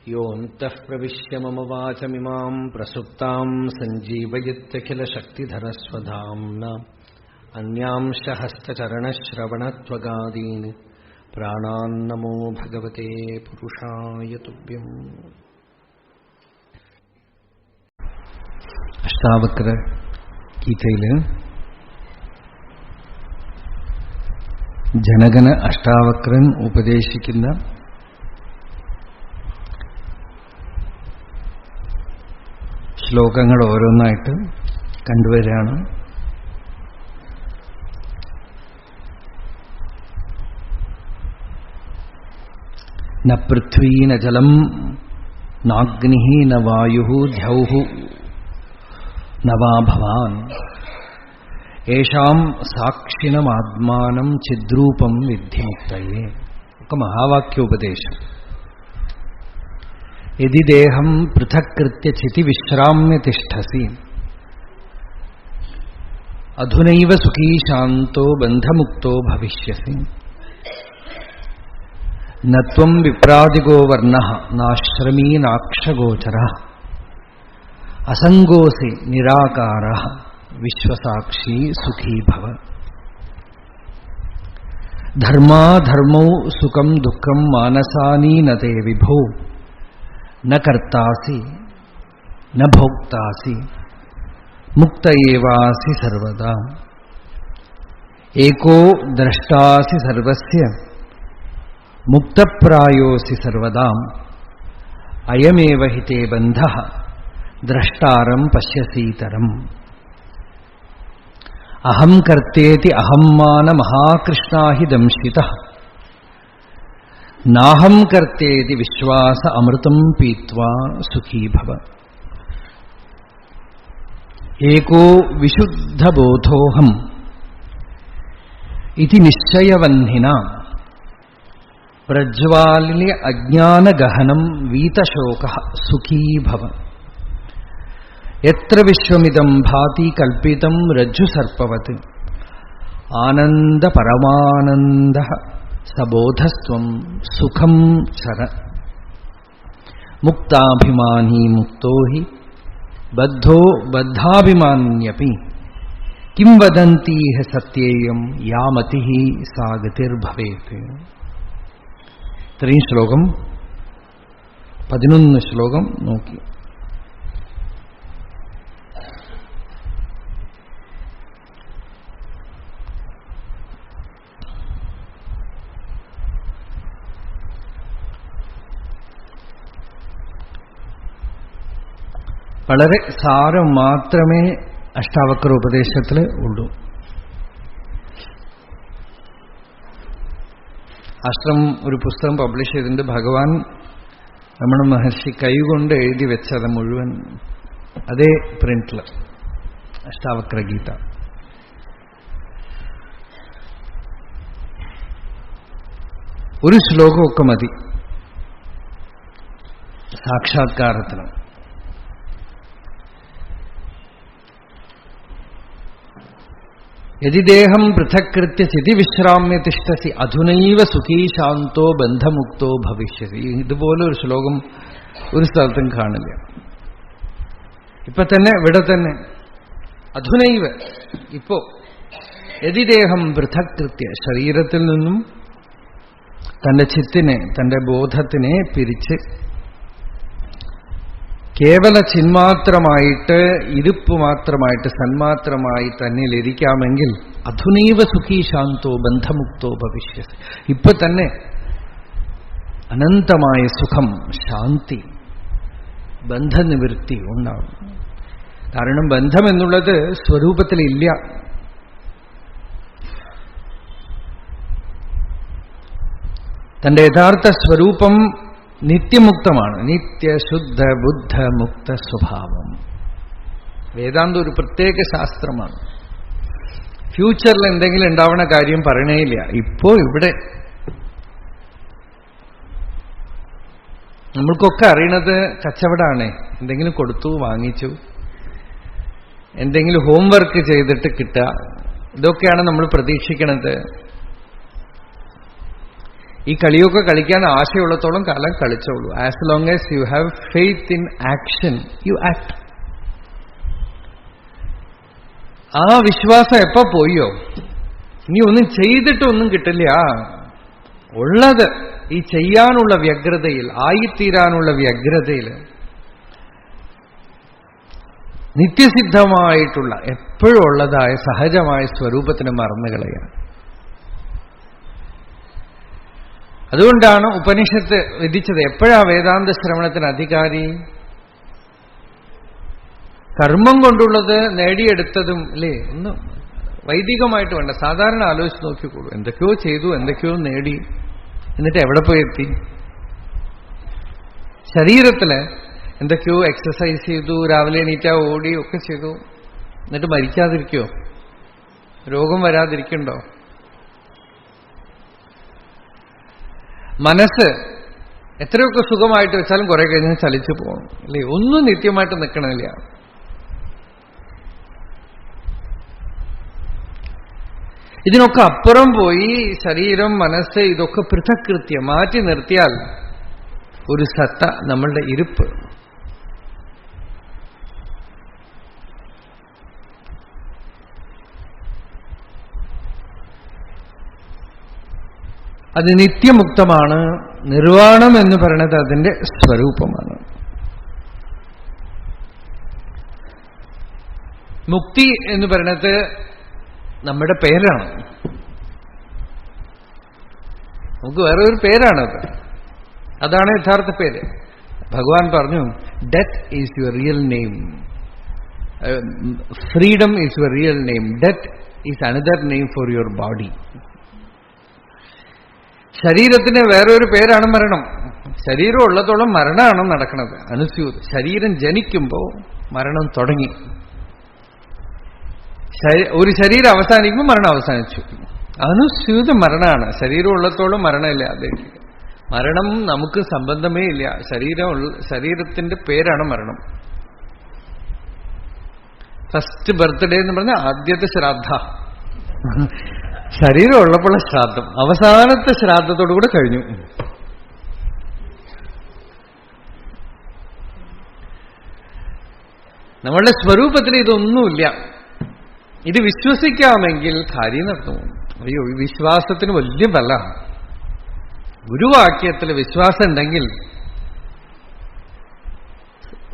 योऽन्तः प्रविश्य मम वाचमिमां प्रसुप्तां सञ्जीवयत्यखिलशक्तिधरस्वधाम्ना अन्यांश हस्तचरणश्रवणत्वगादीन् प्राणान्नमो भगवते पुरुषाय तुभ्यम्. അഷ്ടാവക്ര ഗീതയില് ജനകന് അഷ്ടാവക്രൻ ഉപദേശിക്കുന്ന ശ്ലോകങ്ങൾ ഓരോന്നായിട്ട് കണ്ടുവരികയാണ്. ന പൃഥ്വീ ന ജലം നാഗ്നിഃ ന വായുഃ ദ്യൗഃ ന വാ ഭവാൻ യേഷാം സാക്ഷിണമാത്മാനം ചിദ്രൂപം വിദ്ധി മുക്തയേ. ഒക്കെ മഹാവാക്യോപദേശം. യദി ദേഹം പൃഥക്കൃത്യ ചിതി വിശ്രാമ്യ തിഷ്ഠസി അധുനൈവ സുഖീ ശാന്തോ ബന്ധമുക്തോ ഭവിഷ്യസി. ന ത്വം വിപ്രാതികോ വർണ്ണഃ നാശ്രമീ നാക്ഷഗോചരഃ അസംഗോസി നിരാകാരഃ വിശ്വസാക്ഷി സുഖീ ഭവ. ധർമാധർമ്മൗ സുഖം ദുഃഖം മാനസാനി ന തേ വിഭോ ന കർത്താസി ന ഭോക്താസി മുക്ത ഏവാസി സർവദാ. ഏകോ ദ്രഷ്ടാസി സർവസ്യ മുക്തപ്രായോസി സർവദാ. അയമേവ ഹി തേ ബന്ധഃ ദ്രഷ്ടാരം പശ്യസീതരം. അഹം കർത്തേതി അഹം മാന മഹാകൃഷ്ണാ ഹി ദംശിതഃ നാഹം കർത്തേതി വിശ്വാസ അമൃതം പീത്വാ സുഖീ ഭവ. ഏകോ വിശുദ്ധബോധോഹം ഇതി നിശ്ചയവഹ്നിന പ്രജ്വാല്യ അജ്ഞാനഗഹനം വീതശോകഃ സുഖീ ഭവ. യത്ര വിശ്വമിദം ഭാതി കൽപ്പിതം രജ്ജുസർപ്പവത് ആനന്ദപരമാനന്ദഃ സബോധസ്ത്വം സുഖം ചര. മുക്താഭിമാനീ മുക്തോ ഹി ബദ്ധോ ബദ്ധാഭിമാന്യപി കിം വദന്തീഹ സത്യേയം യാ മതിഃ സാ ഗതിർഭവേത്. ഇത്രയും ശ്ലോകം 11 ശ്ലോകം നോക്കി. വളരെ സാരം മാത്രമേ അഷ്ടാവക്ര ഉപദേശത്തിൽ ഉള്ളൂ. ആശ്രം ഒരു പുസ്തകം പബ്ലിഷ് ചെയ്തിട്ടുണ്ട്. ഭഗവാൻ രമണ മഹർഷി കൈകൊണ്ട് എഴുതി വെച്ചത് മുഴുവൻ അതേ പ്രിന്റില് അഷ്ടാവക്ര ഗീത. ഒരു ശ്ലോകമൊക്കെ മതി സാക്ഷാത്കാരത്തിന്. യദി ദേഹം പൃഥക്കൃത്യ ചിതി വിശ്രാമ്യ തിഷ്ഠസി അധുനൈവ സുഖീ ശാന്തോ ബന്ധമുക്തോ ഭവിഷ്യസി. ഇതുപോലെ ഒരു ശ്ലോകം ഒരു സ്ഥലത്തും കാണില്ല. ഇപ്പൊ തന്നെ ഇവിടെ തന്നെ അധുനൈവ ഇപ്പോ യദി ദേഹം പൃഥക്കൃത്യ ശരീരത്തിൽ നിന്നും തന്റെ ചിത്തിനെ തന്റെ ബോധത്തിനെ പിരിച്ച് കേവല ചിന്മാത്രമായിട്ട് ഇരുപ്പ് മാത്രമായിട്ട് സന്മാത്രമായി തന്നിലിരിക്കാമെങ്കിൽ അധുനൈവ സുഖീ ശാന്തോ ബന്ധമുക്തോ ഭവിഷ്യസി. ഇപ്പൊ തന്നെ അനന്തമായ സുഖം, ശാന്തി, ബന്ധനിവൃത്തി ഉണ്ടാവും. കാരണം ബന്ധമെന്നുള്ളത് സ്വരൂപത്തിലില്ല. തന്റെ യഥാർത്ഥ സ്വരൂപം നിത്യമുക്തമാണ്. നിത്യശുദ്ധ ബുദ്ധ മുക്ത സ്വഭാവം. വേദാന്തം ഒരു പ്രത്യേക ശാസ്ത്രമാണ്. ഫ്യൂച്ചറിൽ എന്തെങ്കിലും ഉണ്ടാവുന്ന കാര്യം പറയണേയില്ല. ഇപ്പോ ഇവിടെ നമ്മൾക്കൊക്കെ അറിയണത് കച്ചവടമാണ്. എന്തെങ്കിലും കൊടുത്തു വാങ്ങിച്ചു, എന്തെങ്കിലും ഹോംവർക്ക് ചെയ്തിട്ട് കിട്ടുക, ഇതൊക്കെയാണ് നമ്മൾ പ്രതീക്ഷിക്കുന്നത്. ഈ കളിയൊക്കെ കളിക്കാൻ ആശയുള്ളത്തോളം കാലം കളിച്ചോളൂ. As long as you have faith in action, you act. ആ വിശ്വാസം എപ്പോ പോയോ, ഇനി ഒന്നും ചെയ്തിട്ടൊന്നും കിട്ടില്ല. ഉള്ളത് ഈ ചെയ്യാനുള്ള വ്യഗ്രതയിൽ, ആയിത്തീരാനുള്ള വ്യഗ്രതയിൽ, നിത്യസിദ്ധമായിട്ടുള്ള എപ്പോഴും ഉള്ളതായ സഹജമായ സ്വരൂപത്തിന് മറന്നു കളയുക. അതുകൊണ്ടാണ് ഉപനിഷത്ത് വിധിച്ചത് എപ്പോഴാ വേദാന്ത ശ്രവണത്തിന് അധികാരി? കർമ്മം കൊണ്ടുള്ളത് നേടിയെടുത്തതും അല്ലേ, ഒന്ന് വൈദികമായിട്ട് വേണ്ട, സാധാരണ ആലോചിച്ച് നോക്കിക്കോളൂ. എന്തൊക്കെയോ ചെയ്തു, എന്തൊക്കെയോ നേടി, എന്നിട്ട് എവിടെ പോയി എത്തി? ശരീരത്തില് എന്തൊക്കെയോ എക്സസൈസ് ചെയ്തു, രാവിലെ എണീറ്റാ ഓടി ഒക്കെ ചെയ്തു, എന്നിട്ട് മരിക്കാതിരിക്കോ? രോഗം വരാതിരിക്കണ്ടോ? മനസ്സ് എത്രയൊക്കെ സുഖമായിട്ട് വെച്ചാലും കുറെ കഴിഞ്ഞ് ചലിച്ചു പോകണം അല്ലേ, ഒന്നും നിത്യമായിട്ട് നിൽക്കണില്ല. ഇതിനൊക്കെ അപ്പുറം പോയി ശരീരം, മനസ്സ് ഇതൊക്കെ പൃഥകൃത്യം മാറ്റി നിർത്തിയാൽ ഒരു സത്ത നമ്മളുടെ ഇരിപ്പ്. അത് നിത്യമുക്തമാണ്. നിർവാണം എന്ന് പറയുന്നത് അതിന്റെ സ്വരൂപമാണ്. മുക്തി എന്ന് പറയുന്നത് നമ്മുടെ പേരാണ്. നമുക്ക് വേറെ ഒരു പേരാണത്, അതാണ് യഥാർത്ഥ പേര്. ഭഗവാൻ പറഞ്ഞു, death is your real name, freedom is your real name, death is another name for your body. ശരീരത്തിന് വേറെ ഒരു പേരാണ് മരണം. ശരീരം ഉള്ളത്തോളം മരണമാണ് നടക്കുന്നത്. അനുസ്യൂത്. ശരീരം ജനിക്കുമ്പോൾ മരണം തുടങ്ങി. ഒരു ശരീരം അവസാനിക്കുമ്പോൾ മരണം അവസാനിച്ചു. അനുസ്യൂത മരണമാണ്. ശരീരം ഉള്ളത്തോളം മരണമില്ല. അത് മരണം നമുക്ക് സംബന്ധമേ ഇല്ല. ശരീരത്തിന്റെ പേരാണ് മരണം. ഫസ്റ്റ് ബർത്ത്ഡേ എന്ന് പറഞ്ഞാൽ ആദ്യത്തെ ശ്രാദ്ധ. ശരീരം ഉള്ളപ്പോഴുള്ള ശ്രാദ്ധം, അവസാനത്തെ ശ്രാദ്ധത്തോടുകൂടെ കഴിഞ്ഞു. നമ്മളുടെ സ്വരൂപത്തിന് ഇതൊന്നുമില്ല. ഇത് വിശ്വസിക്കാമെങ്കിൽ കാര്യം നടത്തും. അയ്യോ, ഈ വിശ്വാസത്തിന് വലിയ ബലമാണ്. ഗുരുവാക്യത്തിൽ വിശ്വാസം ഉണ്ടെങ്കിൽ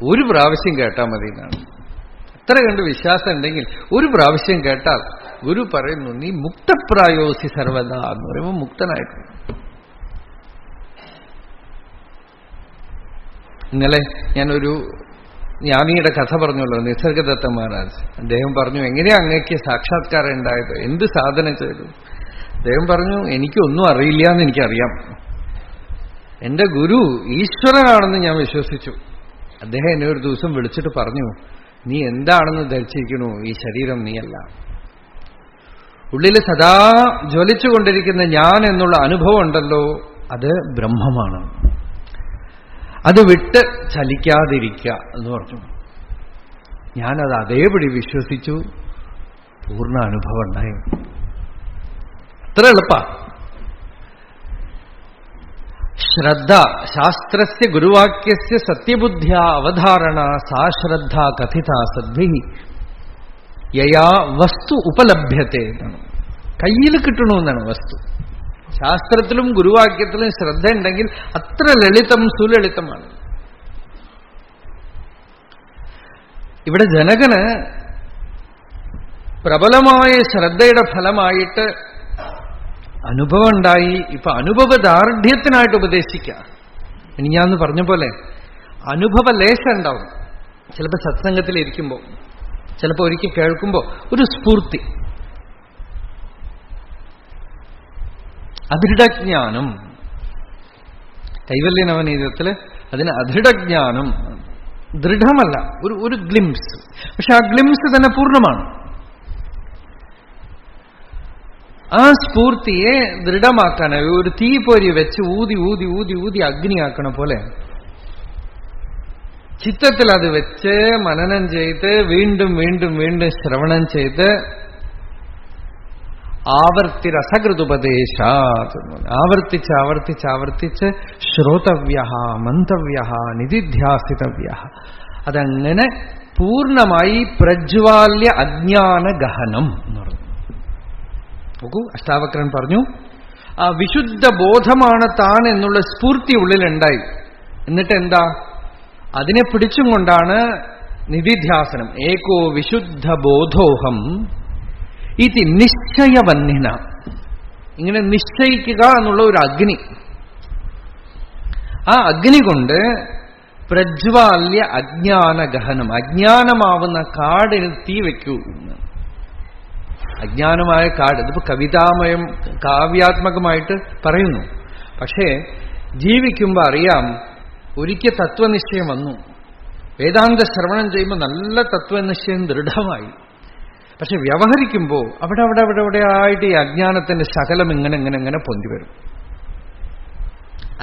ഒരു പ്രാവശ്യം കേട്ടാൽ മതി എന്നാണ്. എത്ര കണ്ട് വിശ്വാസം ഉണ്ടെങ്കിൽ ഒരു പ്രാവശ്യം കേട്ടാൽ ഗുരു പറയുന്നു, നീ മുക്തപ്രായോസി സർവദ എന്ന് പറയുമ്പോൾ മുക്തനായിട്ട്. ഇന്നലെ ഞാനൊരു ജ്ഞാനിയുടെ കഥ പറഞ്ഞല്ലോ, നിസർഗദത്ത മഹാരാജ്. അദ്ദേഹം പറഞ്ഞു, എങ്ങനെയാ അങ്ങേക്ക് സാക്ഷാത്കാരം ഉണ്ടായത്, എന്ത് സാധന ചെയ്തു? അദ്ദേഹം പറഞ്ഞു, എനിക്കൊന്നും അറിയില്ല എന്ന് എനിക്കറിയാം. എന്റെ ഗുരു ഈശ്വരനാണെന്ന് ഞാൻ വിശ്വസിച്ചു. അദ്ദേഹം എന്നെ ഒരു ദിവസം വിളിച്ചിട്ട് പറഞ്ഞു, നീ എന്താണെന്ന് ധരിച്ചിരിക്കണു, ഈ ശരീരം നീയല്ല. ഉള്ളിൽ സദാ ജ്വലിച്ചുകൊണ്ടിരിക്കുന്ന ഞാൻ എന്നുള്ള അനുഭവം ഉണ്ടല്ലോ, അത് ബ്രഹ്മമാണ്. അത് വിട്ട് ചലിക്കാതിരിക്കുക എന്ന് പറഞ്ഞു. ഞാനത് അതേപടി വിശ്വസിച്ചു. പൂർണ്ണ അനുഭവം ഉണ്ടായി. അത്ര എളുപ്പാ. ശ്രദ്ധ ശാസ്ത്രസ്യ ഗുരുവാക്യസ്യ സത്യബുദ്ധ്യ അവധാരണ സാ ശ്രദ്ധ കഥിത സദ്ഭി യയാ വസ്തു ഉപലഭ്യത്തെ എന്നാണ്. കയ്യിൽ കിട്ടണമെന്നാണ് വസ്തു. ശാസ്ത്രത്തിലും ഗുരുവാക്യത്തിലും ശ്രദ്ധ ഉണ്ടെങ്കിൽ അത്ര ലളിതം, സുലളിതമാണ്. ഇവിടെ ജനകന് പ്രബലമായ ശ്രദ്ധയുടെ ഫലമായിട്ട് അനുഭവം ഉണ്ടായി. ഇപ്പൊ അനുഭവദാർഢ്യത്തിനായിട്ട് ഉപദേശിക്കുക. ഇനി ഞാൻ പറഞ്ഞ പോലെ അനുഭവ ലേശം ഉണ്ടാവും. ചിലപ്പോൾ സത്സംഗത്തിലിരിക്കുമ്പോൾ, ചിലപ്പോൾ ഒരിക്കൽ കേൾക്കുമ്പോൾ ഒരു സ്ഫൂർത്തി, അദൃഢജ്ഞാനം. കൈവല്യ നവനീതത്തില് അതിന് അദൃഢജ്ഞാനം, ദൃഢമല്ല, ഒരു ഗ്ലിംസ്. പക്ഷെ ആ ഗ്ലിംസ് തന്നെ പൂർണ്ണമാണ്. ആ സ്ഫൂർത്തിയെ ദൃഢമാക്കാനായി ഒരു തീപ്പൊരി വെച്ച് ഊതി ഊതി ഊതി ഊതി അഗ്നിയാക്കണ പോലെ ചിത്തത്തിൽ അത് വെച്ച് മനനം ചെയ്ത് വീണ്ടും വീണ്ടും വീണ്ടും ശ്രവണം ചെയ്ത് ആവർത്തിരസകൃതുപദേശാത്. ആവർത്തിച്ച് ആവർത്തിച്ച് ആവർത്തിച്ച് ശ്രോതവ്യ മന്തവ്യ നിധിധ്യാസിതവ്യ. അതങ്ങനെ പൂർണ്ണമായി പ്രജ്വാല്യ അജ്ഞാന ഗഹനം എന്ന് പറഞ്ഞു. നോക്കൂ, അഷ്ടാവക്രൻ പറഞ്ഞു ആ വിശുദ്ധ ബോധമാണ് താൻ എന്നുള്ള സ്ഫൂർത്തി ഉള്ളിലുണ്ടായി. എന്നിട്ട് എന്താ, അതിനെ പിടിച്ചും കൊണ്ടാണ് നിധിധ്യാസനം. ഏകോ വിശുദ്ധ ബോധോഹം ഇതി നിശ്ചയവന്യന. ഇങ്ങനെ നിശ്ചയിക്കുക എന്നുള്ള ഒരു അഗ്നി, ആ അഗ്നി കൊണ്ട് പ്രജ്വാല്യ അജ്ഞാന ഗഹനം. അജ്ഞാനമാവുന്ന കാടിന് തീ വയ്ക്കൂ. അജ്ഞാനമായ കാട്, ഇതിപ്പോ കവിതാമയം കാവ്യാത്മകമായിട്ട് പറയുന്നു. പക്ഷേ ജീവിക്കുമ്പോൾ അറിയാം, ഒരിക്കൽ തത്വനിശ്ചയം വന്നു, വേദാന്ത ശ്രവണം ചെയ്യുമ്പോൾ നല്ല തത്വനിശ്ചയം ദൃഢമായി. പക്ഷെ വ്യവഹരിക്കുമ്പോൾ അവിടെ അവിടെ അവിടെ അവിടെ ആയിട്ട് ഈ അജ്ഞാനത്തിന്റെ ശകലം ഇങ്ങനെ ഇങ്ങനെ ഇങ്ങനെ പൊന്തി വരും.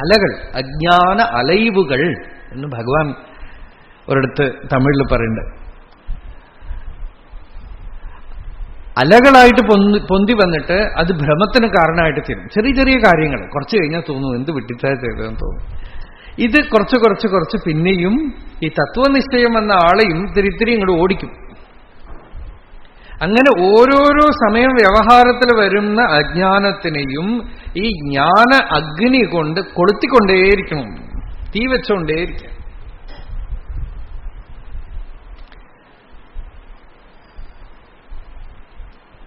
അലകൾ, അജ്ഞാന അലൈവുകൾ എന്ന് ഭഗവാൻ ഒരിടത്ത് തമിഴിൽ പറയുന്നുണ്ട്. അലകളായിട്ട് പൊന്തി വന്നിട്ട് അത് ഭ്രമത്തിന് കാരണമായിട്ട് തീരും. ചെറിയ ചെറിയ കാര്യങ്ങൾ കുറച്ച് കഴിഞ്ഞാൽ തോന്നും എന്ത് വിട്ടിത്തായി ചെയ്തതെന്ന് തോന്നും. ഇത് കുറച്ച് കുറച്ച് കുറച്ച് പിന്നെയും ഈ തത്വനിശ്ചയം എന്ന ആളെയും തിരിത്തിരി ഇങ്ങോട്ട് ഓടിക്കും. അങ്ങനെ ഓരോരോ സമയം വ്യവഹാരത്തിൽ വരുന്ന അജ്ഞാനത്തിനെയും ഈ ജ്ഞാന അഗ്നി കൊണ്ട് കൊളുത്തിക്കൊണ്ടേയിരിക്കണം, തീ വെച്ചുകൊണ്ടേയിരിക്കണം.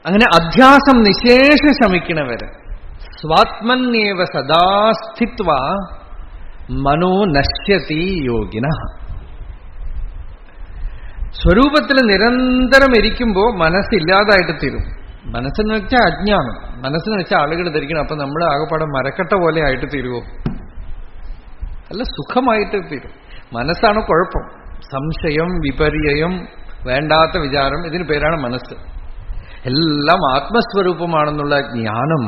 അങ്ങനെ അധ്യാസം നിശേഷ ശമിക്കണവര് സ്വാത്മന്യേവ സദാ സ്ഥിത്വ മനോ നശ്യതി യോഗിന. സ്വരൂപത്തിൽ നിരന്തരം ഇരിക്കുമ്പോൾ മനസ്സില്ലാതായിട്ട് തീരും. മനസ്സെന്ന് വെച്ചാൽ അജ്ഞാനം, മനസ്സെന്ന് വെച്ചാൽ ആളുകൾ ധരിക്കണം അപ്പൊ നമ്മൾ ആകെപ്പാടെ മരക്കട്ട പോലെ ആയിട്ട് തീരുവോ? അല്ല, സുഖമായിട്ട് തീരും. മനസ്സാണ് കുഴപ്പം. സംശയം, വിപര്യം, വേണ്ടാത്ത വിചാരം, ഇതിന് പേരാണ് മനസ്സ്. എല്ലാം ആത്മസ്വരൂപമാണെന്നുള്ള ജ്ഞാനം,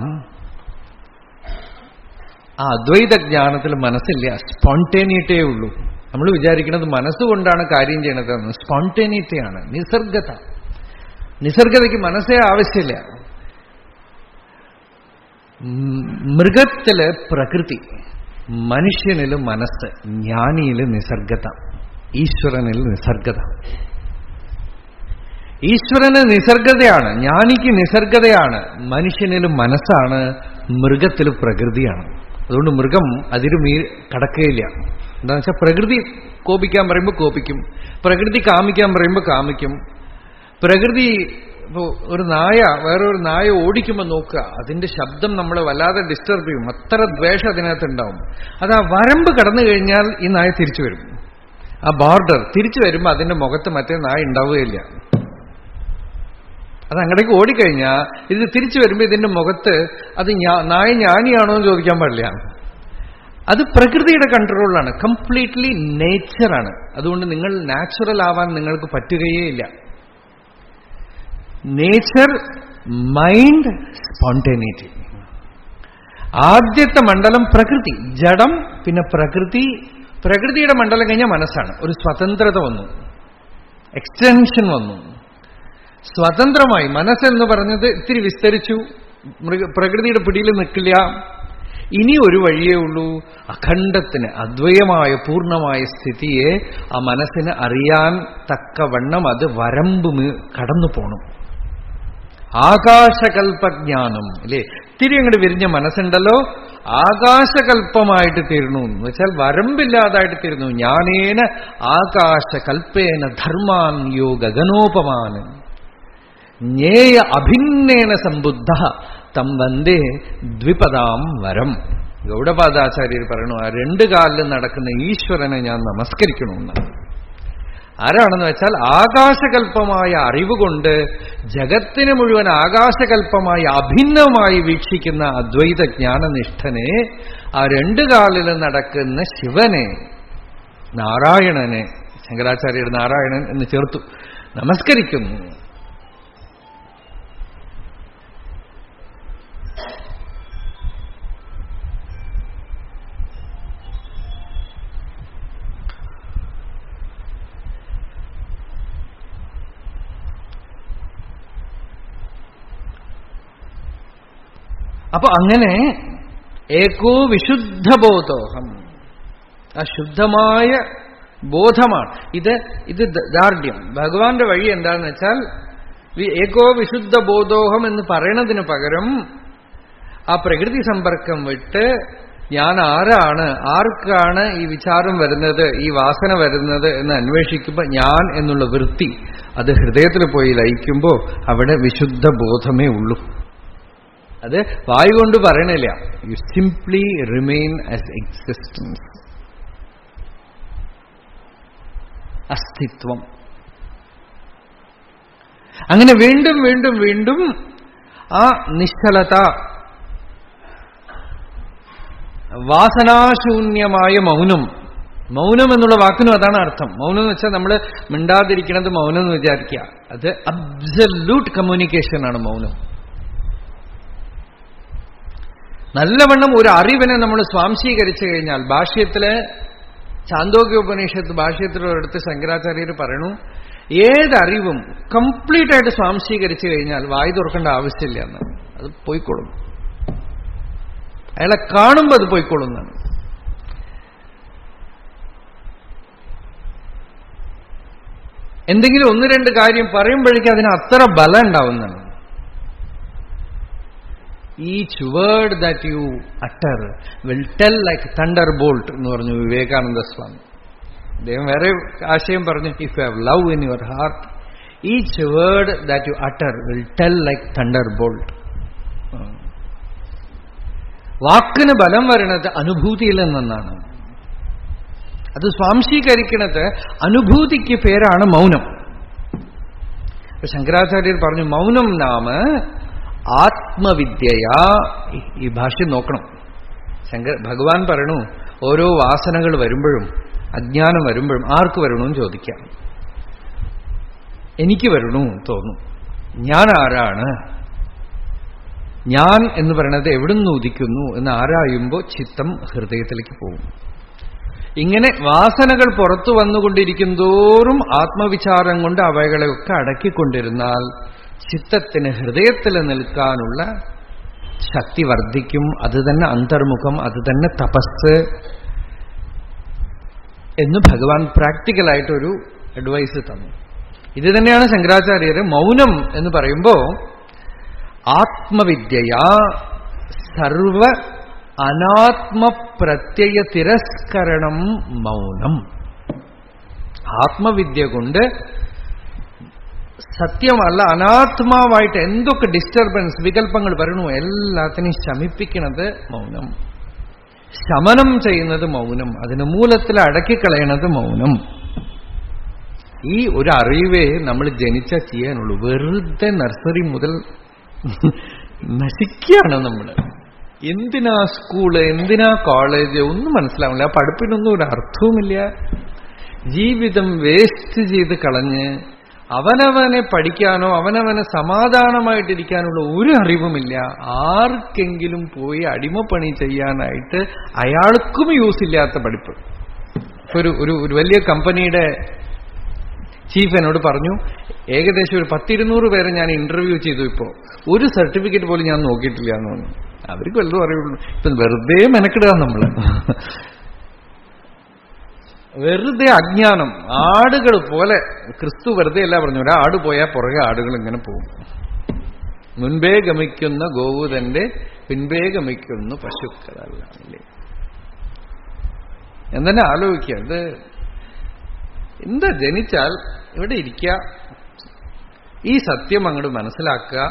ആ അദ്വൈത ജ്ഞാനത്തിൽ മനസ്സില്ല, സ്പോണ്ടേനിറ്റിയേ ഉള്ളൂ. നമ്മൾ വിചാരിക്കുന്നത് മനസ്സുകൊണ്ടാണ് കാര്യം ചെയ്യണത്. സ്പോണ്ടേനിറ്റിയാണ്, നിസർഗത. നിസർഗതയ്ക്ക് മനസ്സേ ആവശ്യമില്ല. മൃഗത്തില് പ്രകൃതി, മനുഷ്യനില് മനസ്സ്, ജ്ഞാനിയില് നിസർഗത, ഈശ്വരനിൽ നിസർഗത. ഈശ്വരന് നിസർഗതയാണ്, ജ്ഞാനിക്ക് നിസർഗതയാണ്, മനുഷ്യനിൽ മനസ്സാണ്, മൃഗത്തിൽ പ്രകൃതിയാണ്. അതുകൊണ്ട് മൃഗം അതിന് കടക്കുകയില്ല. എന്താണെന്ന് വെച്ചാൽ പ്രകൃതി കോപിക്കാൻ പറയുമ്പോൾ കോപിക്കും, പ്രകൃതി കാമിക്കാൻ പറയുമ്പോൾ കാമിക്കും. പ്രകൃതി ഒരു നായ വേറൊരു നായ ഓടിക്കുമ്പോൾ നോക്കുക, അതിന്റെ ശബ്ദം നമ്മളെ വല്ലാതെ ഡിസ്റ്റർബ് ചെയ്യും. അത്ര ദ്വേഷം അതിനകത്തുണ്ടാവും. അത് ആ വരമ്പ് കടന്നു കഴിഞ്ഞാൽ ഈ നായ തിരിച്ചു വരും. ആ ബോർഡർ തിരിച്ചു വരുമ്പോൾ അതിന്റെ മുഖത്ത് മറ്റേ നായ ഉണ്ടാവുകയില്ല. അത് അങ്ങടേക്ക് ഓടിക്കഴിഞ്ഞാൽ ഇത് തിരിച്ചു വരുമ്പോൾ ഇതിന്റെ മുഖത്ത് അത് നായ ജ്ഞാനിയാണോ എന്ന് ചോദിക്കാൻ പാടില്ല. അത് പ്രകൃതിയുടെ കൺട്രോളിലാണ്, കംപ്ലീറ്റ്ലി നേച്ചറാണ്. അതുകൊണ്ട് നിങ്ങൾ നാച്ചുറൽ ആവാൻ നിങ്ങൾക്ക് പറ്റുകയേ ഇല്ല. Nature, mind, spontaneity. ആദ്യത്തെ മണ്ഡലം പ്രകൃതി, ജഡം, പിന്നെ പ്രകൃതി. പ്രകൃതിയുടെ മണ്ഡലം കഴിഞ്ഞാൽ മനസ്സാണ്. ഒരു സ്വതന്ത്രത വന്നു, എക്സ്റ്റൻഷൻ വന്നു. സ്വതന്ത്രമായി മനസ്സെന്ന് പറഞ്ഞത് ഇത്തിരി വിസ്തരിച്ചു, പ്രകൃതിയുടെ പിടിയിൽ നിൽക്കില്ല. ഇനി ഒരു വഴിയേ ഉള്ളൂ, അഖണ്ഡത്തിന്, അദ്വയമായ പൂർണ്ണമായ സ്ഥിതിയെ ആ മനസ്സിന് അറിയാൻ തക്കവണ്ണം അത് വരമ്പ് കടന്നു പോണം. ആകാശകൽപ്പജ്ഞാനം അല്ലേ? ഇത്തിരി അങ്ങോട്ട് വിരിഞ്ഞ മനസ്സുണ്ടല്ലോ, ആകാശകൽപ്പമായിട്ട് തീർന്നു എന്ന് വെച്ചാൽ വരമ്പില്ലാതായിട്ട് തീർന്നു. ജ്ഞാനേന ആകാശകൽപ്പേന ധർമാൻ യോ ഗഗനോപമാൻ ജ്ഞേയ അഭിന്നേന സമ്പുദ്ധ തം വന്ദേ ദ്വിപദാം വരം. ഗൗഡപാദാചാര്യർ പറയണു, ആ രണ്ട് കാലിൽ നടക്കുന്ന ഈശ്വരനെ ഞാൻ നമസ്കരിക്കണമെന്ന്. ആരാണെന്ന് വെച്ചാൽ ആകാശകൽപ്പമായ അറിവുകൊണ്ട് ജഗത്തിന് മുഴുവൻ ആകാശകൽപ്പമായി അഭിന്നമായി വീക്ഷിക്കുന്ന അദ്വൈത ജ്ഞാനനിഷ്ഠനെ, ആ രണ്ട് കാലിൽ നടക്കുന്ന ശിവനെ, നാരായണനെ, ശങ്കരാചാര്യർ നാരായണൻ എന്ന് ചേർത്തു, നമസ്കരിക്കുന്നു. അപ്പൊ അങ്ങനെ ഏകോ വിശുദ്ധബോധോഹം, ആ ശുദ്ധമായ ബോധമാണ് ഇത് ദാർഢ്യം. ഭഗവാന്റെ വഴി എന്താണെന്ന് വെച്ചാൽ ഏകോ വിശുദ്ധ ബോധോഹം എന്ന് പറയണതിന് പകരം ആ പ്രകൃതി സമ്പർക്കം വിട്ട് ഞാൻ ആരാണ്, ആർക്കാണ് ഈ വിചാരം വരുന്നത്, ഈ വാസന വരുന്നത് എന്ന് അന്വേഷിക്കുമ്പോൾ ഞാൻ എന്നുള്ള വൃത്തി അത് ഹൃദയത്തിൽ പോയി ലയിക്കുമ്പോൾ അവിടെ വിശുദ്ധ ബോധമേ ഉള്ളൂ. അത് വായു കൊണ്ട് പറയണില്ല. U simply remain as existence, അസ്തിത്വം. അങ്ങനെ വീണ്ടും വീണ്ടും വീണ്ടും ആ നിശ്ചലത, വാസനാശൂന്യമായ മൗനം. മൗനം എന്നുള്ള വാക്കിനും അതാണ് അർത്ഥം. മൗനം എന്ന് വെച്ചാൽ നമ്മൾ മിണ്ടാതിരിക്കുന്നത് മൗനം എന്ന് വിചാരിക്കുക. അത് അബ്സല്യൂട്ട് കമ്മ്യൂണിക്കേഷൻ ആണ് മൗനം. നല്ലവണ്ണം ഒരു അറിവിനെ നമ്മൾ സ്വാംശീകരിച്ചു കഴിഞ്ഞാൽ, ഭാഷ്യത്തില് ചാന്തോക്യോപനിഷത്ത് ഭാഷ്യത്തിലൊരിടത്ത് ശങ്കരാചാര്യർ പറയണു, ഏതറിവും കംപ്ലീറ്റ് ആയിട്ട് സ്വാംശീകരിച്ചു കഴിഞ്ഞാൽ വായി തുറക്കേണ്ട ആവശ്യമില്ല എന്ന്. അത് പോയിക്കോളും, അയാളെ കാണുമ്പോൾ അത് പോയിക്കോളും എന്നാണ്. എന്തെങ്കിലും ഒന്ന് രണ്ട് കാര്യം പറയുമ്പോഴേക്കും അതിന് അത്ര ബലം ഉണ്ടാവുന്നതാണ്. Each word that you utter will tell like thunderbolt എന്ന് പറഞ്ഞു വിവേകാനന്ദ സ്വാമി. അദ്ദേഹം വേറെ ആശയം പറഞ്ഞു, if you have love in your heart, each word that you utter will tell like thunderbolt. വാക്കിന് ബലം വരുന്നത് അനുഭൂതിയിൽ നിന്നാണ്. അത് സ്വാംശീകരിക്കുന്നത് അനുഭൂതിക്ക് പേരാണ് മൗനം. ശങ്കരാചാര്യർ പറഞ്ഞു, മൗനം നാമ ആത്മവിദ്യയാ. ഈ ഭാഷ്യം നോക്കണം. ഭഗവാൻ പറയണു, ഓരോ വാസനകൾ വരുമ്പോഴും അജ്ഞാനം വരുമ്പോഴും ആർക്ക് വരണമെന്ന് ചോദിക്കാം. എനിക്ക് വരണു തോന്നും. ഞാൻ ആരാണ്, ഞാൻ എന്ന് പറയുന്നത് എവിടുന്ന് ഉദിക്കുന്നു എന്ന് ആരായുമ്പോൾ ചിത്തം ഹൃദയത്തിലേക്ക് പോകും. ഇങ്ങനെ വാസനകൾ പുറത്തു വന്നുകൊണ്ടിരിക്കും തോറും ആത്മവിചാരം കൊണ്ട് അവകളെയൊക്കെ അടക്കിക്കൊണ്ടിരുന്നാൽ ചിത്തത്തിന് ഹൃദയത്തിൽ നിൽക്കാനുള്ള ശക്തി വർദ്ധിക്കും. അത് തന്നെ അന്തർമുഖം, അത് തന്നെ തപസ് എന്ന് ഭഗവാൻ പ്രാക്ടിക്കലായിട്ടൊരു അഡ്വൈസ് തന്നു. ഇത് തന്നെയാണ് ശങ്കരാചാര്യര് മൗനം എന്ന് പറയുമ്പോൾ ആത്മവിദ്യയാ സർവ അനാത്മപ്രത്യയ തിരസ്കരണം മൗനം. ആത്മവിദ്യ കൊണ്ട് സത്യമല്ല അനാത്മാവായിട്ട് എന്തൊക്കെ ഡിസ്റ്റർബൻസ് വികല്പങ്ങൾ വരണോ എല്ലാത്തിനെയും ശമിപ്പിക്കുന്നത് മൗനം. ശമനം ചെയ്യുന്നത് മൗനം. അതിന് മൂലത്തിൽ അടക്കിക്കളയണത് മൗനം. ഈ ഒരു അറിവേ നമ്മൾ ജനിച്ചാൽ ചെയ്യാനുള്ളൂ. വെറുതെ നഴ്സറി മുതൽ നശിക്കുകയാണ് നമ്മൾ. എന്തിനാ സ്കൂള്, എന്തിനാ കോളേജ് ഒന്നും മനസ്സിലാവില്ല. ആ പഠിപ്പിനൊന്നും ഒരു അർത്ഥവുമില്ല. ജീവിതം വേസ്റ്റ് ചെയ്ത് കളഞ്ഞ് അവനവനെ പഠിക്കാനോ അവനവനെ സമാധാനമായിട്ടിരിക്കാനുള്ള ഒരു അറിവുമില്ല. ആർക്കെങ്കിലും പോയി അടിമപ്പണി ചെയ്യാനായിട്ട് അയാൾക്കും യൂസ് ഇല്ലാത്ത പഠിപ്പ്. ഒരു വലിയ കമ്പനിയുടെ ചീഫ് എന്നോട് പറഞ്ഞു, ഏകദേശം ഒരു 10-200 പേരെ ഞാൻ ഇന്റർവ്യൂ ചെയ്തു. ഇപ്പോ ഒരു സർട്ടിഫിക്കറ്റ് പോലും ഞാൻ നോക്കിയിട്ടില്ല എന്ന് പറഞ്ഞു. അവർക്ക് വല്ലതും അറിയുള്ളൂ. ഇപ്പം വെറുതെ മെനക്കിടുക നമ്മള്. വെറുതെ അജ്ഞാനം. ആടുകൾ പോലെ ക്രിസ്തു വെറുതെ അല്ല പറഞ്ഞു, ഒരാട് പോയാൽ പുറകെ ആടുകൾ ഇങ്ങനെ പോകും. മുൻപേ ഗമിക്കുന്ന ഗോവുതന്റെ പിൻപേ ഗമിക്കുന്ന പശുക്കളല്ല. അല്ലേ? എന്തെന്നെ ആലോചിക്കുക. ഇത് എന്താ, ജനിച്ചാൽ ഇവിടെ ഇരിക്കുക, ഈ സത്യം അങ്ങോട്ട് മനസ്സിലാക്കുക,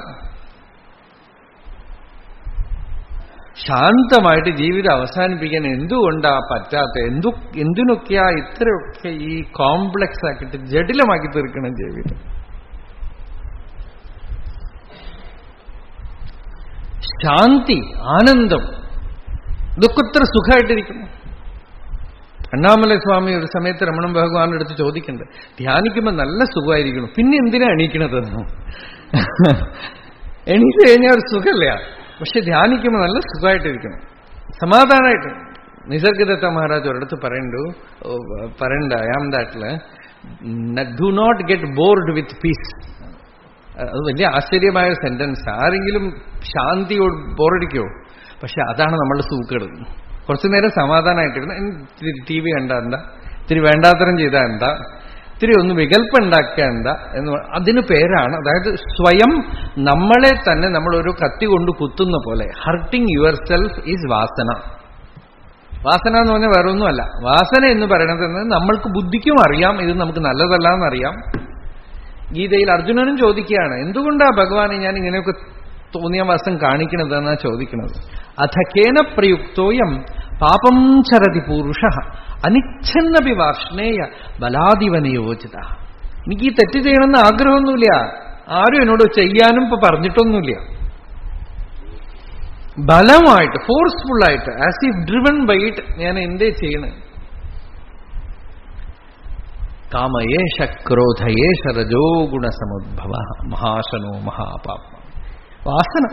ശാന്തമായിട്ട് ജീവിതം അവസാനിപ്പിക്കാൻ എന്തുകൊണ്ടാ പറ്റാത്ത, എന്തിനൊക്കെയാ ഇത്രയൊക്കെ ഈ കോംപ്ലക്സ് ആക്കിയിട്ട് ജടിലമാക്കി തീർക്കണം ജീവിതം. ശാന്തി, ആനന്ദം, ഇതൊക്കെ ഇത്ര സുഖമായിട്ടിരിക്കുന്നു. അണ്ണാമലൈ സ്വാമി ഒരു സമയത്ത് രമണ ഭഗവാന്റെ അടുത്ത് ചോദിക്കുന്നുണ്ട്, ധ്യാനിക്കുമ്പോൾ നല്ല സുഖമായിരിക്കണം, പിന്നെ എന്തിനാ എണീക്കണതെന്നോ? എണീറ്റ് കഴിഞ്ഞാൽ ഒരു സുഖമില്ല, പക്ഷെ ധ്യാനിക്കുമ്പോൾ നല്ല സുഖമായിട്ടിരിക്കണം, സമാധാനമായിട്ട്. നിസർഗദത്ത മഹാരാജ് ഒരിടത്ത് പറയണ്ട അയാം ദാറ്റില്, do not get bored with peace. അത് വലിയ ആശ്ചര്യമായ സെന്റൻസ്. ആരെങ്കിലും ശാന്തിയോട് ബോറടിക്കോ? പക്ഷെ അതാണ് നമ്മളുടെ സൂക്കേട്. കുറച്ചു നേരം സമാധാനമായിട്ടിരുന്ന TV കണ്ടാ എന്താ, ഇത്തിരി വേണ്ടാത്തരം ചെയ്താൽ എന്താ, ഇത്തിരി ഒന്ന് വികല്പം ഉണ്ടാക്കുക എന്താ എന്ന് അതിന് പേരാണ്. അതായത് സ്വയം നമ്മളെ തന്നെ നമ്മളൊരു കത്തി കൊണ്ട് കുത്തുന്ന പോലെ. ഹർട്ടിങ് യുവർ സെൽഫ് ഈസ് വാസന. വാസന എന്ന് പറഞ്ഞാൽ വേറെ ഒന്നുമല്ല. വാസന എന്ന് പറയുന്നത് നമ്മൾക്ക് ബുദ്ധിക്കും അറിയാം ഇത് നമുക്ക് നല്ലതല്ല എന്നറിയാം. ഗീതയിൽ അർജുനനും ചോദിക്കുകയാണ്, എന്തുകൊണ്ടാ ഭഗവാനെ ഞാൻ ഇങ്ങനെയൊക്കെ തോന്നിയ വാസം കാണിക്കണതെന്നാ ചോദിക്കുന്നത്. അധകേന പ്രയുക്തോയം പാപം ചരതി പൂരുഷ അനിച്ഛന്നപി വാർഷ്ണേയ ബലാദിവനയോചിത. എനിക്ക് ഈ തെറ്റ് ചെയ്യണമെന്ന് ആഗ്രഹമൊന്നുമില്ല, ആരും എന്നോട് ചെയ്യാനും ഇപ്പൊ പറഞ്ഞിട്ടൊന്നുമില്ല. ബലമായിട്ട് ഫോഴ്സ്ഫുള്ളായിട്ട് as if driven by it ഞാൻ എന്തേ ചെയ്യണേ. കാമയേഷ ക്രോധയേഷ രജോ ഗുണസമുദ്ഭവ മഹാശനോ മഹാപാപ. വാസന.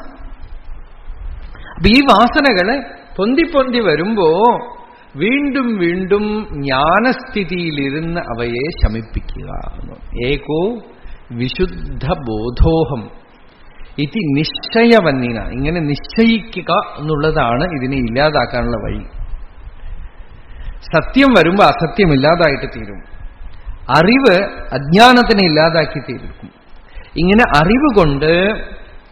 അപ്പൊ ഈ വാസനകളെ പൊന്തി വരുമ്പോ വീണ്ടും വീണ്ടും ജ്ഞാനസ്ഥിതിയിലിരുന്ന് അവയെ ശമിപ്പിക്കുക. ഏകോ വിശുദ്ധ ബോധോഹം ഇതി നിശ്ചയവന്നിന. ഇങ്ങനെ നിശ്ചയിക്കുക എന്നുള്ളതാണ് ഇതിനെ ഇല്ലാതാക്കാനുള്ള വഴി. സത്യം വരുമ്പോ അസത്യം ഇല്ലാതായിട്ട് തീരും. അറിവ് അജ്ഞാനത്തിനെ ഇല്ലാതാക്കി തീർക്കും. ഇങ്ങനെ അറിവ് കൊണ്ട്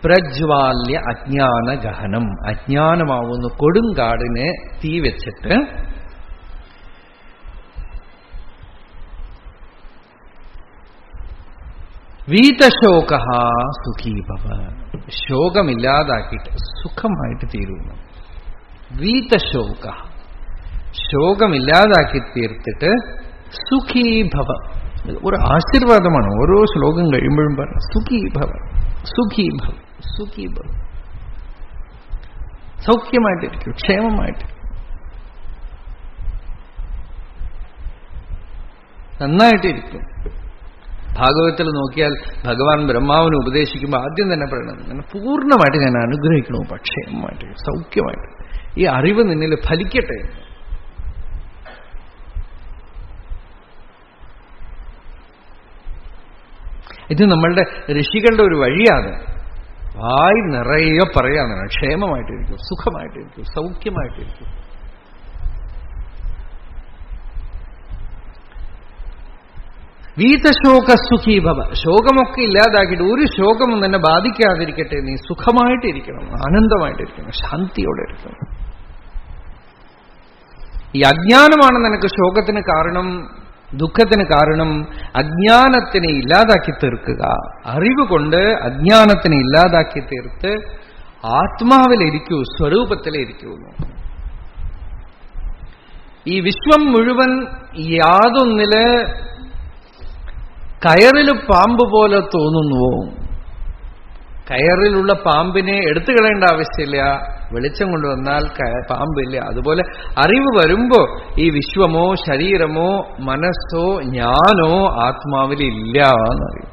പ്രജ്വാല്യ അജ്ഞാന ഗഹനം. അജ്ഞാനമാവുന്ന കൊടുങ്കാടിനെ തീ വെച്ചിട്ട് വീതശോക സുഖീഭവ. ശോകമില്ലാതാക്കിയിട്ട് സുഖമായിട്ട് തീരുന്നു. വീതശോക, ശോകമില്ലാതാക്കി തീർത്തിട്ട് സുഖീഭവ. ഒരു ആശീർവാദമാണ്. ഓരോ ശ്ലോകം കഴിയുമ്പോഴും പറ സുഖീഭവ സുഖീഭവ സുഖീഭവ. സൗഖ്യമായിട്ടിരിക്കും, ക്ഷേമമായിട്ടിരിക്കും, നന്നായിട്ടിരിക്കും. ഭാഗവതത്തിൽ നോക്കിയാൽ ഭഗവാൻ ബ്രഹ്മാവിനെ ഉപദേശിക്കുമ്പോൾ ആദ്യം തന്നെ പറയണത് പൂർണ്ണമായിട്ട് ഞാൻ അനുഗ്രഹിക്കണോ, പക്ഷേമായിട്ട് സൗഖ്യമായിട്ട് ഈ അറിവ് നിന്നിൽ ഫലിക്കട്ടെ. ഇത് നമ്മളുടെ ഋഷികളുടെ ഒരു വഴിയാണ്. വായി നിറയെ പറയാനാണ് ക്ഷേമമായിട്ടിരിക്കും, സുഖമായിട്ടിരിക്കും, സൗഖ്യമായിട്ടിരിക്കും. വീതശോക സുഖീഭവ. ശോകമൊക്കെ ഇല്ലാതാക്കിയിട്ട് ഒരു ശോകമൊന്നും തന്നെ ബാധിക്കാതിരിക്കട്ടെ. നീ സുഖമായിട്ടിരിക്കണം, ആനന്ദമായിട്ടിരിക്കണം, ശാന്തിയോടെ ഇരിക്കണം. ഈ അജ്ഞാനമാണ് നിനക്ക് ശോകത്തിന് കാരണം, ദുഃഖത്തിന് കാരണം. അജ്ഞാനത്തിനെ ഇല്ലാതാക്കി തീർക്കുക. അറിവ് കൊണ്ട് അജ്ഞാനത്തിനെ ഇല്ലാതാക്കി തീർത്ത് ആത്മാവിലിരിക്കൂ, സ്വരൂപത്തിലിരിക്കൂ. ഈ വിശ്വം മുഴുവൻ യാതൊന്നില് കയറിൽ പാമ്പ് പോലെ തോന്നുന്നുവോ? കയറിലുള്ള പാമ്പിനെ എടുത്തു കളയേണ്ട ആവശ്യമില്ല, വെളിച്ചം കൊണ്ടുവന്നാൽ പാമ്പില്ല. അതുപോലെ അറിവ് വരുമ്പോ ഈ വിശ്വമോ ശരീരമോ മനസ്സോ ഞാനോ ആത്മാവിലില്ല എന്നറിയും.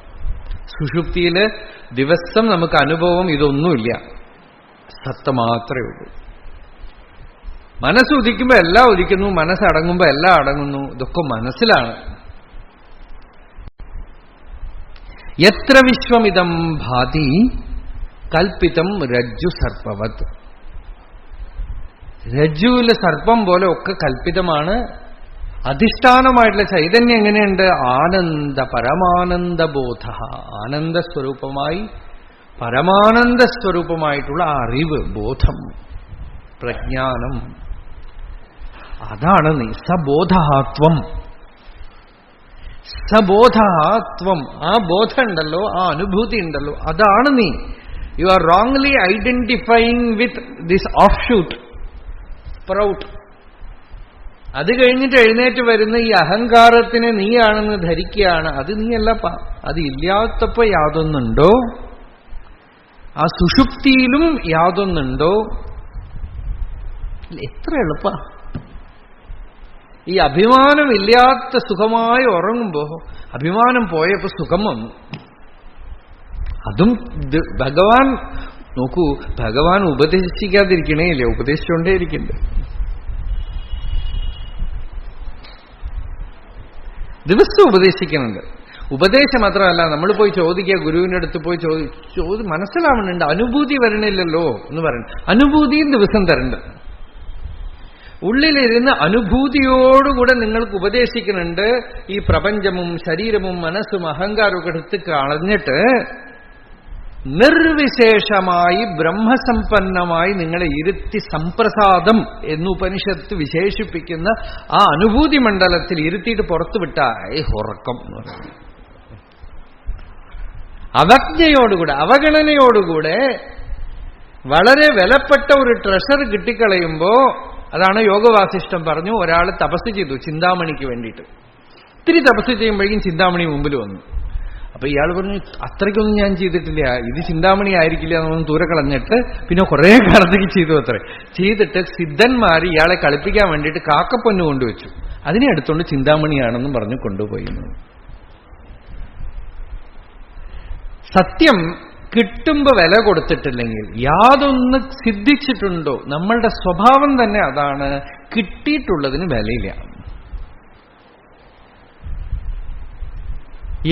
സുഷുപ്തിയില് ദിവസം നമുക്ക് അനുഭവം ഇതൊന്നുമില്ല, സത്ത മാത്രമേ ഉള്ളൂ. മനസ്സ് ഉദിക്കുമ്പോ എല്ലാം ഉദിക്കുന്നു, മനസ്സടങ്ങുമ്പോ എല്ലാം അടങ്ങുന്നു. ഇതൊക്കെ മനസ്സിലാണ്. യത്ര വിശ്വമിതം ഭാതി കൽപ്പിതം രജ്ജു സർപ്പവത്. രജ്ജുവിലെ സർപ്പം പോലെ ഒക്കെ കൽപ്പിതമാണ്. അധിഷ്ഠാനമായിട്ടുള്ള ചൈതന്യം എങ്ങനെയുണ്ട്? ആനന്ദ പരമാനന്ദബോധ. ആനന്ദസ്വരൂപമായി പരമാനന്ദസ്വരൂപമായിട്ടുള്ള അറിവ്, ബോധം, പ്രജ്ഞാനം, അതാണ് നീ. സബോധാത്വം. സബോധാത്വം. ആ ബോധം ഉണ്ടല്ലോ, ആ അനുഭൂതി ഉണ്ടല്ലോ, അതാണ് നീ. You are wrongly identifying with this of shoot, sprout. അത് കഴിഞ്ഞിട്ട് എഴുന്നേറ്റ് വരുന്ന ഈ അഹങ്കാരത്തിനെ നീയാണെന്ന് ധരിക്കുകയാണ്. അത് നീയല്ലപ്പ. അത് ഇല്ലാത്തപ്പോ യാതൊന്നുണ്ടോ? ആ സുഷുപ്തിയിലും യാതൊന്നുണ്ടോ? എത്ര എളുപ്പ. ഈ അഭിമാനമില്ലാത്ത സുഖമായി ഉറങ്ങുമ്പോ അഭിമാനം പോയപ്പോ സുഖം വന്നു. അതും ഭഗവാൻ നോക്കൂ, ഭഗവാൻ ഉപദേശിക്കാതിരിക്കണേ ഇല്ല, ഉപദേശിച്ചുകൊണ്ടേ ഇരിക്കുന്നുണ്ട്. ദിവസം ഉപദേശിക്കുന്നുണ്ട്. ഉപദേശം മാത്രമല്ല, നമ്മൾ പോയി ചോദിക്കുക, ഗുരുവിന്റെ അടുത്ത് പോയി മനസ്സിലാവുന്നുണ്ട്, അനുഭൂതി വരണില്ലല്ലോ എന്ന് പറയുന്നത്. അനുഭൂതിയും ദിവസം തരണ്ട്. ഉള്ളിലിരുന്ന് അനുഭൂതിയോടുകൂടെ നിങ്ങൾക്ക് ഉപദേശിക്കുന്നുണ്ട്. ഈ പ്രപഞ്ചവും ശരീരവും മനസ്സും അഹങ്കാരമൊക്കെ എടുത്ത് കളഞ്ഞിട്ട് നിർവിശേഷമായി ബ്രഹ്മസമ്പന്നമായി നിങ്ങളെ ഇരുത്തി സംപ്രസാദം എന്ന് ഉപനിഷത്ത് വിശേഷിപ്പിക്കുന്ന ആ അനുഭൂതി മണ്ഡലത്തിൽ ഇരുത്തിയിട്ട് പുറത്തുവിട്ടായി ഉറക്കം എന്ന് പറയുന്നത്. അവജ്ഞയോടുകൂടെ, അവഗണനയോടുകൂടെ വളരെ വിലപ്പെട്ട ഒരു ട്രഷർ കിട്ടിക്കളയുമ്പോ, അതാണ് യോഗവാസിഷ്ഠം പറഞ്ഞു, ഒരാൾ തപസ് ചെയ്തു ചിന്താമണിക്ക് വേണ്ടിയിട്ട്. ഇത്തിരി തപസ് ചെയ്യുമ്പോഴേക്കും ചിന്താമണി മുമ്പിൽ വന്നു. അപ്പൊ ഇയാൾ പറഞ്ഞു, അത്രയ്ക്കൊന്നും ഞാൻ ചെയ്തിട്ടില്ല, ഇത് ചിന്താമണി ആയിരിക്കില്ല എന്നൊന്നും ദൂരെ കളഞ്ഞിട്ട് പിന്നെ കുറെ കാലത്തേക്ക് ചെയ്തു. അത്രേ ചെയ്തിട്ട് സിദ്ധന്മാർ ഇയാളെ കളിപ്പിക്കാൻ വേണ്ടിയിട്ട് കാക്കപ്പൊന്നു കൊണ്ടുവച്ചു. അതിനെ എടുത്തുകൊണ്ട് ചിന്താമണിയാണെന്നും പറഞ്ഞു കൊണ്ടുപോയി. സത്യം കിട്ടുമ്പോ വില കൊടുത്തിട്ടില്ലെങ്കിൽ, യാതൊന്ന് സിദ്ധിച്ചിട്ടുണ്ടോ, നമ്മളുടെ സ്വഭാവം തന്നെ അതാണ്, കിട്ടിയിട്ടുള്ളതിന് വിലയില്ല.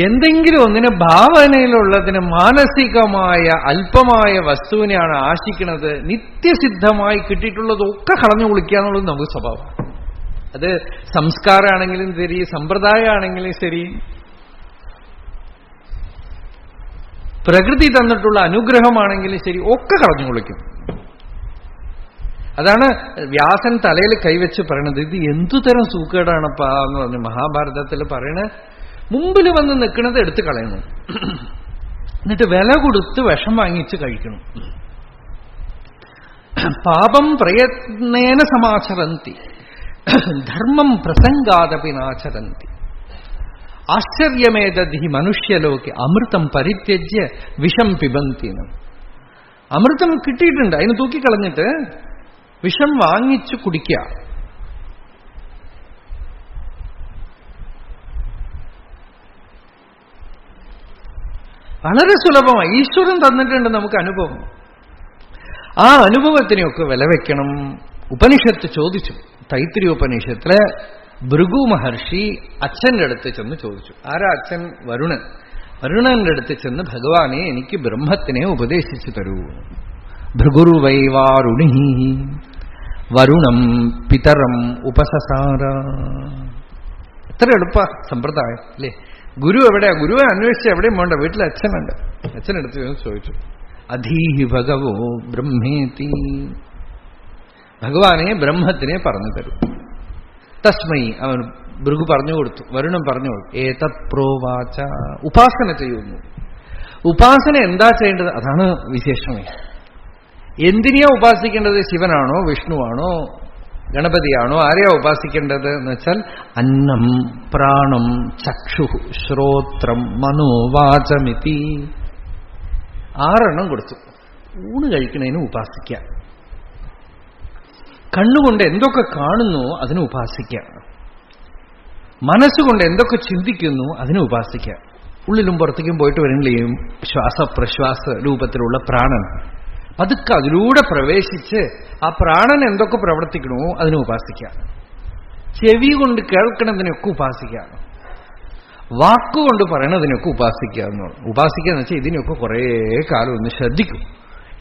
എന്തെങ്കിലും ഒന്നിന് ഭാവനയിലുള്ളതിന് മാനസികമായ അല്പമായ വസ്തുവിനെയാണ് ആശിക്കുന്നത്. നിത്യസിദ്ധമായി കിട്ടിയിട്ടുള്ളതൊക്കെ കളഞ്ഞു കുളിക്കുക എന്നുള്ളത് നമുക്ക് സ്വഭാവം. അത് സംസ്കാരമാണെങ്കിലും ശരി, സമ്പ്രദായമാണെങ്കിലും ശരി, പ്രകൃതി തന്നിട്ടുള്ള അനുഗ്രഹമാണെങ്കിലും ശരി, ഒക്കെ കളഞ്ഞു കുളിക്കും. അതാണ് വ്യാസൻ തലയിൽ കൈവച്ച് പറയണത്. ഇത് എന്തുതരം സൂക്കേടാണപ്പാ എന്ന് പറഞ്ഞു മഹാഭാരതത്തിൽ പറയണ. മുമ്പിൽ വന്ന് നിൽക്കുന്നത് എടുത്തു കളയണം, എന്നിട്ട് വില കൊടുത്ത് വിഷം വാങ്ങിച്ച് കഴിക്കണം. പാപം പ്രയത്നേന സമാചരന്തി, ധർമ്മം പ്രസംഗാദപി നാചരന്തി. ആശ്ചര്യമേതധി മനുഷ്യലോകെ അമൃതം പരിത്യജ്യ വിഷം പിബന്തി. അമൃതം കിട്ടിയിട്ടുണ്ട്, അതിന് തൂക്കിക്കളഞ്ഞിട്ട് വിഷം വാങ്ങിച്ചു കുടിക്കുക. വളരെ സുലഭമായി ഈശ്വരൻ തന്നിട്ടുണ്ട് നമുക്ക് അനുഭവം. ആ അനുഭവത്തിനെയൊക്കെ വില വയ്ക്കണം. ഉപനിഷത്ത് ചോദിച്ചു, തൈത്തിരീയ ഉപനിഷത്തില് ഭൃഗു മഹർഷി അച്ഛന്റെ അടുത്ത് ചെന്ന് ചോദിച്ചു. ആരാ അച്ഛൻ? വരുണൻ. വരുണന്റെ അടുത്ത് ചെന്ന്, ഭഗവാനെ എനിക്ക് ബ്രഹ്മത്തിനെ ഉപദേശിച്ചു തരൂ. ഭൃഗുർവൈവാരുണി വരുണം പിതരം ഉപസസാര. എത്ര എളുപ്പ സമ്പ്രദായം അല്ലേ? ഗുരു എവിടെയാ? ഗുരുവെ അന്വേഷിച്ച് എവിടെയും വേണ്ട, വീട്ടിൽ അച്ഛനുണ്ട്. അച്ഛനടുത്ത് ചോദിച്ചു, അധീഹി ഭഗവോ ബ്രഹ്മേതി, ഭഗവാനെ ബ്രഹ്മത്തിനെ പറഞ്ഞു തരൂ. തസ്മൈ, അവൻ ഭൃഗു പറഞ്ഞു കൊടുത്തു, വരുണം പറഞ്ഞു കൊടുത്തു. ഏതത് പ്രോവാച, ഉപാസന ചെയ്യുന്നു. ഉപാസന എന്താ ചെയ്യേണ്ടത്? അതാണ് വിശേഷമേ. എന്തിനെയാ ഉപാസിക്കേണ്ടത്? ശിവനാണോ, വിഷ്ണുവാണോ, ഗണപതിയാണോ, ആരെയാ ഉപാസിക്കേണ്ടത് എന്ന് വെച്ചാൽ, അന്നം പ്രാണം ചക്ഷു ശ്രോത്രം മനോവാചമിതി, 6 കൊടുത്തു. ഊണ് കഴിക്കുന്നതിന് ഉപാസിക്കുക. കണ്ണുകൊണ്ട് എന്തൊക്കെ കാണുന്നു അതിനെ ഉപാസിക്കുക. മനസ്സുകൊണ്ട് എന്തൊക്കെ ചിന്തിക്കുന്നു അതിനെ ഉപാസിക്കുക. ഉള്ളിലും പുറത്തേക്കും പോയിട്ട് വരുന്നില്ലേയും ശ്വാസപ്രശ്വാസ രൂപത്തിലുള്ള പ്രാണൻ, പതുക്കെ അതിലൂടെ പ്രവേശിച്ച് ആ പ്രാണൻ എന്തൊക്കെ പ്രവർത്തിക്കണോ അതിനെ ഉപാസിക്കുക. ചെവി കൊണ്ട് കേൾക്കണതിനൊക്കെ ഉപാസിക്കുക. വാക്കുകൊണ്ട് പറയണതിനൊക്കെ ഉപാസിക്കുക എന്നാണ്. ഉപാസിക്കുക എന്ന് വെച്ചാൽ ഇതിനൊക്കെ കുറേ കാലം ഒന്ന് ശ്രദ്ധിക്കും.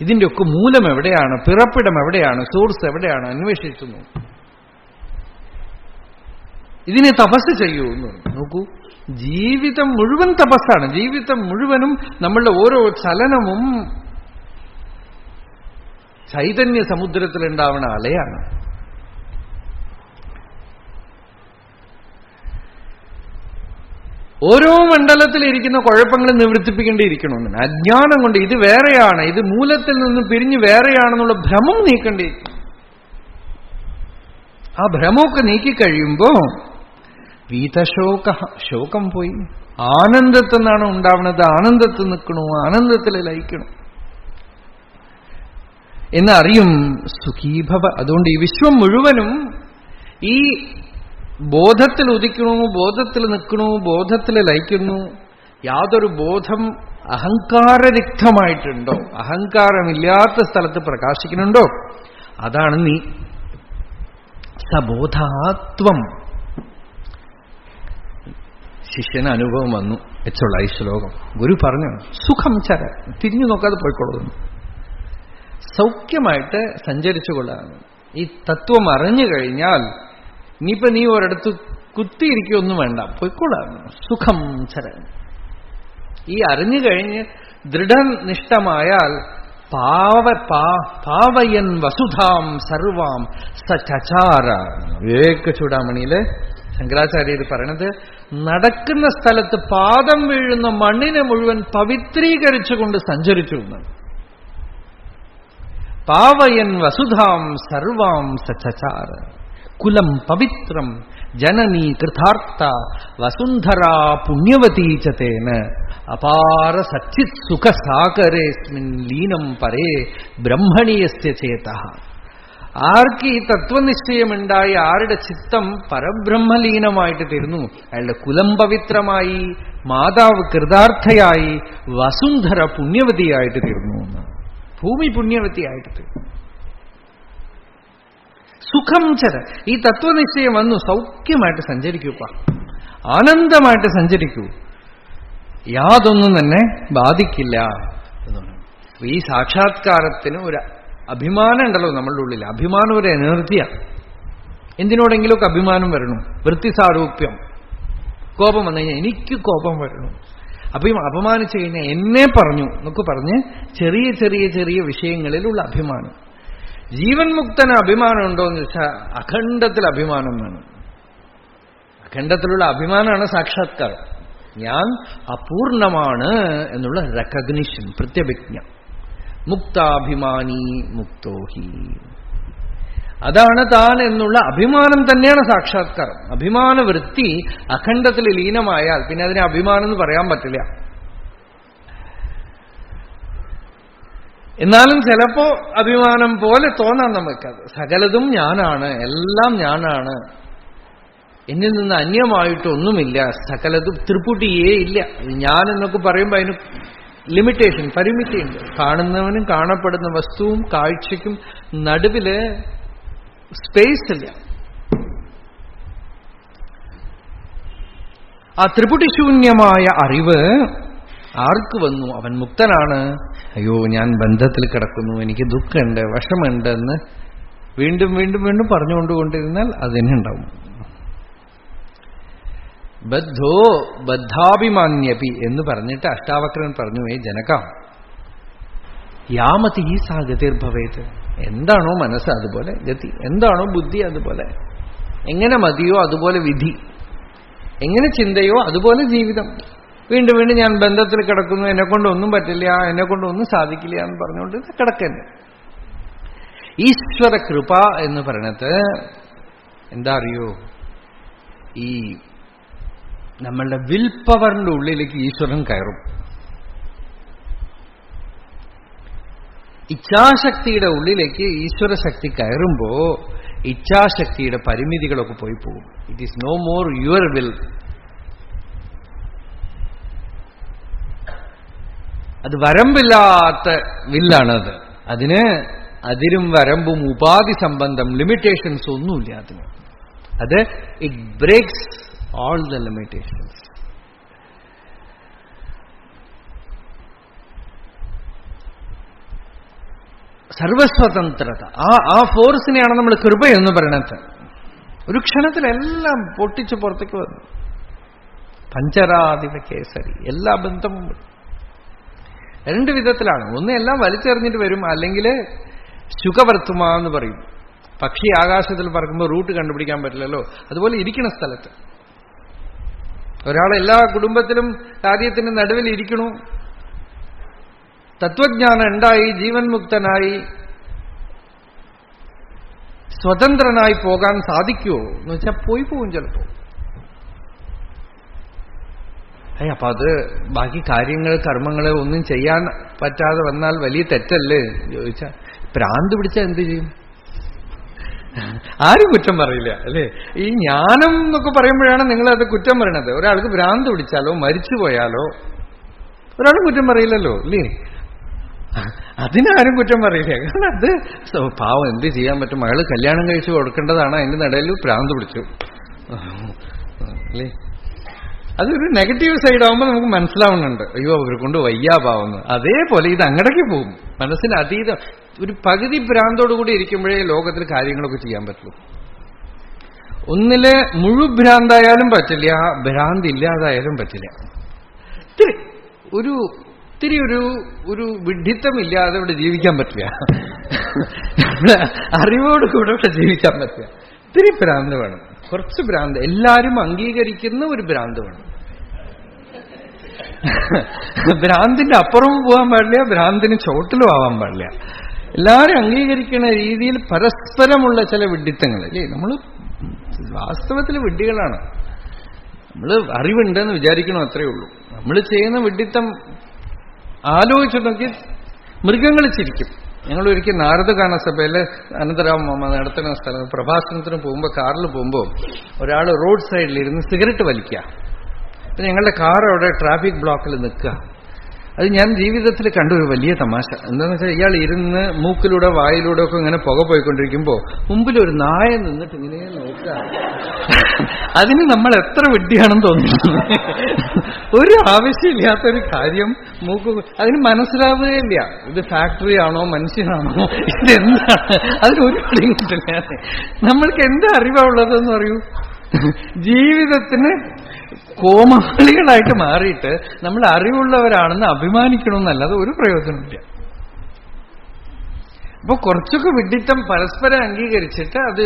ഇതിൻ്റെയൊക്കെ മൂലം എവിടെയാണ്, പിറപ്പിടം എവിടെയാണ്, സോഴ്സ് എവിടെയാണ് അന്വേഷിക്കുന്നു. ഇതിനെ തപസ് ചെയ്യൂ എന്ന് നോക്കൂ. ജീവിതം മുഴുവൻ തപസ്സാണ്. ജീവിതം മുഴുവനും നമ്മളുടെ ഓരോ ചലനവും ചൈതന്യ സമുദ്രത്തിലുണ്ടാവുന്ന അലയാണ്. ഓരോ മണ്ഡലത്തിലിരിക്കുന്ന കുഴപ്പങ്ങൾ നിവർത്തിപ്പിക്കേണ്ടിയിരിക്കണമെന്ന്. അജ്ഞാനം കൊണ്ട് ഇത് വേറെയാണ്, ഇത് മൂലത്തിൽ നിന്ന് പിരിഞ്ഞ് വേറെയാണെന്നുള്ള ഭ്രമം നീക്കേണ്ടിയിരിക്കും. ആ ഭ്രമമൊക്കെ നീക്കിക്കഴിയുമ്പോ വീതശോക, ശോകം പോയി. ആനന്ദത്തിൽ നിന്നാണ് ഉണ്ടാവുന്നത്. ആനന്ദത്തിൽ നിൽക്കണോ, ആനന്ദത്തിൽ ലയിക്കണം എന്നറിയും. സുഖീഭവ. അതുകൊണ്ട് ഈ വിശ്വം മുഴുവനും ഈ ബോധത്തിൽ ഉദിക്കണു, ബോധത്തിൽ നിൽക്കണു, ബോധത്തിൽ ലയിക്കുന്നു. യാതൊരു ബോധം അഹങ്കാരരിക്തമായിട്ടുണ്ടോ, അഹങ്കാരമില്ലാത്ത സ്ഥലത്ത് പ്രകാശിക്കുന്നുണ്ടോ, അതാണ് നീ. സബോധാത്വം. ശിഷ്യന് അനുഭവം വന്നു വെച്ചുള്ള ഈ ശ്ലോകം. ഗുരു പറഞ്ഞു, സുഖം ചര, തിരിഞ്ഞു നോക്കാതെ പോയിക്കൊള്ളുന്നു, സൗഖ്യമായിട്ട് സഞ്ചരിച്ചു കൊള്ളാണ്. ഈ തത്വം അറിഞ്ഞു കഴിഞ്ഞാൽ ഇനിയിപ്പോ നീ ഒരിടത്ത് കുത്തിയിരിക്കൊന്നും വേണ്ട, പോയിക്കൊള്ളാണ്. സുഖം ചര. ഈ അറിഞ്ഞു കഴിഞ്ഞ് ദൃഢനിഷ്ഠമായാൽ പാവയൻ വസുധാം സർവാം സചാര. വിവേക ചൂടാമണിയില് ശങ്കരാചാര്യർ പറയണത്, നടക്കുന്ന സ്ഥലത്ത് പാദം വീഴുന്ന മണ്ണിനെ മുഴുവൻ പവിത്രീകരിച്ചുകൊണ്ട് സഞ്ചരിച്ചു എന്നാണ്. പാവയൻ വസുധാം സർവാം സചാര. കുലം പവിത്രം ജനനീ കൃതാർത്ഥ വസുന്ധരാ പുണ്യവതീ ചേന അപാര സച്ചിത് സുഖസാഗരേസ്മിൻ ലീനം പരേ ബ്രഹ്മണീയസ്യ ചേതഃ. ആർക്ക് ഈ തത്വനിശ്ചയമുണ്ടായി ആരുടെ ചിത്തം പരബ്രഹ്മലീനമായിട്ട് തീർന്നു, അയാളുടെ കുലം പവിത്രമായി, മാതാവ് കൃതാർത്ഥയായി, വസുന്ധര പുണ്യവതിയായിട്ട് തീർന്നു, ഭൂമി പുണ്യവതിയായിട്ട് തീർന്നു. സുഖം ചര. ഈ തത്വനിശ്ചയം വന്നു, സൗഖ്യമായിട്ട് സഞ്ചരിക്കൂപ്പ, ആനന്ദമായിട്ട് സഞ്ചരിക്കൂ, യാതൊന്നും തന്നെ ബാധിക്കില്ല എന്നാണ്. ഈ സാക്ഷാത്കാരത്തിന് ഒരു അഭിമാനം ഉണ്ടല്ലോ നമ്മളുടെ ഉള്ളിൽ. അഭിമാനം ഒരു എനർജിയാണ്. എന്തിനോടെങ്കിലുമൊക്കെ അഭിമാനം വരണം. വൃത്തിസാരൂപ്യം. കോപം വന്നു കഴിഞ്ഞാൽ എനിക്ക് കോപം വരണം. അപ്പൊ അപമാനിച്ചു കഴിഞ്ഞാൽ എന്നെ പറഞ്ഞു എന്നൊക്കെ പറഞ്ഞ് ചെറിയ ചെറിയ ചെറിയ വിഷയങ്ങളിലുള്ള അഭിമാനം. ജീവൻ മുക്തന് അഭിമാനമുണ്ടോ എന്ന് ചോദിച്ചാൽ അഖണ്ഡത്തിൽ അഭിമാനം വേണം. അഖണ്ഡത്തിലുള്ള അഭിമാനമാണ് സാക്ഷാത്കാരം. ഞാൻ അപൂർണമാണ് എന്നുള്ള റെക്കഗ്നിഷൻ, പ്രത്യഭിജ്ഞ. മുക്താഭിമാനി മുക്തോഹി. അതാണ് താൻ എന്നുള്ള അഭിമാനം തന്നെയാണ് സാക്ഷാത്കാരം. അഭിമാനവൃത്തി അഖണ്ഡത്തിൽ ലീനമായാൽ പിന്നെ അതിനെ അഭിമാനം എന്ന് പറയാൻ പറ്റില്ല. എന്നാലും ചിലപ്പോ അഭിമാനം പോലെ തോന്നാം നമുക്കത്. സകലതും ഞാനാണ്, എല്ലാം ഞാനാണ്, എന്നിൽ നിന്ന് അന്യമായിട്ടൊന്നുമില്ല, സകലതും ത്രിപുടിയേ ഇല്ല. ഞാൻ എന്നൊക്കെ പറയുമ്പോൾ അതിന് ലിമിറ്റേഷൻ, പരിമിതിയുണ്ട്. കാണുന്നവനും കാണപ്പെടുന്ന വസ്തുവും കാഴ്ചയ്ക്കും നടുവില് സ്പേസ് ഇല്ല. ആ ത്രിപുടിശൂന്യമായ അറിവ് ആർക്ക് വന്നു? അവൻ മുക്തനാണ്. അയ്യോ, ഞാൻ ബന്ധത്തിൽ കിടക്കുന്നു, എനിക്ക് ദുഃഖമുണ്ട്, വിഷമുണ്ട് എന്ന് വീണ്ടും വീണ്ടും വീണ്ടും പറഞ്ഞുകൊണ്ടുകൊണ്ടിരുന്നാൽ അതിനുണ്ടാവും. ബദ്ധോ ബദ്ധാഭിമാന്യപി എന്ന് പറഞ്ഞിട്ട് അഷ്ടാവക്രൻ പറഞ്ഞു, ജനക യാമതി ഈ സാ ഗതിർഭവേത്. എന്താണോ മനസ്സ് അതുപോലെ ഗതി, എന്താണോ ബുദ്ധി അതുപോലെ, എങ്ങനെ മതിയോ അതുപോലെ വിധി, എങ്ങനെ ചിന്തയോ അതുപോലെ ജീവിതം. വീണ്ടും വീണ്ടും ഞാൻ ബന്ധത്തിൽ കിടക്കുന്നു, എന്നെക്കൊണ്ടൊന്നും പറ്റില്ല, എന്നെക്കൊണ്ടൊന്നും സാധിക്കില്ല എന്ന് പറഞ്ഞുകൊണ്ട് കിടക്കന്നെ. ഈശ്വര കൃപ എന്ന് പറയണത് എന്താ അറിയോ? ഈ നമ്മളുടെ വിൽ പവറിന്റെ ഉള്ളിലേക്ക് ഈശ്വരൻ കയറും. ഇച്ഛാശക്തിയുടെ ഉള്ളിലേക്ക് ഈശ്വരശക്തി കയറുമ്പോ ഇച്ഛാശക്തിയുടെ പരിമിതികളൊക്കെ പോയി പോകും. It is no more your will. അത് വരമ്പില്ലാത്ത വില്ലാണത്. അതിന് അതിരും വരമ്പും ഉപാധി സംബന്ധം ലിമിറ്റേഷൻസ് ഒന്നുമില്ല അതിന്. അത് it breaks all the limitations. സർവസ്വതന്ത്രത, ആ ഫോഴ്സിനെയാണ് നമ്മൾ കൃപയെന്ന് പറയണത്. ഒരു ക്ഷണത്തിലെല്ലാം പൊട്ടിച്ച് പുറത്തേക്ക് വന്നു. പഞ്ചരാധിപ കേസരി. എല്ലാ ബന്ധവും രണ്ട് വിധത്തിലാണ്. ഒന്ന് എല്ലാം വലിച്ചെറിഞ്ഞിട്ട് വരും, അല്ലെങ്കിൽ ശുഖവർത്തുമ എന്ന് പറയും. പക്ഷി ആകാശത്തിൽ പറക്കുമ്പോൾ റൂട്ട് കണ്ടുപിടിക്കാൻ പറ്റില്ലല്ലോ, അതുപോലെ ഇരിക്കുന്ന സ്ഥലത്ത് ഒരാൾ എല്ലാ കുടുംബത്തിലും കാര്യത്തിന് നടുവിൽ ഇരിക്കണു. തത്വജ്ഞാനം ഉണ്ടായി, ജീവൻ മുക്തനായി, സ്വതന്ത്രനായി പോകാൻ സാധിക്കുമോ എന്ന് വെച്ചാൽ പോയി പോകും ചിലപ്പോ. അപ്പൊ അത് ബാക്കി കാര്യങ്ങൾ കർമ്മങ്ങൾ ഒന്നും ചെയ്യാൻ പറ്റാതെ വന്നാൽ വലിയ തെറ്റല്ലേ ചോദിച്ചാൽ, ഭ്രാന്ത് പിടിച്ചാൽ എന്ത് ചെയ്യും? ആരും കുറ്റം പറയില്ല അല്ലേ? ഈ ജ്ഞാനം എന്നൊക്കെ പറയുമ്പോഴാണ് നിങ്ങളത് കുറ്റം പറയണത്. ഒരാൾക്ക് ഭ്രാന്ത് പിടിച്ചാലോ മരിച്ചു പോയാലോ ഒരാളും കുറ്റം പറയില്ലല്ലോ അല്ലേ? അതിനാരും കുറ്റം പറയില്ല. കാരണം അത് പാവം എന്ത് ചെയ്യാൻ പറ്റും, മകള് കല്യാണം കഴിച്ചു കൊടുക്കേണ്ടതാണ്, അതിന്റെ നടയിൽ ഭ്രാന്ത് പിടിച്ചു അല്ലേ? അതൊരു നെഗറ്റീവ് സൈഡ് ആകുമ്പോൾ നമുക്ക് മനസ്സിലാവുന്നുണ്ട്, അയ്യോ അവരെ കൊണ്ട് വയ്യാപാവുന്നു. അതേപോലെ ഇത് അങ്ങടേക്ക് പോകും. മനസ്സിന് അതീതം ഒരു പകുതി ഭ്രാന്തോടുകൂടി ഇരിക്കുമ്പോഴേ ലോകത്തിൽ കാര്യങ്ങളൊക്കെ ചെയ്യാൻ പറ്റുള്ളൂ. ഒന്നില് മുഴുഭ്രാന്തായാലും പറ്റില്ല, ഭ്രാന്ത് ഇല്ലാതായാലും പറ്റില്ല. ഇത്തിരി ഒരു വിഡ്ഢിത്തമില്ലാതെ ഇവിടെ ജീവിക്കാൻ പറ്റില്ല. അറിവോടുകൂടെ ഇവിടെ ജീവിക്കാൻ പറ്റില്ല. ഇത്തിരി ഭ്രാന്ത് വേണം, കുറച്ച് ഭ്രാന്ത്, എല്ലാവരും അംഗീകരിക്കുന്ന ഒരു ഭ്രാന്ത് വേണം. ഭ്രാന്തിന്റെ അപ്പുറവും പോകാൻ പാടില്ല, ഭ്രാന്തിന് ചോട്ടിലും ആവാൻ പാടില്ല. എല്ലാവരും അംഗീകരിക്കുന്ന രീതിയിൽ പരസ്പരമുള്ള ചില വിഡ്ഢിത്തങ്ങൾ അല്ലേ. നമ്മൾ വാസ്തവത്തിൽ വിഡ്ഢികളാണ്. നമ്മൾ അറിവുണ്ടെന്ന് വിചാരിക്കണം, അത്രയേ ഉള്ളൂ. നമ്മൾ ചെയ്യുന്ന വിഡ്ഢിത്തം ആലോചിച്ചു നോക്കി മൃഗങ്ങൾ ചിരിക്കും. ഞങ്ങൾ ഒരിക്കൽ നാരദഗാന സഭയിൽ അനന്തരാമ മാമ നടത്തുന്ന സ്ഥലം പ്രഭാഷണത്തിന് പോകുമ്പോൾ കാറിൽ പോകുമ്പോൾ ഒരാൾ റോഡ് സൈഡിലിരുന്ന് സിഗരറ്റ് വലിക്കുക. അപ്പം ഞങ്ങളുടെ കാർ അവിടെ ട്രാഫിക് ബ്ലോക്കിൽ നിൽക്കുക. അത് ഞാൻ ജീവിതത്തിൽ കണ്ടൊരു വലിയ തമാശ. എന്താണെന്ന് വെച്ചാൽ ഇയാൾ ഇരുന്ന് മൂക്കിലൂടെ വായിലൂടെ ഒക്കെ ഇങ്ങനെ പുക പോയിക്കൊണ്ടിരിക്കുമ്പോൾ മുമ്പിലൊരു നായ നിന്നിട്ട് ഇങ്ങനെ നോക്കുക. അതിന് നമ്മൾ എത്ര വിഡ്ഢിയാണെന്ന് തോന്നുന്നു. ഒരു ആവശ്യമില്ലാത്തൊരു കാര്യം മൂക്ക് അതിന് മനസ്സിലാവുകയില്ല. ഇത് ഫാക്ടറി ആണോ മനുഷ്യനാണോ ഇതെന്താണ്, അതിനൊരു പിടിയും കിട്ടില്ല. നമ്മൾക്ക് എന്താ അറിവുള്ളതെന്ന് പറയൂ. ജീവിതത്തിന് കോമാളികളായിട്ട് മാറിയിട്ട് നമ്മൾ അറിവുള്ളവരാണെന്ന് അഭിമാനിക്കണമെന്നല്ലാതെ ഒരു പ്രയോജനമില്ല. അപ്പൊ കുറച്ചൊക്കെ വിഡ്ഢിത്തം പരസ്പരം അംഗീകരിച്ചിട്ട് അത്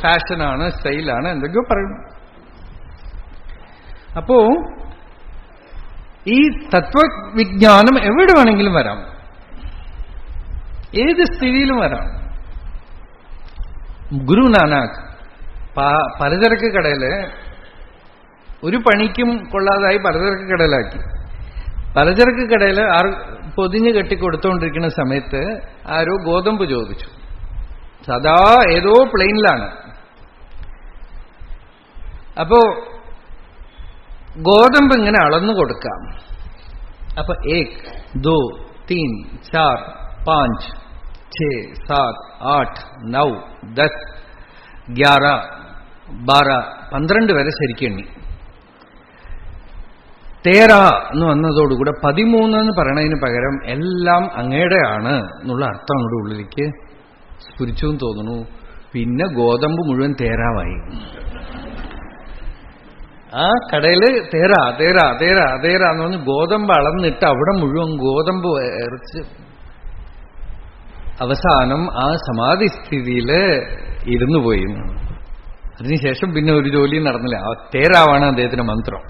ഫാഷനാണ്, സ്റ്റൈലാണ്, എന്തൊക്കെയോ പറയുന്നു. അപ്പോ ഈ തത്വവിജ്ഞാനം എവിടെ വേണമെങ്കിലും വരാം, ഏത് സ്ഥിതിയിലും വരാം. ഗുരു നാനാക്ക് പലചരക്ക് കടയില് ഒരു പണിക്കും കൊള്ളാതായി പലചരക്ക് കടയിലാക്കി. പലചരക്ക് കടയിൽ പൊതിഞ്ഞ് കെട്ടിക്കൊടുത്തോണ്ടിരിക്കുന്ന സമയത്ത് ആരോ ഗോതമ്പ് ചോദിച്ചു. സദാ ഏതോ പ്ലെയിനിലാണ്. അപ്പോ ഗോതമ്പ് ഇങ്ങനെ അളന്നു കൊടുക്കാം. അപ്പൊ 1, 2, 3, 4, 5, 6, 7, 8, 9, 10, 11, 12, 12 വരെ ശരിക്കെണ്ണി. 13 എന്ന് വന്നതോടുകൂടെ 13 എന്ന് പറയണതിന് പകരം എല്ലാം അങ്ങയുടെയാണ് എന്നുള്ള അർത്ഥം അങ്ങോട്ട് ഉള്ളിലേക്ക് സ്ഫുരിച്ചു എന്ന് തോന്നുന്നു. പിന്നെ ഗോതമ്പ് മുഴുവൻ തേരാവായി. ആ കടയില് തേരാ എന്ന് പറഞ്ഞ് ഗോതമ്പ് അളന്നിട്ട് അവിടെ മുഴുവൻ ഗോതമ്പ് ഇറച്ച് അവസാനം ആ സമാധിസ്ഥിതിയിൽ ഇരുന്നു പോയി. അതിനുശേഷം പിന്നെ ഒരു ജോലിയും നടന്നില്ല. ആ തേരാവാണ് അദ്ദേഹത്തിന്റെ മന്ത്രം.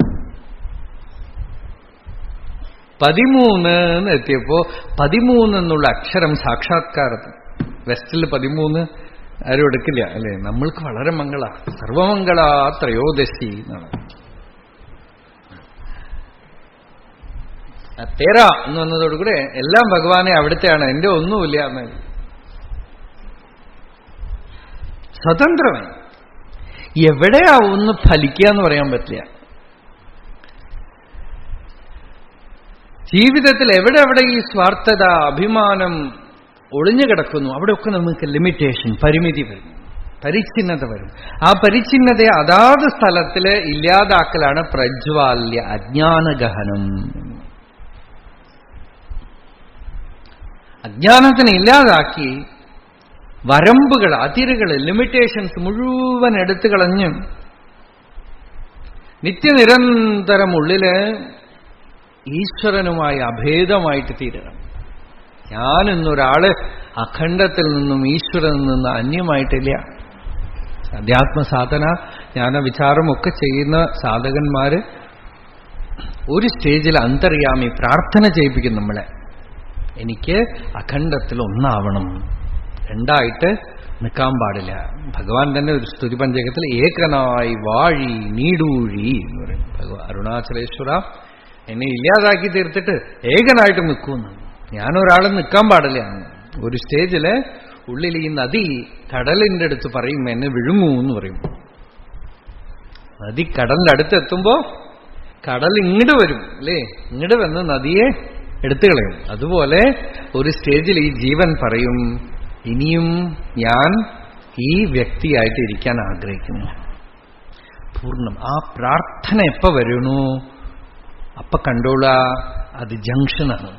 13 എന്ന് എത്തിയപ്പോ 13 എന്നുള്ള അക്ഷരം സാക്ഷാത്കാരത്തിൽ വെസ്റ്റിൽ 13 ആരും എടുക്കില്ല അല്ലെ. നമ്മൾക്ക് വളരെ മംഗള, സർവമംഗള ത്രയോദശി എന്നാണ്. തേര എന്ന് വന്നതോടുകൂടെ എല്ലാം ഭഗവാനെ അവിടുത്തെയാണ്, എന്റെ ഒന്നുമില്ല എന്ന്. സ്വതന്ത്രമേ എവിടെയാ ഒന്ന് ഫലിക്കുക എന്ന് പറയാൻ പറ്റില്ല. ജീവിതത്തിൽ എവിടെ ഈ സ്വാർത്ഥത, അഭിമാനം ഒളിഞ്ഞു കിടക്കുന്നു, അവിടെയൊക്കെ നമുക്ക് ലിമിറ്റേഷൻ, പരിമിതി വരും, പരിച്ഛിന്നത വരും. ആ പരിച്ഛിന്നതയെ അതാത് സ്ഥലത്തില് ഇല്ലാതാക്കലാണ് പ്രജ്വാല്യ, അജ്ഞാനഗഹനം. അജ്ഞാനത്തിനെ ഇല്ലാതാക്കി വരമ്പുകൾ, അതിരുകൾ, ലിമിറ്റേഷൻസ് മുഴുവൻ എടുത്തു കളഞ്ഞ് നിത്യനിരന്തരം ഉള്ളില് ഈശ്വരനുമായി അഭേദമായിട്ട് തീരണം. ഞാനെന്നൊരാള് അഖണ്ഡത്തിൽ നിന്നും ഈശ്വരനിൽ നിന്ന് അന്യമായിട്ടില്ല. അധ്യാത്മസാധന, ജ്ഞാനവിചാരമൊക്കെ ചെയ്യുന്ന സാധകന്മാര് ഒരു സ്റ്റേജിൽ അന്തര്യാമി പ്രാർത്ഥന ചെയ്യിപ്പിക്കും നമ്മളെ. എനിക്ക് അഖണ്ഡത്തിൽ ഒന്നാവണം, രണ്ടായിട്ട് നിൽക്കാൻ പാടില്ല. ഭഗവാൻ തന്നെ ഒരു സ്തുതി പഞ്ചകത്തിൽ ഏകനായി വാഴി നീടൂഴി എന്ന് പറയും. ഭഗവാൻ അരുണാചലേശ്വര എന്നെ ഇല്ലാതാക്കി തീർത്തിട്ട് ഏകനായിട്ട് നിൽക്കുമെന്ന്. ഞാനൊരാളും നിൽക്കാൻ പാടില്ല. ഒരു സ്റ്റേജില് ഉള്ളിൽ ഈ നദി കടലിന്റെ അടുത്ത് പറയും എന്നെ വിഴുങ്ങൂ എന്ന് പറയും. നദി കടലിന്റെ അടുത്തെത്തുമ്പോ കടൽ ഇങ്ങോട്ട് വരും അല്ലേ, ഇങ്ങോട്ട് വന്ന് നദിയെ എടുത്തു കളയും. അതുപോലെ ഒരു സ്റ്റേജിൽ ഈ ജീവൻ പറയും, ഇനിയും ഞാൻ ഈ വ്യക്തിയായിട്ട് ഇരിക്കാൻ ആഗ്രഹിക്കുന്നു. പൂർണ്ണം. ആ പ്രാർത്ഥന എപ്പോ വരണു അപ്പൊ കണ്ടോളാ, അത് ജംഗ്ഷനാണ്.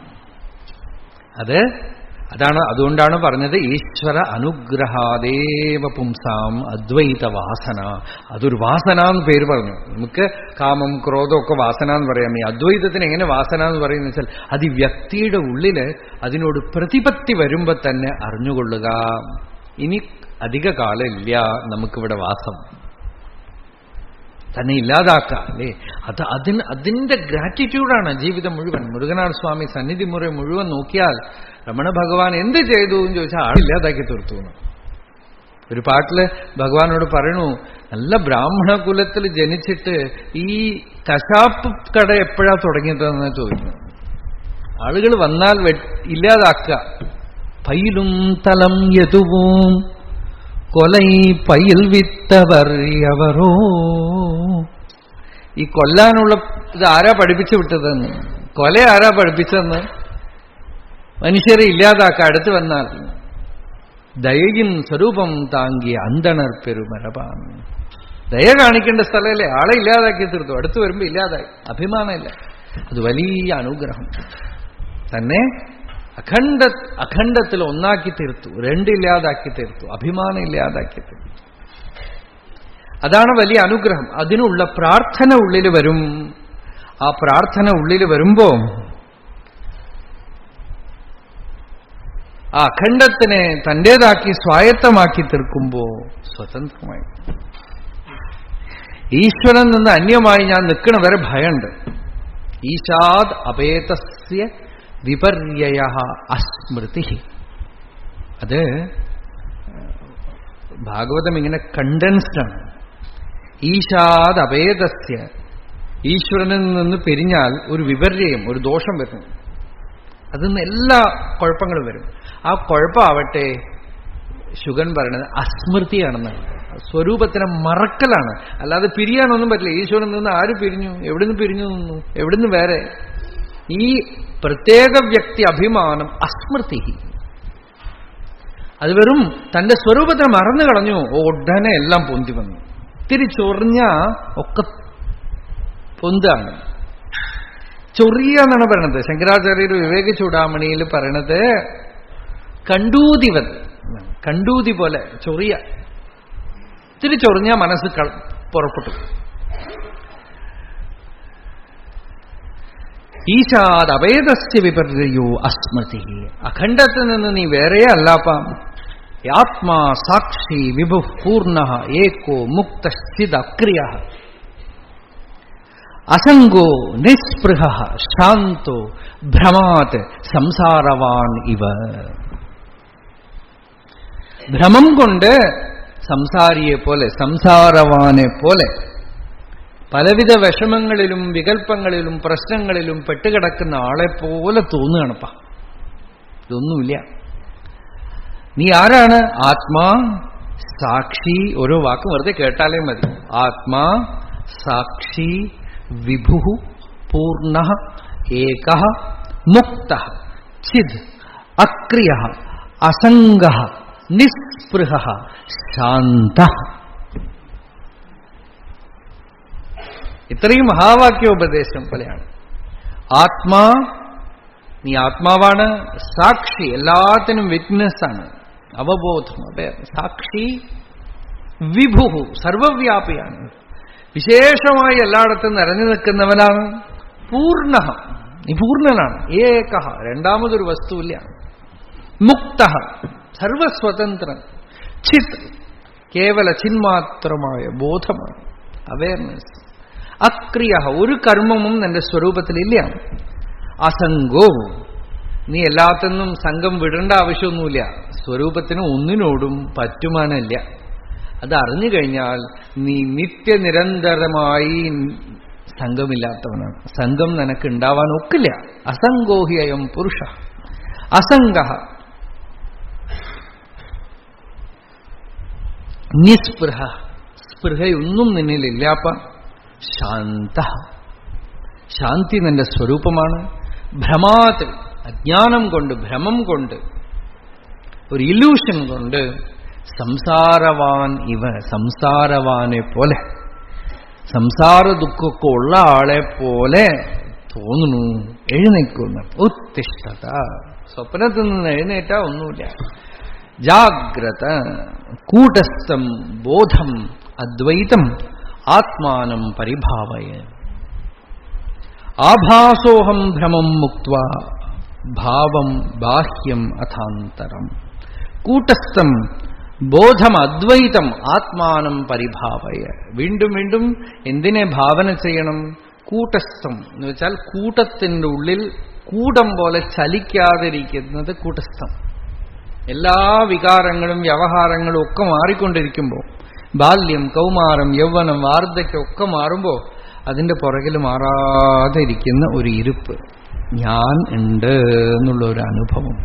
അതുകൊണ്ടാണ് പറഞ്ഞത് ഈശ്വര അനുഗ്രഹാദേവ പുംസാം അദ്വൈത വാസന. അതൊരു വാസന എന്ന് പേര് പറഞ്ഞു. നമുക്ക് കാമം ക്രോധം ഒക്കെ വാസന എന്ന് പറയാം. ഈ അദ്വൈതത്തിന് എങ്ങനെ വാസന എന്ന് പറയുന്നത് വെച്ചാൽ അത് ഈ വ്യക്തിയുടെ ഉള്ളില് അതിനോട് പ്രതിപത്തി വരുമ്പോ തന്നെ അറിഞ്ഞുകൊള്ളുക, ഇനി അധിക കാലമില്ല നമുക്കിവിടെ വാസം, തന്നെ ഇല്ലാതാക്കാം അല്ലേ. അതിന്റെ ഗ്രാറ്റിറ്റ്യൂഡാണ് ജീവിതം മുഴുവൻ. മുരുകനാഥ സ്വാമി സന്നിധി മുறை മുഴുവൻ നോക്കിയാൽ രമണ ഭഗവാൻ എന്ത് ചെയ്തു എന്ന് ചോദിച്ചാൽ ആളില്ലാതാക്കി തീർത്തു. ഒരു പാട്ടില് ഭഗവാനോട് പറയണു, നല്ല ബ്രാഹ്മണ കുലത്തിൽ ജനിച്ചിട്ട് ഈ കശാപ്പ് കട എപ്പോഴാ തുടങ്ങിയതെന്ന് ചോദിക്കുന്നു. ആളുകൾ വന്നാൽ ഇല്ലാതാക്കുക. പയിലും തലം യതുവും കൊലൈ പയിൽ വിത്തവർ എവരോ. ഈ കൊല്ലാനുള്ള ഇത് ആരാ പഠിപ്പിച്ചു വിട്ടതെന്ന്, കൊല ആരാ പഠിപ്പിച്ചതെന്ന്, മനുഷ്യരെ ഇല്ലാതാക്കുക അടുത്ത് വന്നാൽ. ദയയിൻ സ്വരൂപം താങ്ങിയ അന്തണർ പെരുമരപാണ്. ദയ കാണിക്കേണ്ട സ്ഥലമല്ലേ, ആളെ ഇല്ലാതാക്കി തീർത്തു. അടുത്ത് വരുമ്പോ ഇല്ലാതായി, അഭിമാനമില്ല. അത് വലിയ അനുഗ്രഹം തന്നെ. അഖണ്ഡത്തിൽ ഒന്നാക്കി തീർത്തു, രണ്ടില്ലാതാക്കി തീർത്തു, അഭിമാനം ഇല്ലാതാക്കി തീർത്തു. അതാണ് വലിയ അനുഗ്രഹം. അതിനുള്ള പ്രാർത്ഥന ഉള്ളിൽ വരും. ആ പ്രാർത്ഥന ഉള്ളിൽ വരുമ്പോ ആ അഖണ്ഡത്തിനെ തന്റേതാക്കി സ്വായത്തമാക്കി തീർക്കുമ്പോ സ്വതന്ത്രമായി. ഈശ്വരൻ നിന്ന് അന്യമായി ഞാൻ നിൽക്കണ വരെ ഭയമുണ്ട്. ഈശാദ് അപേതസ്യ വിപര്യയ അസ്മൃതി. അത് ഭാഗവതം ഇങ്ങനെ കണ്ടൻസ്ഡാണ്. ഈശാദ് അപേതസ്യ, ഈശ്വരനിൽ നിന്ന് പിരിഞ്ഞാൽ ഒരു വിപര്യം, ഒരു ദോഷം വരുന്നു. അതിൽ നിന്ന് എല്ലാ കുഴപ്പങ്ങളും വരും. ആ കുഴപ്പമാവട്ടെ ശുഗൻ പറയണത് അസ്മൃതിയാണെന്നാണ്. സ്വരൂപത്തിനെ മറക്കലാണ്, അല്ലാതെ പിരിയാനൊന്നും പറ്റില്ല. ഈശ്വരനിൽ നിന്ന് ആര് പിരിഞ്ഞു, എവിടുന്ന് പിരിഞ്ഞു നിന്നു, എവിടുന്ന് വേറെ. ഈ പ്രത്യേക വ്യക്തി അഭിമാനം അസ്മൃതി. അത് വെറും തന്റെ സ്വരൂപത്തെ മറന്നു കളഞ്ഞു, ഉടനെ എല്ലാം പൊന്തി വന്നു. തിരിച്ചൊറിഞ്ഞ ഒക്കെ പൊന്താണ്. ചൊറിയ എന്നാണ് പറയണത്. ശങ്കരാചാര്യർ വിവേക ചൂടാമണിയിൽ പറയണത് കണ്ടൂതിവത്, കണ്ടൂതി പോലെ ചൊറിയ. തിരിച്ചൊറിഞ്ഞ മനസ്സ് പുറപ്പെട്ടു. ഈശാദ് അവേദസ്യ വിപര്യോ അസ്മൃതി. അഖണ്ഡത്തിൽ നിന്ന് നീ വേറെ അല്ലാപ്പാം. ആത്മാ സാക്ഷി വിഭു പൂർണ്ണ ഏകോ മുക്തശ്ചിദക്രിയ അസംഗോ നിസ്പൃഹ ശാന്തോ ഭ്രമാത് സംസാരവാൻ ഇവ. ഭ്രമം കൊണ്ട് സംസാരിയെ പോലെ, സംസാരവാനെ പോലെ പലവിധ വിഷമങ്ങളിലും വികല്പങ്ങളിലും പ്രശ്നങ്ങളിലും പെട്ടുകിടക്കുന്ന ആളെപ്പോലെ തോന്നുകയാണപ്പാ. ഇതൊന്നുമില്ല. നീ ആരാണ്? ആത്മാ സാക്ഷി. ഓരോ വാക്കും വെറുതെ കേട്ടാലേ മതി. ആത്മാ സാക്ഷി വിഭു പൂർണ്ണ ഏക മുക്ത ചിദ് അക്രിയ അസംഗ നിസ്പൃഹ ശാന്ത. ഇത്രയും മഹാവാക്യോപദേശം പോലെയാണ്. ആത്മാ, നീ ആത്മാവാണ്. സാക്ഷി, എല്ലാത്തിനും വിറ്റ്നസ്സാണ്, അവബോധം. അതെ, സാക്ഷി. വിഭു, സർവവ്യാപിയാണ്, വിശേഷമായി എല്ലായിടത്തും നിറഞ്ഞു നിൽക്കുന്നവനാണ്. പൂർണ്ണ, നീ പൂർണ്ണനാണ്. ഏക, രണ്ടാമതൊരു വസ്തുവില്ല. മുക്ത, സർവസ്വതന്ത്രൻ. ചിത്, കേവല ചിന്മാത്രമായ ബോധമാണ്, അവയർനെസ്. അക്രിയ, ഒരു കർമ്മവും നിന്റെ സ്വരൂപത്തിലില്ല. അസംഗോ, നീ എല്ലാത്തിനും സംഘം വിടേണ്ട ആവശ്യമൊന്നുമില്ല. സ്വരൂപത്തിന് ഒന്നിനോടും പറ്റുമാനമില്ല. അത് അറിഞ്ഞു കഴിഞ്ഞാൽ നീ നിത്യനിരന്തരമായി സംഘമില്ലാത്തവനാണ്. സംഘം നിനക്ക് ഉണ്ടാവാൻ ഒക്കില്ല. അസംഗോഹ്യം പുരുഷ അസംഗ നിസ്പൃഹ, സ്പൃഹയൊന്നും നിന്നിലില്ലാപ്പ. ശാന്ത, ശാന്തി നിന്റെ സ്വരൂപമാണ്. ഭ്രമാത്, അജ്ഞാനം കൊണ്ട്, ഭ്രമം കൊണ്ട്, ഒരു ഇല്യൂഷൻ കൊണ്ട് സംസാരവാൻ ഇവ, സംസാരവാനെ പോലെ. സംസാര ദുഃഖമൊക്കെ ഉള്ള ആളെ പോലെ തോന്നുന്നു. എഴുന്നേൽക്കുന്നു. ഉത്തിഷ്ഠത. സ്വപ്നത്തിൽ നിന്ന് എഴുന്നേറ്റാ ഒന്നുമില്ല. ജാഗ്രത കൂടസ്ഥം ബോധം അദ്വൈതം ആത്മാനം പരിഭാവയ. ആഭാസോഹം ഭ്രമം മുക്ത്വാ ഭാവം ബാഹ്യം അഥാന്തരം. കൂട്ടസ്ഥം ബോധം അദ്വൈതം ആത്മാനം പരിഭാവയ. വീണ്ടും വീണ്ടും എന്തിനെ ഭാവന ചെയ്യണം? കൂട്ടസ്ഥം എന്ന് വെച്ചാൽ കൂട്ടത്തിൻ്റെ ഉള്ളിൽ കൂടം പോലെ ചലിക്കാതിരിക്കുന്നത് കൂട്ടസ്ഥം. എല്ലാ വികാരങ്ങളും വ്യവഹാരങ്ങളും ഒക്കെ മാറിക്കൊണ്ടിരിക്കുമ്പോൾ, ബാല്യം, കൗമാരം, യൗവനം, വാർദ്ധക്യം ഒക്കെ മാറുമ്പോൾ അതിൻ്റെ പുറകിൽ മാറാതെ ഇരിക്കുന്ന ഒരു ഇരുപ്പ്, ഞാൻ ഉണ്ട് എന്നുള്ള ഒരു അനുഭവം,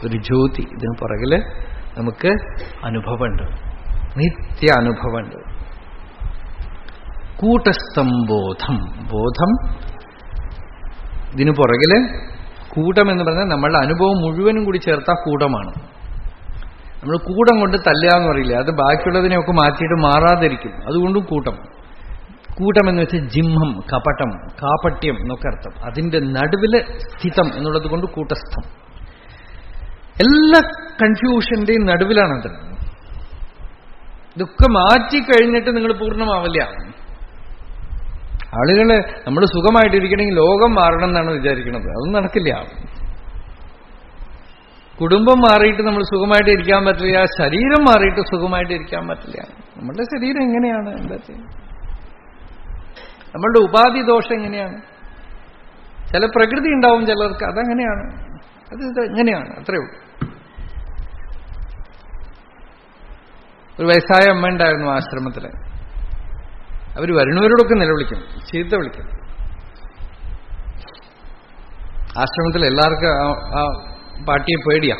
ഒരു ജ്യോതി ഇതിന് പുറകിൽ നമുക്ക് അനുഭവമുണ്ട്, നിത്യ അനുഭവമുണ്ട്. കൂട്ടസ്ഥം ബോധം. ബോധം ഇതിനു പുറകില് കൂടം എന്ന് പറഞ്ഞാൽ നമ്മളുടെ അനുഭവം മുഴുവനും കൂടി ചേർത്താൽ കൂടമാണ്. നമ്മൾ കൂടം കൊണ്ട് തല്ലുക എന്ന് പറയില്ല, അത് ബാക്കിയുള്ളതിനെയൊക്കെ മാറ്റിയിട്ട് മാറാതിരിക്കും, അതുകൊണ്ടും കൂട്ടം. കൂട്ടം എന്ന് വെച്ചാൽ ജിംഹം, കപടം, കാപട്യം എന്നൊക്കെ അർത്ഥം. അതിന്റെ നടുവില് സ്ഥിതം എന്നുള്ളത് കൊണ്ട് കൂട്ടസ്ഥം. എല്ലാ കൺഫ്യൂഷന്റെയും നടുവിലാണത്. ഇതൊക്കെ മാറ്റിക്കഴിഞ്ഞിട്ട് നിങ്ങൾ പൂർണ്ണമാവില്ല. ആളുകള് നമ്മൾ സുഖമായിട്ടിരിക്കണമെങ്കിൽ ലോകം മാറണം എന്നാണ് വിചാരിക്കുന്നത്. അതൊന്നും നടക്കില്ല. കുടുംബം മാറിയിട്ട് നമ്മൾ സുഖമായിട്ട് ഇരിക്കാൻ പറ്റില്ല, ശരീരം മാറിയിട്ട് സുഖമായിട്ട് ഇരിക്കാൻ പറ്റില്ല. നമ്മളുടെ ശരീരം എങ്ങനെയാണ്, എന്താ ചെയ്യുക? നമ്മളുടെ ഉപാധി ദോഷം എങ്ങനെയാണ്? ചില പ്രകൃതി ഉണ്ടാവും ചിലർക്ക്, അതങ്ങനെയാണ്, അത് എങ്ങനെയാണ്, അത്രയേ ഉള്ളൂ. ഒരു വയസ്സായ അമ്മ ഉണ്ടായിരുന്നു ആശ്രമത്തില്. അവർ വരുന്നവരോടൊക്കെ നിലവിളിക്കും, ചീത്ത വിളിക്കും. ആശ്രമത്തിൽ എല്ലാവർക്കും ആ പാട്ടിയെ പേടിയാ.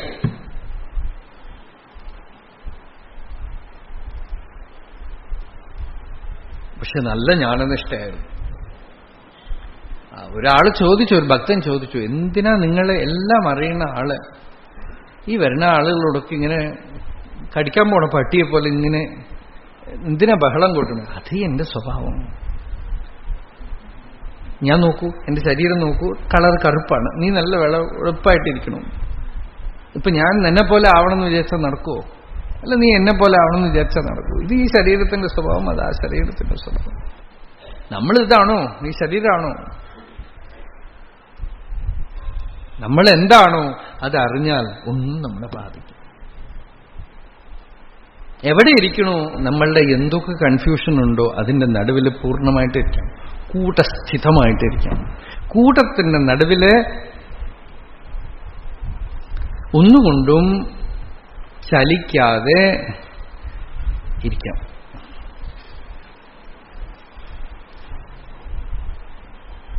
പക്ഷെ നല്ല ജ്ഞാനനിഷ്ഠയായിരുന്നു. ഒരാള് ചോദിച്ചു, ഒരു ഭക്തൻ ചോദിച്ചു, എന്തിനാ നിങ്ങൾ എല്ലാം അറിയുന്ന ആള് ഈ വരുന്ന ആളുകളോടൊക്കെ ഇങ്ങനെ കടിക്കാൻ പോണ പട്ടിയെ പോലെ ഇങ്ങനെ എന്തിനാ ബഹളം കൊട്ടുന്നത്? അത് എന്റെ സ്വഭാവം. ഞാൻ നോക്കൂ, എന്റെ ശരീരം നോക്കൂ, കളർ കറുപ്പാണ്, നീ നല്ല വെളുപ്പായിട്ടിരിക്കണം. ഇപ്പൊ ഞാൻ എന്നെ പോലെ ആവണമെന്ന് വിചാരിച്ചാൽ നടക്കുമോ? അല്ല, നീ എന്നെ പോലെ ആവണമെന്ന് വിചാരിച്ചാൽ നടക്കൂ. ഇത് ഈ ശരീരത്തിന്റെ സ്വഭാവം, അത് ആ ശരീരത്തിന്റെ സ്വഭാവം. നമ്മളിതാണോ? ഈ ശരീരമാണോ? നമ്മൾ എന്താണോ അതറിഞ്ഞാൽ ഒന്നും നമ്മളെ ബാധിക്കും. എവിടെ ഇരിക്കണോ, നമ്മളുടെ എന്തൊക്കെ കൺഫ്യൂഷൻ ഉണ്ടോ അതിന്റെ നടുവിൽ പൂർണ്ണമായിട്ടിരിക്കാം, കൂട്ടസ്ഥിതമായിട്ടിരിക്കാം. കൂട്ടത്തിന്റെ നടുവില് ഒന്നുകൊണ്ടും ചലിക്കാതെ ഇരിക്കാം.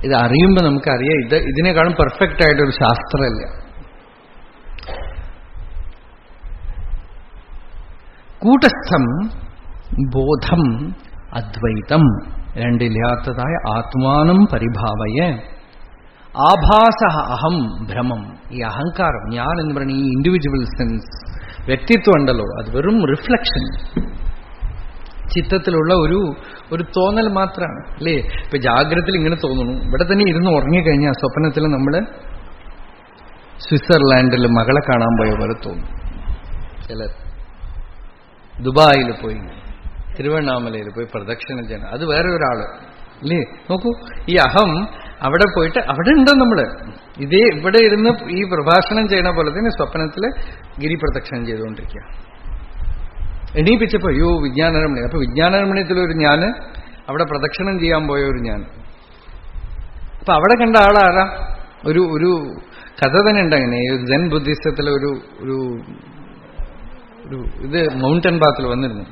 ഇത് അറിയുമ്പോൾ നമുക്കറിയാം, ഇതിനേക്കാളും പെർഫെക്റ്റ് ആയിട്ടൊരു ശാസ്ത്രമല്ല. കൂട്ടസ്ഥം ബോധം അദ്വൈതം, രണ്ടില്ലാത്തതായ ആത്മാനം പരിഭാവയ. ആഭാസ അഹം ഭ്രമം. ഈ അഹങ്കാരം, ഞാൻ എന്ന് പറയുന്ന ഈ ഇൻഡിവിജ്വൽ സെൻസ്, വ്യക്തിത്വം ഉണ്ടല്ലോ, അത് വെറും റിഫ്ലക്ഷൻ, ചിത്തത്തിലുള്ള ഒരു തോന്നൽ മാത്രമാണ്, അല്ലേ? ഇപ്പൊ ജാഗ്രതയിൽ ഇങ്ങനെ തോന്നുന്നു, ഇവിടെ തന്നെ ഇരുന്ന് ഉറങ്ങിക്കഴിഞ്ഞാൽ സ്വപ്നത്തിൽ നമ്മൾ സ്വിറ്റ്സർലാൻഡിൽ മകളെ കാണാൻ പോയ പോലെ തോന്നും. ചിലർ ദുബായിൽ പോയി, തിരുവണ്ണാമലയിൽ പോയി പ്രദക്ഷിണം ചെയ്യണം, അത് വേറെ ഒരാള്, അല്ലേ? നോക്കൂ, ഈ അഹം അവിടെ പോയിട്ട് അവിടെ ഉണ്ടോ നമ്മള്? ഇതേ ഇവിടെ ഇരുന്ന് ഈ പ്രഭാഷണം ചെയ്യണ പോലെ തന്നെ സ്വപ്നത്തില് ഗിരിപ്രദക്ഷിണം ചെയ്തുകൊണ്ടിരിക്കുക. എണീപ്പിച്ചപ്പോ അയ്യോ വിജ്ഞാനരമണി. അപ്പൊ വിജ്ഞാനരമണിയത്തിലൊരു ഞാൻ, അവിടെ പ്രദക്ഷിണം ചെയ്യാൻ പോയ ഒരു ഞാൻ. അപ്പൊ അവിടെ കണ്ട ആളാരാ? ഒരു കഥ തന്നെ ഉണ്ട് അങ്ങനെ. സെൻ ബുദ്ധിസത്തിലെ ഒരു ഇത് മൗണ്ടൻ പാത്തിൽ വന്നിരുന്നു.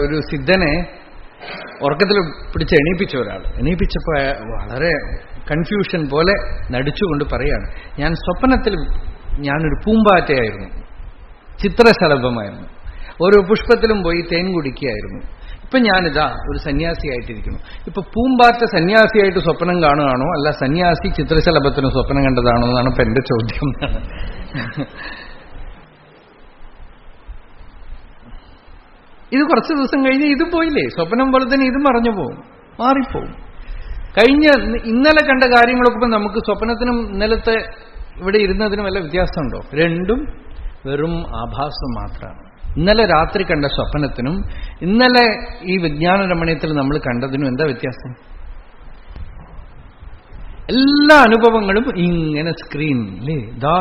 ഒരു സിദ്ധനെ ഉറക്കത്തിൽ പിടിച്ച് എണീപ്പിച്ച ഒരാൾ. എണീപ്പിച്ചപ്പോ വളരെ കൺഫ്യൂഷൻ പോലെ നടിച്ചുകൊണ്ട് പറയാണ്, ഞാൻ സ്വപ്നത്തിൽ ഞാനൊരു പൂമ്പാറ്റയായിരുന്നു, ചിത്രശലഭമായിരുന്നു, ഓരോ പുഷ്പത്തിലും പോയി തേൻ കുടിക്കുകയായിരുന്നു. ഇപ്പൊ ഞാനിതാ ഒരു സന്യാസിയായിട്ടിരിക്കുന്നു. ഇപ്പൊ പൂമ്പാറ്റ സന്യാസിയായിട്ട് സ്വപ്നം കാണുകയാണോ, അല്ല സന്യാസി ചിത്രശലഭത്തിന് സ്വപ്നം കണ്ടതാണോ എന്നാണ് ഇപ്പൊ എന്റെ ചോദ്യം. ഇത് കുറച്ച് ദിവസം കഴിഞ്ഞ് ഇത് പോയില്ലേ, സ്വപ്നം പോലെ തന്നെ ഇത് മറഞ്ഞു പോവും, മാറിപ്പോവും. ഇന്നലെ കണ്ട കാര്യങ്ങളൊക്കെ ഇപ്പം നമുക്ക് സ്വപ്നത്തിനും ഇന്നലത്തെ ഇവിടെ ഇരുന്നതിനും വല്ല വ്യത്യാസമുണ്ടോ? രണ്ടും വെറും ആഭാസം മാത്രമാണ്. ഇന്നലെ രാത്രി കണ്ട സ്വപ്നത്തിനും ഇന്നലെ ഈ വിജ്ഞാന രമണീയത്തിൽ നമ്മൾ കണ്ടതിനും എന്താ വ്യത്യാസം? എല്ലാ അനുഭവങ്ങളും ഇങ്ങനെ സ്ക്രീനില്ലേ. ഇതാ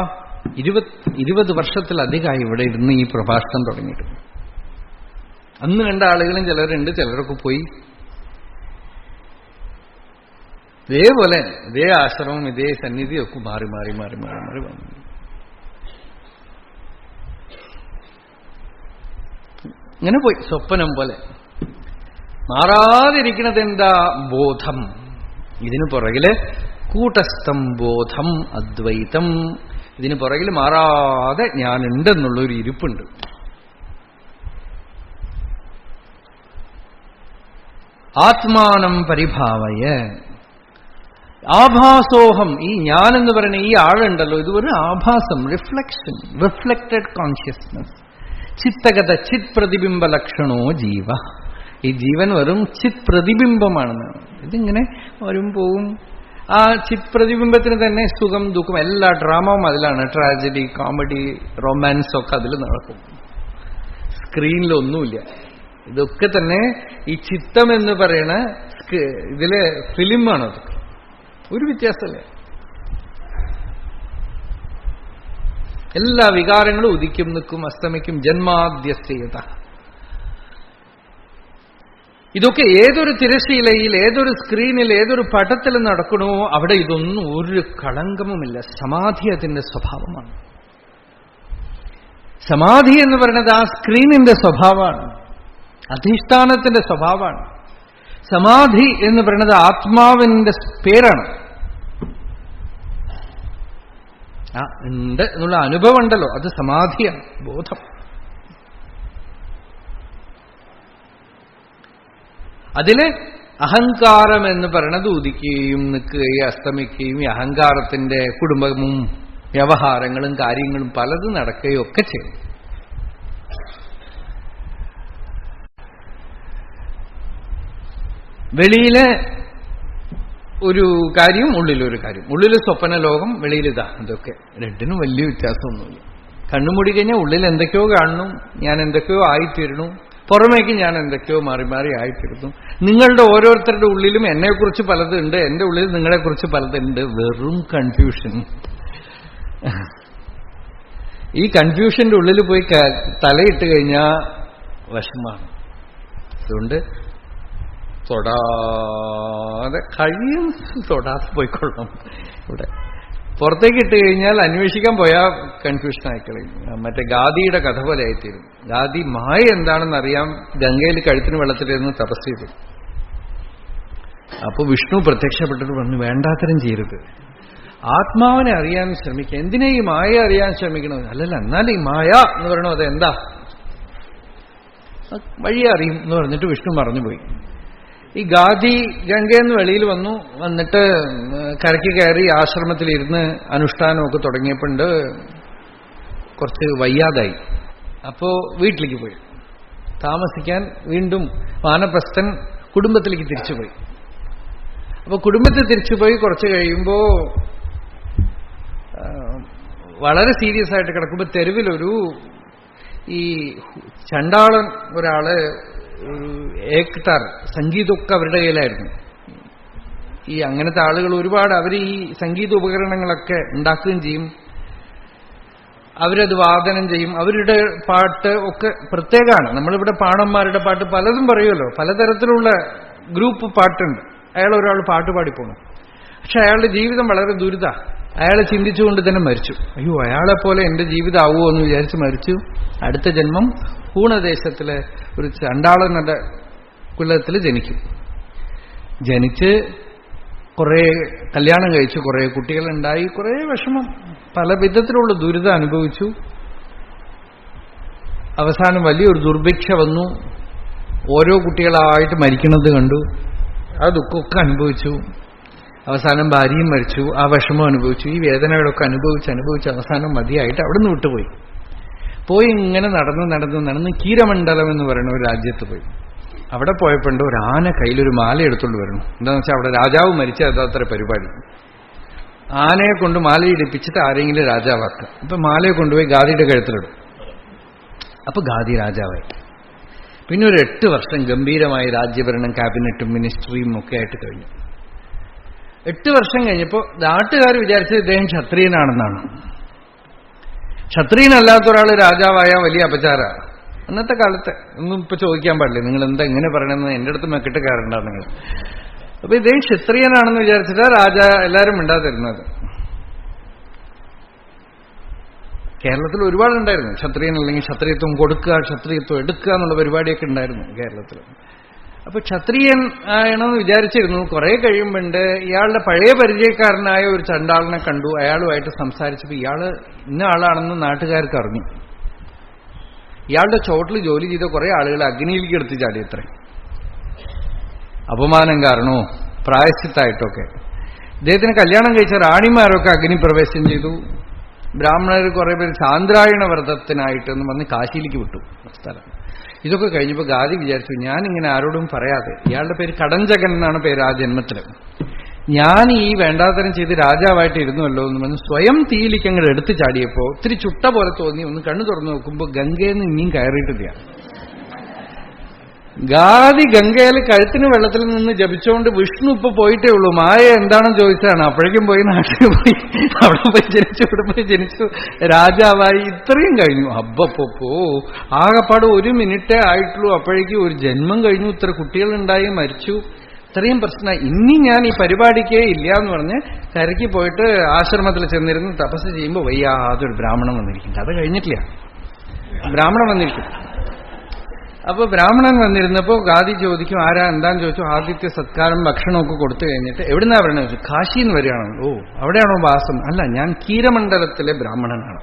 20 വർഷത്തിലധികമായി ഇവിടെ ഇരുന്ന് ഈ പ്രഭാഷണം തുടങ്ങിയിട്ട്. അന്ന് കണ്ട ആളുകളും ചിലരുണ്ട്, ചിലരൊക്കെ പോയി. ഇതേപോലെ ഇതേ ആശ്രമം, ഇതേ സന്നിധിയൊക്കെ മാറി മാറി മാറി മാറി മാറി വന്നു. ഇങ്ങനെ പോയി സ്വപ്നം പോലെ. മാറാതിരിക്കുന്നത് എന്താ? ബോധം. ഇതിനു പുറകില് കൂട്ടസ്ഥം ബോധം അദ്വൈതം. ഇതിന് പുറകിൽ മാറാതെ ഞാനുണ്ടെന്നുള്ളൊരു ഇരിപ്പുണ്ട്. ആത്മാനം പരിഭാവയ ആഭാസോഹം. ഈ ഞാനെന്ന് പറയുന്ന ഈ ആളുണ്ടല്ലോ, ഇത് ഒരു ആഭാസം, റിഫ്ലക്ഷൻ, റിഫ്ലക്റ്റഡ് കോൺഷ്യസ്നസ്. ചിത്തഗത ചിത് പ്രതിബിംബ ലക്ഷണോ ജീവ. ഈ ജീവൻ വെറും ചിത് പ്രതിബിംബമാണെന്നാണ്. ഇതിങ്ങനെ വരും പോവും. ആ ചിത് പ്രതിബിംബത്തിന് തന്നെ സുഖം ദുഃഖം എല്ലാ ഡ്രാമവും അതിലാണ്. ട്രാജഡി, കോമഡി, റൊമാൻസ് ഒക്കെ അതിൽ നടക്കും. സ്ക്രീനിലൊന്നുമില്ല. ഇതൊക്കെ തന്നെ ഈ ചിത്തം എന്ന് പറയുന്ന ഇതിലെ ഫിലിമാണ്. അതൊക്കെ ഒരു വ്യത്യാസമല്ലേ. എല്ലാ വികാരങ്ങളും ഉദിക്കും നിൽക്കും അസ്തമിക്കും. ജന്മാദ്യസ്യത. ഇതൊക്കെ ഏതൊരു തിരശ്ശീലയിൽ, ഏതൊരു സ്ക്രീനിൽ, ഏതൊരു പടത്തിൽ നടക്കണോ അവിടെ ഇതൊന്നും ഒരു കളങ്കമുമില്ല. സമാധി അതിന്റെ സ്വഭാവമാണ്. സമാധി എന്ന് പറയുന്നത് ആ സ്ക്രീനിന്റെ സ്വഭാവമാണ്, അധിഷ്ഠാനത്തിന്റെ സ്വഭാവമാണ്. സമാധി എന്ന് പറയുന്നത് ആത്മാവിന്റെ പേരാണ്. ഉണ്ട് എന്നുള്ള അനുഭവം ഉണ്ടല്ലോ, അത് സമാധിയാണ്, ബോധം. അതില് അഹങ്കാരം എന്ന് പറയുന്നത് ഉദിക്കുകയും നിൽക്കുകയും അസ്തമിക്കുകയും ഈ അഹങ്കാരത്തിന്റെ കുടുംബവും വ്യവഹാരങ്ങളും കാര്യങ്ങളും പലതും നടക്കുകയും ഒക്കെ ചെയ്യും. വെളിയിലെ ഒരു കാര്യം, ഉള്ളിലൊരു കാര്യം. ഉള്ളിൽ സ്വപ്ന ലോകം, വെളിയിലിതാ. ഇതൊക്കെ രണ്ടിനും വലിയ വ്യത്യാസമൊന്നുമില്ല. കണ്ണുമൂടി കഴിഞ്ഞാൽ ഉള്ളിൽ എന്തൊക്കെയോ കാണുന്നു, ഞാൻ എന്തൊക്കെയോ ആയിത്തീരുന്നു, പുറമേക്ക് ഞാൻ എന്തൊക്കെയോ മാറി മാറി ആയിത്തീരുന്നു. നിങ്ങളുടെ ഓരോരുത്തരുടെ ഉള്ളിലും എന്നെക്കുറിച്ച് പലതുണ്ട്, എന്റെ ഉള്ളിൽ നിങ്ങളെക്കുറിച്ച് പലതുണ്ട്. വെറും കൺഫ്യൂഷൻ. ഈ കൺഫ്യൂഷന്റെ ഉള്ളിൽ പോയി തലയിട്ട് കഴിഞ്ഞാൽ വിഷമാണ്. അതുകൊണ്ട് തൊടാതെ കഴിയും, തൊടാതെ പോയിക്കൊള്ളണം. ഇവിടെ പുറത്തേക്ക് ഇട്ട് കഴിഞ്ഞാൽ അന്വേഷിക്കാൻ പോയാൽ കൺഫ്യൂഷൻ ആയിക്കളയും. മറ്റേ ഗാദിയുടെ കഥ പോലെ ആയിത്തീരും. ഗാദി മായ എന്താണെന്ന് അറിയാം, ഗംഗയിൽ കഴുത്തിന് വെള്ളത്തിലിരുന്ന് തപസ് ചെയ്തു. അപ്പൊ വിഷ്ണു പ്രത്യക്ഷപ്പെട്ടിട്ട് പറഞ്ഞു, വേണ്ടാത്തരം ചെയ്യരുത്, ആത്മാവിനെ അറിയാൻ ശ്രമിക്കുക, എന്തിനാ ഈ മായ അറിയാൻ ശ്രമിക്കണത്? അല്ലല്ല, എന്നാൽ ഈ മായ എന്ന് പറയണോ അതെന്താ, വഴിയെ അറിയും എന്ന് പറഞ്ഞിട്ട് വിഷ്ണു മറന്നുപോയി. ഈ ഗാദി ഗംഗയെന്ന് വെളിയിൽ വന്നിട്ട് കരയ്ക്ക് കയറി ആശ്രമത്തിലിരുന്ന് അനുഷ്ഠാനമൊക്കെ തുടങ്ങിയപ്പോണ്ട് കുറച്ച് വയ്യാതായി. അപ്പോ വീട്ടിലേക്ക് പോയി താമസിക്കാൻ. വീണ്ടും വാനപ്രസ്ഥൻ കുടുംബത്തിലേക്ക് തിരിച്ചുപോയി. അപ്പൊ കുടുംബത്തിൽ തിരിച്ചുപോയി കുറച്ച് കഴിയുമ്പോ വളരെ സീരിയസ് ആയിട്ട് കിടക്കുമ്പോ തെരുവിലൊരു ഈ ചണ്ടാളൻ ഒരാള് ഏക്താർ സംഗീതമൊക്കെ അവരുടെ കയ്യിലായിരുന്നു. ഈ അങ്ങനത്തെ ആളുകൾ ഒരുപാട്, അവർ ഈ സംഗീത ഉപകരണങ്ങളൊക്കെ ഉണ്ടാക്കുകയും ചെയ്യും, അവരത് വാദനം ചെയ്യും. അവരുടെ പാട്ട് ഒക്കെ പ്രത്യേകമാണ്. നമ്മളിവിടെ പാണന്മാരുടെ പാട്ട് പലതും പറയുമല്ലോ, പലതരത്തിലുള്ള ഗ്രൂപ്പ് പാട്ടുണ്ട്. ഒരാൾ പാട്ട് പാടിപ്പോണം. പക്ഷെ അയാളുടെ ജീവിതം വളരെ ദുരിത. അയാളെ ചിന്തിച്ചുകൊണ്ട് തന്നെ മരിച്ചു. അയ്യോ, അയാളെപ്പോലെ എന്റെ ജീവിതം ആവുമോ എന്ന് വിചാരിച്ച് മരിച്ചു. അടുത്ത ജന്മം പൂണദേശത്തിലെ ഒരു ചണ്ടാളനുടെ കുലത്തിൽ ജനിക്കും. ജനിച്ച് കുറെ കല്യാണം കഴിച്ചു, കുറെ കുട്ടികളുണ്ടായി, കുറെ വിഷമം, പല വിധത്തിലുള്ള ദുരിതം അനുഭവിച്ചു. അവസാനം വലിയൊരു ദുർഭിക്ഷ വന്നു. ഓരോ കുട്ടികളായിട്ട് മരിക്കുന്നത് കണ്ടു. ആ ദുഃഖമൊക്കെ അനുഭവിച്ചു. അവസാനം ഭാര്യയും മരിച്ചു. ആ വിഷമം അനുഭവിച്ചു. ഈ വേദനകളൊക്കെ അനുഭവിച്ച് അവസാനം മതിയായിട്ട് അവിടെ നിന്ന് വിട്ടുപോയി. പോയി ഇങ്ങനെ നടന്ന് കീരമണ്ഡലം എന്ന് പറയുന്ന ഒരു രാജ്യത്ത് പോയി. അവിടെ പോയപ്പോണ്ട് ഒരു ആന കയ്യിലൊരു മാല എടുത്തുകൊണ്ട് വരണം. എന്താണെന്ന് വെച്ചാൽ അവിടെ രാജാവ് മരിച്ച അത്ര പരിപാടി. ആനയെ കൊണ്ട് മാലയിടിപ്പിച്ചിട്ട് ആരെങ്കിലും രാജാവാക്കുക. അപ്പൊ മാലയെ കൊണ്ടുപോയി ഗാദിയുടെ കഴുത്തിലിടും. അപ്പൊ ഗാദി രാജാവായി. പിന്നെ ഒരു 8 വർഷം ഗംഭീരമായി രാജ്യഭരണം, ക്യാബിനറ്റും മിനിസ്ട്രിയും ഒക്കെ ആയിട്ട് കഴിഞ്ഞു. 8 വർഷം കഴിഞ്ഞപ്പോൾ നാട്ടുകാർ വിചാരിച്ചത് ഇദ്ദേഹം ക്ഷത്രിയനാണെന്നാണ്. ക്ഷത്രിയനല്ലാത്ത ഒരാൾ രാജാവായ വലിയ അപചാരമാണ്. അന്നത്തെ കാലത്ത് ഒന്നും ഇപ്പൊ ചോദിക്കാൻ പാടില്ല, നിങ്ങൾ എന്താ ഇങ്ങനെ പറയണമെന്ന് എന്റെ അടുത്ത് മെക്കിട്ട് കയറണ്ടാവും നിങ്ങൾ. അപ്പൊ ഇദ്ദേഹം ക്ഷത്രിയനാണെന്ന് വിചാരിച്ചിട്ടാ എല്ലാവരും മിണ്ടാതിരുന്നത്. കേരളത്തിൽ ഒരുപാടുണ്ടായിരുന്നു. ക്ഷത്രിയൻ അല്ലെങ്കിൽ ക്ഷത്രിയത്വം കൊടുക്കുക, ക്ഷത്രിയത്വം എടുക്കുക എന്നുള്ള പരിപാടിയൊക്കെ ഉണ്ടായിരുന്നു കേരളത്തിൽ. അപ്പൊ ക്ഷത്രിയൻ ആണെന്ന് വിചാരിച്ചിരുന്നു. കുറെ കഴിയുമ്പോണ്ട് ഇയാളുടെ പഴയ പരിചയക്കാരനായ ഒരു ചണ്ടാളിനെ കണ്ടു. അയാളുമായിട്ട് സംസാരിച്ചപ്പോൾ ഇയാള് ഇന്ന ആളാണെന്ന് നാട്ടുകാർക്ക് അറിഞ്ഞു. ഇയാളുടെ ചോട്ടിൽ ജോലി ചെയ്ത കുറെ ആളുകൾ അഗ്നിയിലേക്ക് എടുത്ത് ചാടിയത്രേ. അപമാനം കാരണോ പ്രായശ്ചിത്തായിട്ടൊക്കെ. ഇദ്ദേഹത്തിന് കല്യാണം കഴിച്ച റാണിമാരൊക്കെ അഗ്നി പ്രവേശനം ചെയ്തു. ബ്രാഹ്മണർ കുറെ പേര് ചാന്ദ്രായണ വ്രതത്തിനായിട്ടെന്ന് പറഞ്ഞ് കാശിയിലേക്ക് വിട്ടു സ്ഥലം. ഇതൊക്കെ കഴിഞ്ഞപ്പോൾ ഗാദി വിചാരിച്ചു, ഞാനിങ്ങനെ ആരോടും പറയാതെ, ഇയാളുടെ പേര് കടഞ്ചകൻ എന്നാണ് പേര് ആ ജന്മത്തില്, ഞാൻ ഈ വേണ്ടാത്തരം ചെയ്ത് രാജാവായിട്ട് ഇരുന്നുവല്ലോ എന്ന് പറഞ്ഞ് സ്വയം തീയിലേക്ക് അങ്ങോട്ട് എടുത്തു ചാടിയപ്പോ ഇത്തിരി ചുട്ട പോലെ തോന്നി. ഒന്ന് കണ്ണു തുറന്നു നോക്കുമ്പോൾ ഗംഗയിൽ നിന്ന് ഇനിയും കയറിയിട്ടില്ല. ഗാദി ഗംഗയിൽ കഴുത്തിന് വെള്ളത്തിൽ നിന്ന് ജപിച്ചുകൊണ്ട് വിഷ്ണു ഇപ്പൊ പോയിട്ടേ ഉള്ളൂ, മായ എന്താണെന്ന് ചോദിച്ചതാണ്. അപ്പോഴേക്കും പോയി നാട്ടിൽ പോയി, അവിടെ പോയി ജനിച്ചു, ഇവിടെ പോയി ജനിച്ചു, രാജാവായി. ഇത്രയും കഴിഞ്ഞു. അബ്ബപ്പോ ആകെപ്പാട് 1 മിനിറ്റേ ആയിട്ടുള്ളൂ, അപ്പോഴേക്കും ഒരു ജന്മം കഴിഞ്ഞു, ഇത്ര കുട്ടികളുണ്ടായി, മരിച്ചു, ഇത്രയും പ്രശ്നമായി. ഇനി ഞാൻ ഈ പരിപാടിക്കേ ഇല്ല എന്ന് പറഞ്ഞ് കരയ്ക്ക് പോയിട്ട് ആശ്രമത്തിൽ ചെന്നിരുന്ന് തപസ് ചെയ്യുമ്പോൾ വയ്യാതൊരു ബ്രാഹ്മണൻ വന്നിരിക്കും. കഥ കഴിഞ്ഞിട്ടില്ല, ബ്രാഹ്മണൻ വന്നിരിക്കും. അപ്പൊ ബ്രാഹ്മണൻ വന്നിരുന്നപ്പോ ഗാദി ചോദിക്കും, ആരാ എന്താന്ന് ചോദിച്ചു. ആദിത്യ സത്കാരം ഭക്ഷണമൊക്കെ കൊടുത്തു കഴിഞ്ഞിട്ട് എവിടുന്നാ പറയണ ചോദിച്ചു. കാശിന്ന് വരികയാണോ? ഓ, അവിടെയാണോ വാസം? അല്ല, ഞാൻ കീരമണ്ഡലത്തിലെ ബ്രാഹ്മണനാണ്.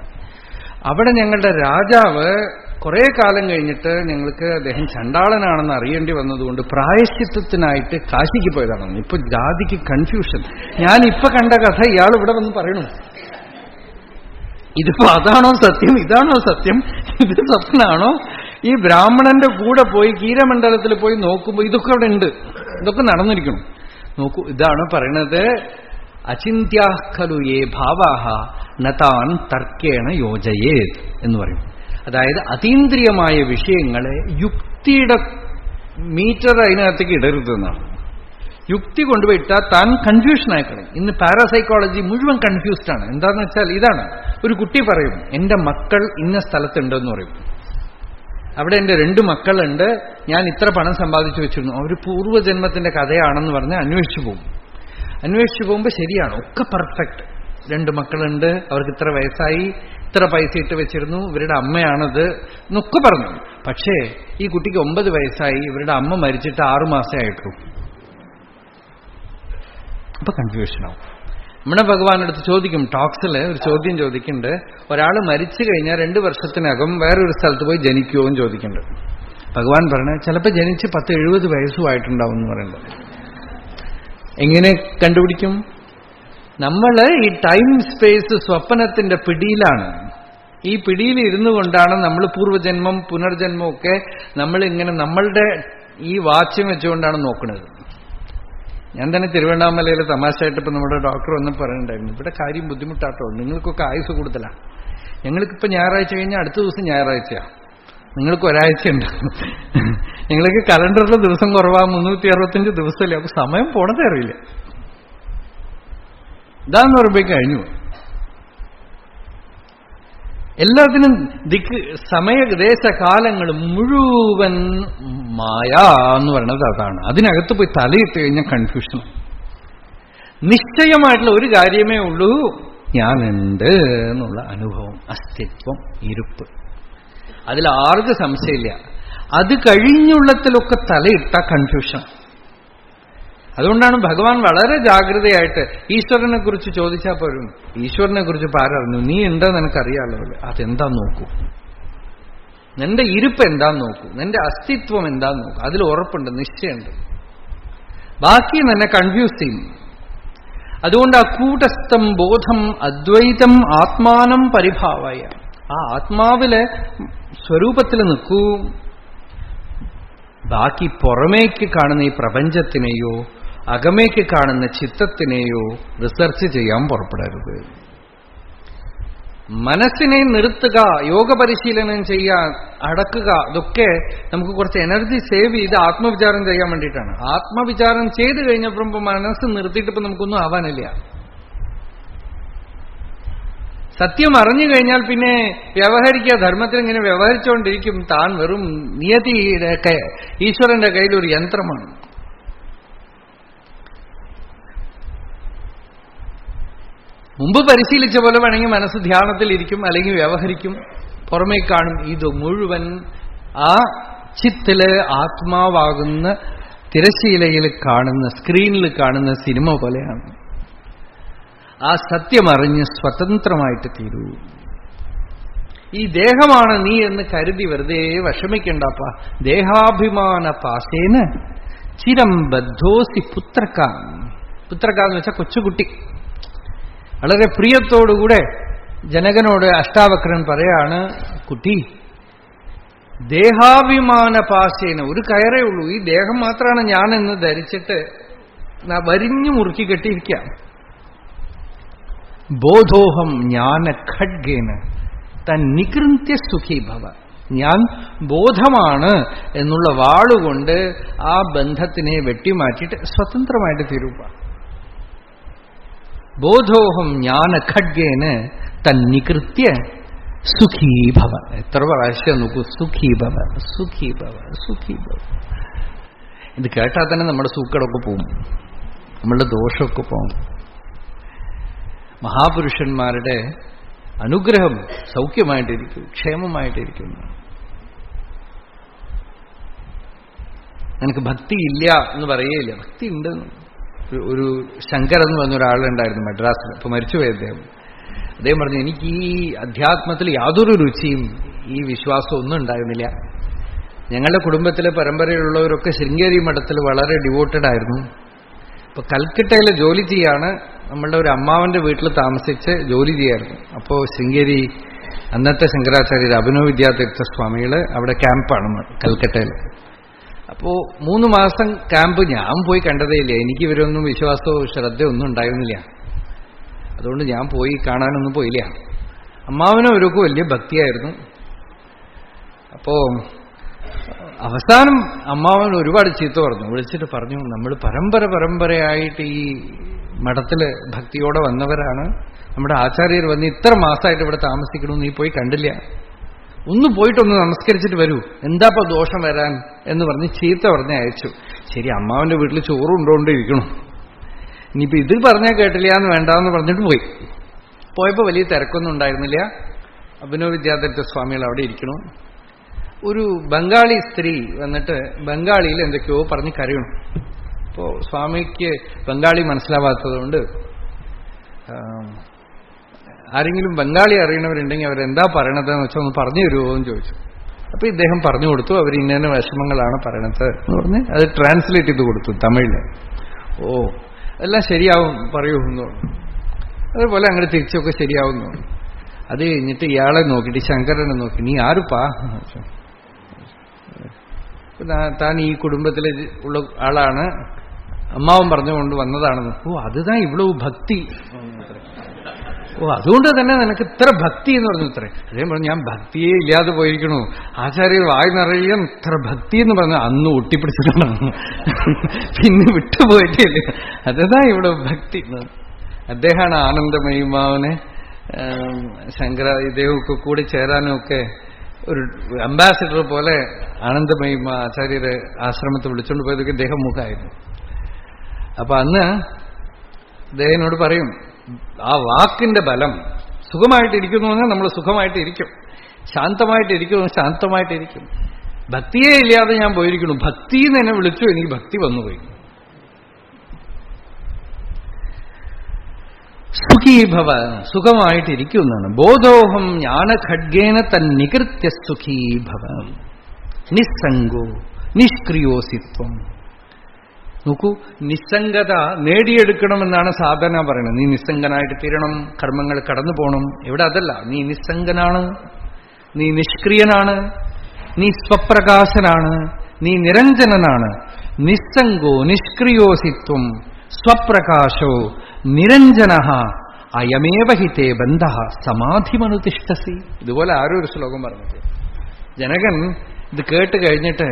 അവിടെ ഞങ്ങളുടെ രാജാവ് കുറെ കാലം കഴിഞ്ഞിട്ട് ഞങ്ങൾക്ക് അദ്ദേഹം ചണ്ടാളനാണെന്ന് അറിയേണ്ടി വന്നതുകൊണ്ട് പ്രായശ്ചിത്തത്തിനായിട്ട് കാശിക്ക് പോയതാണ്. ഇപ്പൊ ജാതിക്ക് കൺഫ്യൂഷൻ. ഞാൻ ഇപ്പൊ കണ്ട കഥ ഇയാൾ ഇവിടെ വന്ന് പറയണു. ഇതിപ്പോ അതാണോ സത്യം, ഇതാണോ സത്യം, ഇത് സ്വപ്നാണോ? ഈ ബ്രാഹ്മണന്റെ കൂടെ പോയി കീരമണ്ഡലത്തിൽ പോയി നോക്കുമ്പോൾ ഇതൊക്കെ അവിടെ ഉണ്ട്, ഇതൊക്കെ നടന്നിരിക്കണം. നോക്കൂ, ഇതാണ് പറയണത്. അചിന്യാഖലു യേ ഭാവാഹ നതാൻ തർക്കേണ യോജയേത് എന്ന് പറയും. അതായത് അതീന്ദ്രിയമായ വിഷയങ്ങളെ യുക്തിയുടെ മീറ്റർ അതിനകത്തേക്ക് ഇടരുതെന്നാണ്. യുക്തി കൊണ്ടുപോയിട്ടാൽ താൻ കൺഫ്യൂഷനായി കളയും. ഇന്ന് പാരാസൈക്കോളജി മുഴുവൻ കൺഫ്യൂസ്ഡാണ്. എന്താണെന്ന് വെച്ചാൽ ഇതാണ്, ഒരു കുട്ടി പറയും എന്റെ മക്കൾ ഇന്ന സ്ഥലത്തുണ്ടെന്ന് പറയും. അവിടെ എന്റെ 2 മക്കളുണ്ട്, ഞാൻ ഇത്ര പണം സമ്പാദിച്ചു വെച്ചിരുന്നു. അവർ പൂർവ്വജന്മത്തിന്റെ കഥയാണെന്ന് പറഞ്ഞ് അന്വേഷിച്ചു പോകും. അന്വേഷിച്ചു പോകുമ്പോൾ ശരിയാണ്, ഒക്കെ പെർഫെക്റ്റ്. 2 മക്കളുണ്ട്, അവർക്ക് ഇത്ര വയസ്സായി, ഇത്ര പൈസ ഇട്ട് വെച്ചിരുന്നു, ഇവരുടെ അമ്മയാണത് എന്നൊക്കെ പറഞ്ഞു. പക്ഷേ ഈ കുട്ടിക്ക് 9 വയസ്സായി, ഇവരുടെ അമ്മ മരിച്ചിട്ട് 6 മാസമേ ആയിട്ടുള്ളൂ. അപ്പൊ കൺഫ്യൂഷനാവും. നമ്മുടെ ഭഗവാനടുത്ത് ചോദിക്കും, ടോക്സിൽ ഒരു ചോദ്യം ചോദിക്കുന്നുണ്ട്, ഒരാൾ മരിച്ചു കഴിഞ്ഞാൽ 2 വർഷത്തിനകം വേറൊരു സ്ഥലത്ത് പോയി ജനിക്കുമോ എന്ന് ചോദിക്കുന്നുണ്ട്. ഭഗവാൻ പറഞ്ഞ ചിലപ്പോൾ ജനിച്ച് 10-70 വയസ്സുമായിട്ടുണ്ടാവും എന്ന് പറയുന്നത്. എങ്ങനെ കണ്ടുപിടിക്കും? നമ്മൾ ഈ ടൈം സ്പേസ് സ്വപ്നത്തിന്റെ പിടിയിലാണ്. ഈ പിടിയിൽ ഇരുന്നു കൊണ്ടാണ് നമ്മൾ പൂർവ്വജന്മം പുനർജന്മം ഒക്കെ നമ്മളിങ്ങനെ നമ്മളുടെ ഈ വാച്ചും വെച്ചുകൊണ്ടാണ് നോക്കുന്നത്. ഞാൻ തന്നെ തിരുവണ്ണാമലയിൽ തമാശയായിട്ട് ഇപ്പം നമ്മുടെ ഡോക്ടർ വന്ന് പറയുന്നുണ്ടായിരുന്നു, ഇവിടെ കാര്യം ബുദ്ധിമുട്ടാട്ടോ, നിങ്ങൾക്കൊക്കെ ആയുസ് കൂടുതലാണ്. ഞങ്ങൾക്കിപ്പോൾ ഞായറാഴ്ച കഴിഞ്ഞാൽ അടുത്ത ദിവസം ഞായറാഴ്ചയാണ്, നിങ്ങൾക്ക് ഒരാഴ്ച ഉണ്ട്. ഞങ്ങൾക്ക് കലണ്ടറിലെ ദിവസം കുറവാ, 365 ദിവസമല്ലേ. അപ്പൊ സമയം പോണതേ അറിയില്ല. ഇതാന്ന് പറയുമ്പോൾ കഴിഞ്ഞു. എല്ലാത്തിനും ദിക്ക് സമയദേശകാലങ്ങൾ മുഴുവൻ മായ എന്ന് പറയുന്നത് അതാണ്. അതിനകത്ത് പോയി തലയിട്ട് കഴിഞ്ഞാൽ കൺഫ്യൂഷൻ. നിശ്ചയമായിട്ടുള്ള ഒരു കാര്യമേ ഉള്ളൂ, ഞാനുണ്ട് എന്നുള്ള അനുഭവം, അസ്തിത്വം, ഇരുപ്പ്. അതിൽ ആർക്കും സംശയമില്ല. അത് കഴിഞ്ഞുള്ളത്തിലൊക്കെ തലയിട്ട കൺഫ്യൂഷൻ. അതുകൊണ്ടാണ് ഭഗവാൻ വളരെ ജാഗ്രതയായിട്ട് ഈശ്വരനെ കുറിച്ച് ചോദിച്ചാൽ പോലും, ഈശ്വരനെ കുറിച്ച് ആരറിഞ്ഞു, നീ ഉണ്ടെന്ന് എനിക്കറിയാലോ, അതെന്താ നോക്കൂ, നിന്റെ ഇരുപ്പ് എന്താന്ന് നോക്കൂ, നിന്റെ അസ്തിത്വം എന്താന്ന് നോക്കൂ. അതിൽ ഉറപ്പുണ്ട്, നിശ്ചയമുണ്ട്. ബാക്കി തന്നെ കൺഫ്യൂസ് ചെയ്യും. അതുകൊണ്ട് അക്കൂട്ടസ്ഥം ബോധം അദ്വൈതം ആത്മാനം പരിഭാവായ, ആ ആത്മാവിലെ സ്വരൂപത്തിൽ നിൽക്കൂ. ബാക്കി പുറമേക്ക് കാണുന്ന ഈ പ്രപഞ്ചത്തിനെയോ അകമേക്ക് കാണുന്ന ചിത്തത്തിനെയോ റിസർച്ച് ചെയ്യാൻ പുറപ്പെടരുത്. മനസ്സിനെ നിർത്തുക, യോഗ പരിശീലനം ചെയ്യാൻ, അടക്കുക, ഇതൊക്കെ നമുക്ക് കുറച്ച് എനർജി സേവ് ചെയ്ത് ആത്മവിചാരം ചെയ്യാൻ വേണ്ടിയിട്ടാണ്. ആത്മവിചാരം ചെയ്തു കഴിഞ്ഞപ്പോൾ മനസ്സ് നിർത്തിയിട്ടിപ്പോൾ നമുക്കൊന്നും ആവാനില്ല. സത്യം അറിഞ്ഞു കഴിഞ്ഞാൽ പിന്നെ വ്യവഹരിക്കുക, ധർമ്മത്തിൽ ഇങ്ങനെ വ്യവഹരിച്ചുകൊണ്ടിരിക്കും. താൻ വെറും നിയതിയുടെ ഈശ്വരന്റെ കയ്യിൽ ഒരു യന്ത്രമാണ്. മുമ്പ് പരിശീലിച്ച പോലെ വേണമെങ്കിൽ മനസ്സ് ധ്യാനത്തിലിരിക്കും, അല്ലെങ്കിൽ വ്യവഹരിക്കും, പുറമേ കാണും. ഇത് മുഴുവൻ ആ ചിത്തില് ആത്മാവാകുന്ന തിരശ്ശീലയിൽ കാണുന്ന, സ്ക്രീനിൽ കാണുന്ന സിനിമ പോലെയാണ്. ആ സത്യമറിഞ്ഞ് സ്വതന്ത്രമായിട്ട് തീരൂ. ഈ ദേഹമാണ് നീ എന്ന് കരുതി വെറുതെ വിഷമിക്കണ്ടപ്പ. ദേഹാഭിമാന പാസേന് ചിരം ബദ്ധോസി പുത്രക്ക. പുത്രക്ക എന്ന് വെച്ചാൽ കൊച്ചുകുട്ടി. വളരെ പ്രിയത്തോടുകൂടെ ജനകനോട് അഷ്ടാവക്രൻ പറയാണ്, കുട്ടി, ദേഹാഭിമാന പാസേന, ഒരു കയറേ ഉള്ളൂ, ഈ ദേഹം മാത്രമാണ് ഞാനെന്ന് ധരിച്ചിട്ട് വരിഞ്ഞു മുറുക്കി കെട്ടിയിരിക്കാം. ബോധോഹം ജ്ഞാന ഖഡ്ഗേന തന്നികൃത്യ സുഖീ ഭവ. ഞാൻ ബോധമാണ് എന്നുള്ള വാളുകൊണ്ട് ആ ബന്ധത്തിനെ വെട്ടിമാറ്റിയിട്ട് സ്വതന്ത്രമായിട്ട് തീരൂപ. ബോധോഹം ജ്ഞാന ഖഡ്ഗേന തന്നികൃത്യ സുഖീ ഭവ. എത്ര പ്രാവശ്യം നോക്കൂ, സുഖീ ഭവ, സുഖീ ഭവ, സുഖീ ഭവ. ഇത് കേട്ടാൽ തന്നെ നമ്മുടെ സൂക്കടൊക്കെ പോവും, നമ്മളുടെ ദോഷമൊക്കെ പോവും. മഹാപുരുഷന്മാരുടെ അനുഗ്രഹം സൗഖ്യമായിട്ടിരിക്കും, ക്ഷേമമായിട്ടിരിക്കുന്നു. എനിക്ക് ഭക്തിയില്ല എന്ന് പറയുകയില്ല, ഭക്തി ഉണ്ടെന്ന്. ഒരു ശങ്കർ എന്ന് പറഞ്ഞ ഒരാളുണ്ടായിരുന്നു മദ്രാസിൽ, ഇപ്പൊ മരിച്ചുപോയി അദ്ദേഹം. അദ്ദേഹം പറഞ്ഞു, എനിക്ക് ഈ അധ്യാത്മത്തിൽ യാതൊരു രുചിയും ഈ വിശ്വാസം ഒന്നും ഉണ്ടായിരുന്നില്ല. ഞങ്ങളുടെ കുടുംബത്തിലെ പരമ്പരയിലുള്ളവരൊക്കെ ശൃംഗേരി മഠത്തിൽ വളരെ ഡിവോട്ടഡ് ആയിരുന്നു. ഇപ്പൊ കൽക്കട്ടയിൽ ജോലി ചെയ്യാണ്. നമ്മളുടെ ഒരു അമ്മാവന്റെ വീട്ടിൽ താമസിച്ച് ജോലി ചെയ്യായിരുന്നു. അപ്പോൾ ശൃംഗേരി അന്നത്തെ ശങ്കരാചാര്യർ അഭിനവ വിദ്യാതീർത്ഥ സ്വാമികൾ അവിടെ ക്യാമ്പാണ് കൽക്കട്ടയിൽ. അപ്പോ 3 മാസം ക്യാമ്പ് ഞാൻ പോയി കണ്ടതേ ഇല്ല. എനിക്ക് ഇവരൊന്നും വിശ്വാസവും ശ്രദ്ധയൊന്നും ഉണ്ടായിരുന്നില്ല. അതുകൊണ്ട് ഞാൻ പോയി കാണാനൊന്നും പോയില്ല. അമ്മാവനവരൊക്കെ വലിയ ഭക്തിയായിരുന്നു. അപ്പോ അവസാനം അമ്മാവൻ ഒരുപാട് ചീത്ത പറഞ്ഞു, വിളിച്ചിട്ട് പറഞ്ഞു, നമ്മൾ പരമ്പരയായിട്ട് ഈ മഠത്തില് ഭക്തിയോടെ വന്നവരാണ്. നമ്മുടെ ആചാര്യർ വന്ന് ഇത്ര മാസമായിട്ട് ഇവിടെ താമസിക്കണമെന്ന് നീ പോയി കണ്ടില്ല. ഒന്ന് പോയിട്ടൊന്ന് നമസ്കരിച്ചിട്ട് വരൂ, എന്താപ്പോ ദോഷം വരാൻ എന്ന് പറഞ്ഞ് ചീത്ത പറഞ്ഞ് അയച്ചു. ശരി, അമ്മാവന്റെ വീട്ടിൽ ചോറുണ്ടോണ്ടിരിക്കണം, ഇനിയിപ്പോ ഇത് പറഞ്ഞാൽ കേട്ടില്ല എന്ന് വേണ്ടാന്ന് പറഞ്ഞിട്ട് പോയി. പോയപ്പോ വലിയ തിരക്കൊന്നും ഉണ്ടായിരുന്നില്ല. അഭിനവ വിദ്യാതീർത്ഥ സ്വാമികൾ അവിടെ ഇരിക്കണം. ഒരു ബംഗാളി സ്ത്രീ വന്നിട്ട് ബംഗാളിയിൽ എന്തൊക്കെയോ പറഞ്ഞ് കരയണം. അപ്പോ സ്വാമിക്ക് ബംഗാളി മനസ്സിലാവാത്തതുകൊണ്ട് ആരെങ്കിലും ബംഗാളി അറിയണവരുണ്ടെങ്കിൽ അവരെന്താ പറയണതെന്ന് വെച്ചാൽ ഒന്ന് പറഞ്ഞു തരുമോ എന്ന് ചോദിച്ചു. അപ്പൊ ഇദ്ദേഹം പറഞ്ഞു കൊടുത്തു, അവർ ഇന്ന വിഷമങ്ങളാണ് പറയണത് എന്ന് പറഞ്ഞ് അത് ട്രാൻസ്ലേറ്റ് ചെയ്ത് കൊടുത്തു തമിഴില്. ഓ, എല്ലാം ശരിയാവും, പറയൂ എന്ന് പറഞ്ഞു. അതുപോലെ അങ്ങനെ തിരിച്ചൊക്കെ ശരിയാവുന്നു. അത് കഴിഞ്ഞിട്ട് ഇയാളെ നോക്കിയിട്ട് ശങ്കരനെ നോക്കി, നീ ആരുപ്പാ? താൻ ഈ കുടുംബത്തിലെ ഉള്ള ആളാണ്, അമ്മാവൻ പറഞ്ഞുകൊണ്ട് വന്നതാണെന്ന്. ഓ, അതുതാ ഇவ்வளவு ഭക്തി. ഓ, അതുകൊണ്ട് തന്നെ നിനക്ക് ഇത്ര ഭക്തി എന്ന് പറഞ്ഞു ഇത്രേ. അതേ പറഞ്ഞു, ഞാൻ ഭക്തിയെ ഇല്ലാതെ പോയിരിക്കണു, ആചാര്യർ വായി നിറയും ഇത്ര ഭക്തി എന്ന് പറഞ്ഞു അന്ന് ഒട്ടിപ്പിടിച്ചിട്ടുണ്ടായിരുന്നു, പിന്നെ വിട്ടുപോയിട്ടില്ല. അതുതാ ഇവിടെ ഭക്തി. അദ്ദേഹമാണ് ആനന്ദമയിമാവനെ ശങ്കര ഇദ്ദേഹമൊക്കെ കൂടി ചേരാനും ഒക്കെ ഒരു അംബാസിഡർ പോലെ ആനന്ദമയിമ ആചാര്യരെ ആശ്രമത്തെ വിളിച്ചുകൊണ്ട് പോയതൊക്കെ ഇദ്ദേഹം മുഖമായിരുന്നു. അപ്പൊ അന്ന് അദ്ദേഹത്തിനോട് പറയും, ആ വാക്കിന്റെ ബലം, സുഖമായിട്ടിരിക്കുന്നു എന്ന് നമ്മൾ സുഖമായിട്ടിരിക്കും, ശാന്തമായിട്ടിരിക്കുന്നു ശാന്തമായിട്ടിരിക്കും. ഭക്തിയേ ഇല്ലാതെ ഞാൻ പോയിരിക്കുന്നു, ഭക്തി എന്ന് എന്നെ വിളിച്ചു, എനിക്ക് ഭക്തി വന്നുപോയി. സുഖീഭവ, സുഖമായിട്ടിരിക്കുന്നാണ്. ബോധോഹം ജ്ഞാനഖഡ്ഗേന തന്നികൃത്യ സുഖീഭവ. നിസ്സംഗോ നിഷ്ക്രിയോസിത്വം. നോക്കൂ, നിസ്സംഗത നേടിയെടുക്കണമെന്നാണ് സാധന പറയുന്നത്. നീ നിസ്സംഗനായിട്ട് തീരണം, കർമ്മങ്ങൾ കടന്നു പോകണം. ഇവിടെ അതല്ല. നീ നിസ്സംഗനാണ്, നീ നിഷ്ക്രിയനാണ്, നീ സ്വപ്രകാശനാണ്, നീ നിരഞ്ജനനാണ്. നിസ്സംഗോ നിഷ്ക്രിയോസിത്വം സ്വപ്രകാശോ നിരഞ്ജന അയമേവ ഹിതേ ബന്ധ സമാധിമനുതിഷ്ഠസി. ഇതുപോലെ ആരോ ഒരു ശ്ലോകം പറഞ്ഞത്. ജനകൻ ഇത് കേട്ട് കഴിഞ്ഞിട്ട്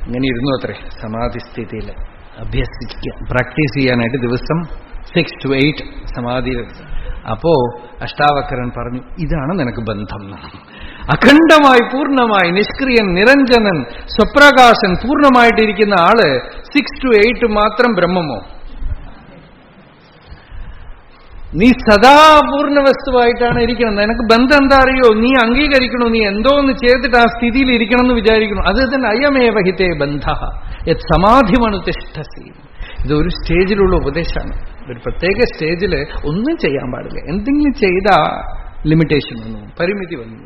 ഇങ്ങനെ ഇരുന്നു അത്രേ സമാധിസ്ഥിതിയിൽ അഭ്യസിക്കുക, പ്രാക്ടീസ് ചെയ്യാനായിട്ട് ദിവസം 6 to 8 സമാധി. അപ്പോ അഷ്ടാവക്രൻ പറഞ്ഞു, ഇതാണ് നിനക്ക് ബന്ധം. അഖണ്ഡമായി പൂർണ്ണമായി നിഷ്ക്രിയൻ നിരഞ്ജനൻ സ്വപ്രകാശൻ പൂർണ്ണമായിട്ടിരിക്കുന്ന ആള് 6 to 8 മാത്രം ബ്രഹ്മമോ? നീ സദാ പൂർണ്ണ വസ്തുവായിട്ടാണ് ഇരിക്കണം. നിനക്ക് ബന്ധം എന്താ അറിയോ? നീ അംഗീകരിക്കണോ, നീ എന്തോ ഒന്ന് ചെയ്തിട്ട് ആ സ്ഥിതിയിൽ ഇരിക്കണം എന്ന് വിചാരിക്കണം. അത് തന്നെ അയമേവ ഹിതേ ബന്ധ യത് സമാധിമനുതിഷ്ഠസി. ഇതൊരു സ്റ്റേജിലുള്ള ഉപദേശമാണ്. ഒരു പ്രത്യേക സ്റ്റേജിൽ ഒന്നും ചെയ്യാൻ പാടില്ല. എന്തെങ്കിലും ചെയ്താ ലിമിറ്റേഷൻ വന്നു, പരിമിതി വന്നു.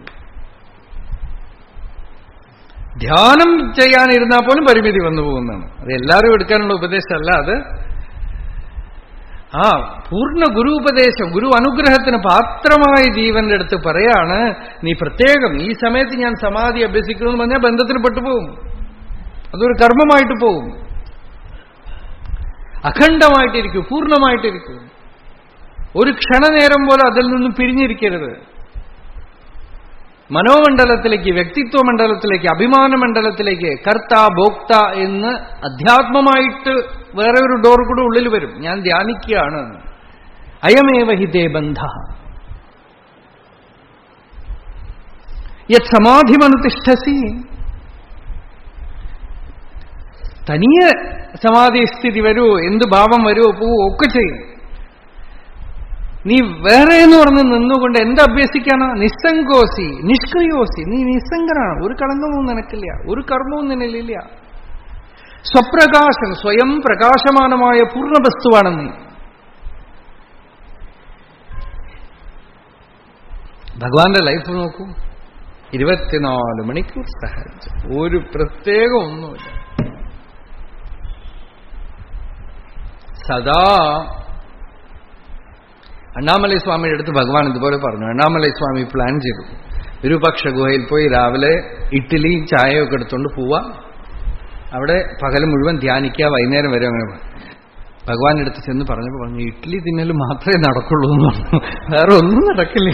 ധ്യാനം ചെയ്യാനിരുന്നാൽ പോലും പരിമിതി വന്നു പോകുന്നതാണ്. അത് എല്ലാവരും എടുക്കാനുള്ള ഉപദേശമല്ല. അത് പൂർണ്ണ ഗുരു ഉപദേശം, ഗുരു അനുഗ്രഹത്തിന് പാത്രമായ ജീവന്റെ അടുത്ത് പറയാണ്, നീ പ്രത്യേകം ഈ സമയത്ത് ഞാൻ സമാധി അഭ്യസിക്കണമെന്ന് പറഞ്ഞാൽ ബന്ധത്തിൽ പെട്ടുപോകും. അതൊരു കർമ്മമായിട്ട് പോകും. അഖണ്ഡമായിട്ടിരിക്കൂ, പൂർണ്ണമായിട്ടിരിക്കൂ. ഒരു ക്ഷണനേരം പോലെ അതിൽ നിന്നും പിരിഞ്ഞിരിക്കരുത്. മനോമണ്ഡലത്തിലേക്ക്, വ്യക്തിത്വ മണ്ഡലത്തിലേക്ക്, അഭിമാന മണ്ഡലത്തിലേക്ക്, കർത്ത ഭോക്ത എന്ന് അധ്യാത്മമായിട്ട് വേറെ ഒരു ഡോർ കൂടെ ഉള്ളിൽ വരും. ഞാൻ ധ്യാനിക്കുകയാണ്. അയമേവ ഹിതേ ബന്ധ യത് സമാധിമനുതിഷ്ഠസി. തനിയെ സമാധി സ്ഥിതി വരുമോ, എന്ത് ഭാവം വരുമോ, പോവോ, ഒക്കെ ചെയ്യും. നീ വേറെ എന്ന് പറഞ്ഞ് നിന്നുകൊണ്ട് എന്ത് അഭ്യസിക്കാനാ? നിസ്സംഗോസി നിഷ്ക്രിയോസി. നീ നിസ്സംഗനാണ്, ഒരു കളങ്കവും നിനക്കില്ല, ഒരു കർമ്മവും നിന്നിലില്ല. സ്വപ്രകാശൻ, സ്വയം പ്രകാശമാനമായ പൂർണ്ണവസ്തുവാണ് നീ. ഭഗവാന്റെ ലൈഫ് നോക്കൂ, 24 മണിക്കൂർ സഹജം, ഒരു പ്രത്യേക ഒന്നുമില്ല. സദാ അണ്ണാമലൈ സ്വാമിയുടെ അടുത്ത് ഭഗവാൻ ഇതുപോലെ പറഞ്ഞു. അണ്ണാമലൈ സ്വാമി പ്ലാൻ ചെയ്തു, വിരൂപാക്ഷ ഗുഹയിൽ പോയി രാവിലെ ഇഡ്ഡലിയും ചായയൊക്കെ എടുത്തുകൊണ്ട് പോവാ, അവിടെ പകൽ മുഴുവൻ ധ്യാനിക്കുക, വൈകുന്നേരം വരെ അങ്ങനെ. ഭഗവാന്റെ അടുത്ത് ചെന്ന് പറഞ്ഞപ്പോൾ പറഞ്ഞു, ഇഡ്ഡലി തിന്നൽ മാത്രമേ നടക്കുള്ളൂ എന്ന് പറഞ്ഞു, വേറെ ഒന്നും നടക്കില്ല.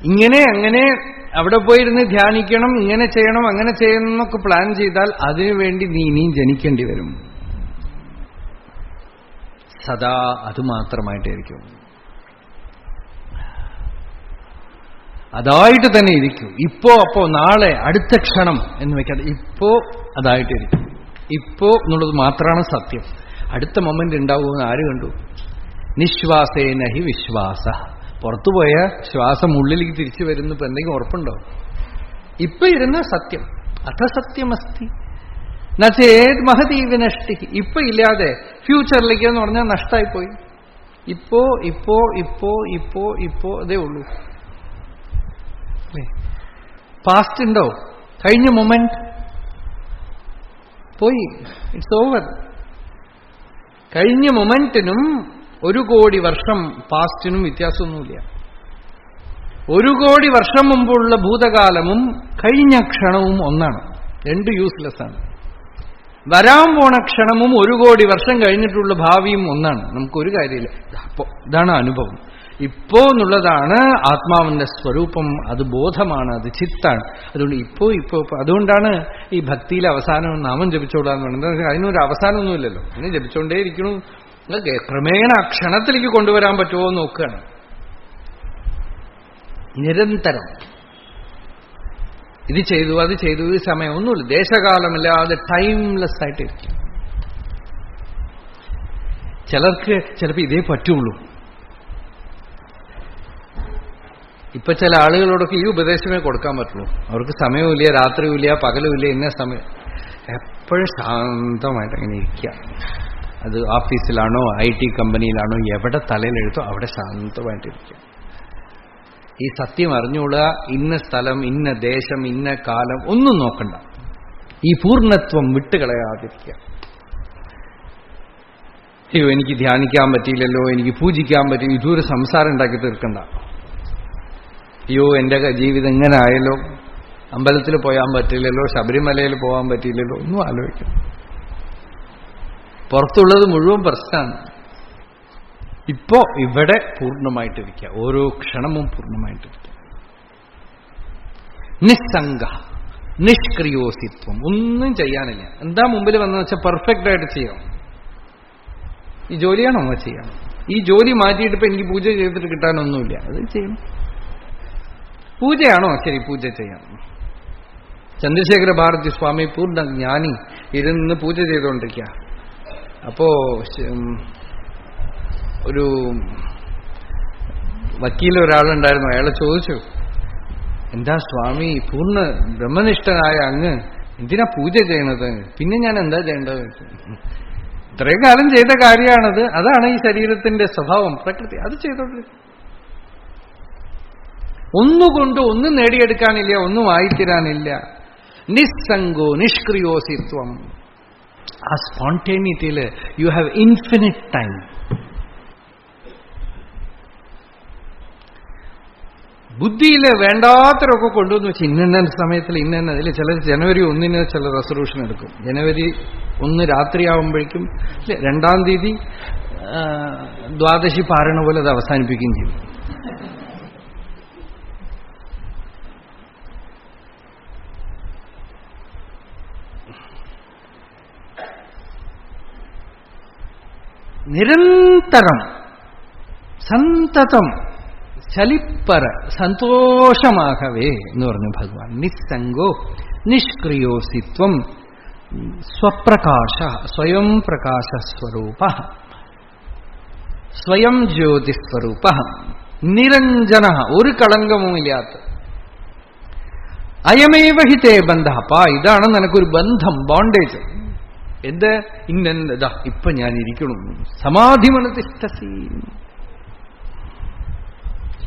ഇങ്ങനെ അങ്ങനെ അവിടെ പോയിരുന്ന് ധ്യാനിക്കണം, ഇങ്ങനെ ചെയ്യണം, അങ്ങനെ ചെയ്യണം എന്നൊക്കെ പ്ലാൻ ചെയ്താൽ അതിനുവേണ്ടി നീ ഇനിയും ജനിക്കേണ്ടി വരും. സദാ അതുമാത്രമായിട്ടായിരിക്കും, അതായിട്ട് തന്നെ ഇരിക്കൂ. ഇപ്പോ അപ്പോ നാളെ അടുത്ത ക്ഷണം എന്ന് വെക്കാതെ ഇപ്പോ അതായിട്ടിരിക്കും. ഇപ്പോ എന്നുള്ളത് മാത്രമാണ് സത്യം. അടുത്ത മൊമെന്റ് ഉണ്ടാവുമെന്ന് ആര് കണ്ടു? നിശ്വാസേന ഹി വിശ്വാസ. പുറത്തുപോയ ശ്വാസം ഉള്ളിലേക്ക് തിരിച്ചു വരുന്നു. ഇപ്പൊ എന്തെങ്കിലും ഉറപ്പുണ്ടോ? ഇപ്പൊ ഇരുന്ന സത്യം അഥസത്യമസ്തി നചേത് മഹതീ വിനഷ്ടി. ഇപ്പൊ ഇല്ലാതെ ഫ്യൂച്ചറിലേക്ക് എന്ന് പറഞ്ഞാൽ നഷ്ടമായിപ്പോയി. ഇപ്പോ ഇപ്പോ ഇപ്പോ ഇപ്പോ ഇപ്പോ അതേ ഉള്ളൂ. പാസ്റ്റ് ഉണ്ടോ? കഴിഞ്ഞ മൊമെന്റ് പോയി, ഇറ്റ്സ് ഓവർ. കഴിഞ്ഞ മൊമെന്റിനും 1 കോടി വർഷം പാസ്റ്റിനും വ്യത്യാസമൊന്നുമില്ല. 1 കോടി വർഷം മുമ്പുള്ള ഭൂതകാലവും കഴിഞ്ഞ ക്ഷണവും ഒന്നാണ്. 2 യൂസ്ലെസ് ആണ്. വരാൻ പോണ ക്ഷണവും 1 കോടി വർഷം കഴിഞ്ഞിട്ടുള്ള ഭാവിയും ഒന്നാണ്. നമുക്കൊരു കാര്യമില്ല. അപ്പോ ഇതാണ് അനുഭവം. ഇപ്പോ എന്നുള്ളതാണ് ആത്മാവിന്റെ സ്വരൂപം. അത് ബോധമാണ്, അത് ചിത്താണ്. അതുകൊണ്ട് ഇപ്പോ ഇപ്പോ അതുകൊണ്ടാണ് ഈ ഭക്തിയിലെ അവസാനം നാമം ജപിച്ചോളാന്ന് പറയുന്നത്. അതിനൊരു അവസാനമൊന്നുമില്ലല്ലോ, ഇങ്ങനെ ജപിച്ചോണ്ടേയിരിക്കണു. ക്രമേണ ആ ക്ഷണത്തിലേക്ക് കൊണ്ടുവരാൻ പറ്റുമോ എന്ന് നോക്കുകയാണ്. നിരന്തരം ഇത് ചെയ്തു അത് ചെയ്തു, ഈ സമയം ഒന്നുമില്ല, ദേശകാലമില്ലാതെ ടൈംലെസ് ആയിട്ടിരിക്കും. ചിലർക്ക് ചിലപ്പോൾ ഇതേ പറ്റുള്ളൂ. ഇപ്പൊ ചില ആളുകളോടൊക്കെ ഈ ഉപദേശമേ കൊടുക്കാൻ പറ്റുള്ളൂ. അവർക്ക് സമയമില്ല, രാത്രിയുമില്ല, പകലുമില്ല, ഇന്ന സമയം. എപ്പോഴും ശാന്തമായിട്ട് അങ്ങനെ ഇരിക്കുക. അത് ഓഫീസിലാണോ IT കമ്പനിയിലാണോ എവിടെ തലയിലെഴുത്തോ അവിടെ ശാന്തമായിട്ടിരിക്കുക. ഈ സത്യം അറിഞ്ഞുകൊള്ളുക. ഇന്ന സ്ഥലം, ഇന്ന ദേശം, ഇന്ന കാലം ഒന്നും നോക്കണ്ട. ഈ പൂർണ്ണത്വം വിട്ടുകളയാതിരിക്കുക. അയ്യോ എനിക്ക് ധ്യാനിക്കാൻ പറ്റിയില്ലല്ലോ, എനിക്ക് പൂജിക്കാൻ പറ്റില്ല, ഇതൊരു സംസാരം ഉണ്ടാക്കി തീർക്കണ്ട. അയ്യോ എൻ്റെ ജീവിതം ഇങ്ങനെ ആയല്ലോ, അമ്പലത്തിൽ പോകാൻ പറ്റില്ലല്ലോ, ശബരിമലയിൽ പോകാൻ പറ്റിയില്ലല്ലോ, ഒന്നും ആലോചിക്കും. പുറത്തുള്ളത് മുഴുവൻ പ്രശ്നമാണ്. ഇപ്പോ ഇവിടെ പൂർണ്ണമായിട്ടിരിക്കുക, ഓരോ ക്ഷണവും പൂർണ്ണമായിട്ടിരിക്കുക. നിസ്സംഗ നിഷ്ക്രിയോസിത്വം, ഒന്നും ചെയ്യാനില്ല. എന്താ മുമ്പിൽ വന്നെന്ന് വെച്ചാൽ പെർഫെക്റ്റ് ആയിട്ട് ചെയ്യണം. ഈ ജോലിയാണോ ചെയ്യാം, ഈ ജോലി മാറ്റിയിട്ട് ഇപ്പൊ എനിക്ക് പൂജ ചെയ്തിട്ട് കിട്ടാനൊന്നുമില്ല, അത് ചെയ്യണം. പൂജയാണോ, ശരി പൂജ ചെയ്യാം. ചന്ദ്രശേഖര ഭാരതി സ്വാമി പൂർണ്ണ ജ്ഞാനി ഇരുന്ന് പൂജ ചെയ്തുകൊണ്ടിരിക്കുക. അപ്പോ ഒരു വക്കീൽ ഒരാളുണ്ടായിരുന്നു, അയാളെ ചോദിച്ചു, എന്താ സ്വാമി പൂർണ്ണ ബ്രഹ്മനിഷ്ഠനായ അങ്ങ് എന്തിനാ പൂജ ചെയ്യണത്, പിന്നെ ഞാൻ എന്താ ചെയ്യേണ്ടത്? ഇത്രയും കാലം ചെയ്ത കാര്യമാണത്, അതാണ് ഈ ശരീരത്തിന്റെ സ്വഭാവം, പ്രകൃതി, അത് ചെയ്തോണ്ടിരിക്കും. ഒന്നുകൊണ്ട് ഒന്നും നേടിയെടുക്കാനില്ല, ഒന്നും ആയിത്തീരാനില്ല. നിസ്സംഗോ നിഷ്ക്രിയോസിത്വം. ആ സ്പോണ്ടേനിറ്റിയിൽ യു ഹാവ് ഇൻഫിനിറ്റ് ടൈം. ബുദ്ധിയിൽ വേണ്ടാത്തരൊക്കെ കൊണ്ടുവന്ന് വെച്ച് ഇന്ന സമയത്തിൽ ഇന്ന അതിൽ ചിലർ ജനുവരി 1 ചില റെസൊല്യൂഷൻ എടുക്കും. ജനുവരി 1 രാത്രിയാവുമ്പോഴേക്കും 2-ാം തീയതി ദ്വാദശി പാരണ പോലെ അത് അവസാനിപ്പിക്കുകയും ചെയ്യും. നിരന്തരം സന്തതം ചലിപ്പറ സന്തോഷമാകവേ എന്ന് പറഞ്ഞു ഭഗവാൻ. നിസ്സംഗോ നിഷ്ക്രിയോസിത്വം സ്വപ്രകാശ സ്വയം പ്രകാശസ്വരൂപ സ്വയം ജ്യോതിസ്വരൂപ നിരഞ്ജന, ഒരു കളങ്കവുമില്ലാത്ത. അയമേവ ഹിതേ ബന്ധ. അപ്പാ ഇതാണ് നിനക്കൊരു ബന്ധം, ബോണ്ടേജ്. എന്ത് ഇന്നെന്താ ഇപ്പൊ ഞാൻ ഇരിക്കണം, സമാധിമനതിഷ്ഠസി.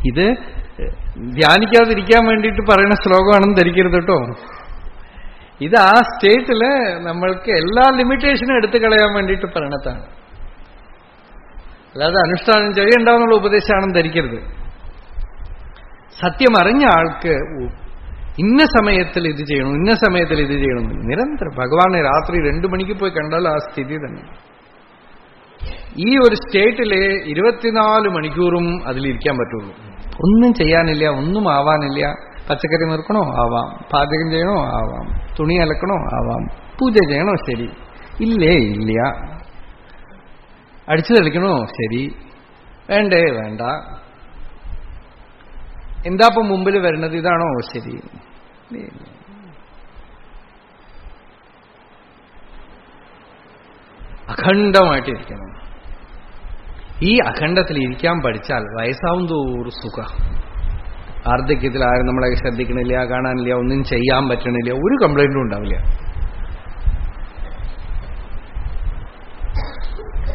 ഇത് ധ്യാനിക്കാതിരിക്കാൻ വേണ്ടിയിട്ട് പറയുന്ന ശ്ലോകമാണെന്ന് ധരിക്കരുത് കേട്ടോ. ഇത് ആ സ്റ്റേറ്റില് നമ്മൾക്ക് എല്ലാ ലിമിറ്റേഷനും എടുത്തു കളയാൻ വേണ്ടിയിട്ട് പറയണതാണ്. അല്ലാതെ അനുഷ്ഠാനം ചെയ്യണ്ടാവുന്നുള്ള ഉപദേശമാണെന്ന് ധരിക്കരുത്. സത്യം അറിഞ്ഞ ആൾക്ക് ഇന്ന സമയത്തിൽ ഇത് ചെയ്യണം, ഇന്ന സമയത്തിൽ ഇത് ചെയ്യണം, നിരന്തരം. ഭഗവാനെ രാത്രി 2 മണിക്ക് പോയി കണ്ടാൽ ആ സ്ഥിതി തന്നെ. ഈ ഒരു സ്റ്റേറ്റില് 24 മണിക്കൂറും അതിലിരിക്കാൻ പറ്റുള്ളൂ. ഒന്നും ചെയ്യാനില്ല, ഒന്നും ആവാനില്ല. പച്ചക്കറി നിൽക്കണോ ആവാം, പാചകം ചെയ്യണോ ആവാം, തുണി അലക്കണോ ആവാം, പൂജ ചെയ്യണോ ശരി, ഇല്ലേ ഇല്ല, അടിച്ചു തെളിക്കണോ ശരി, വേണ്ടേ വേണ്ട, എന്താപ്പം മുമ്പിൽ വരുന്നത് ഇതാണോ ശരി. അഖണ്ഡമായിട്ടിരിക്കണം. ഈ അഖണ്ഡത്തിൽ ഇരിക്കാൻ പഠിച്ചാൽ വയസ്സാവും തോറും സുഖ. വാർദ്ധക്യത്തിൽ ആരും നമ്മളെ ശ്രദ്ധിക്കണില്ല, കാണാനില്ല, ഒന്നും ചെയ്യാൻ പറ്റണില്ല, ഒരു കംപ്ലൈന്റും ഉണ്ടാവില്ല.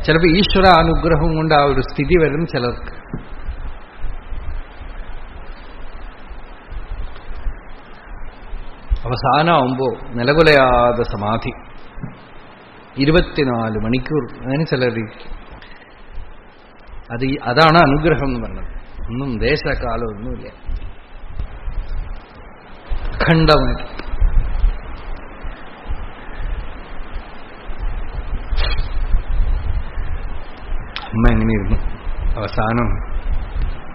ചിലപ്പോൾ ഈശ്വര അനുഗ്രഹം കൊണ്ട് ആ ഒരു സ്ഥിതി വരും ചിലർക്ക്. അവസാനമാകുമ്പോ നിലകൊലയാതെ സമാധി 24 മണിക്കൂർ അങ്ങനെ ചിലരിക്കും. അതാണ് അനുഗ്രഹം എന്ന് പറയുന്നത്. ഒന്നും ദേശകാലം ഒന്നുമില്ല, അഖണ്ഡമായിട്ട്. അമ്മ എങ്ങനെയിരുന്നു അവസാനം?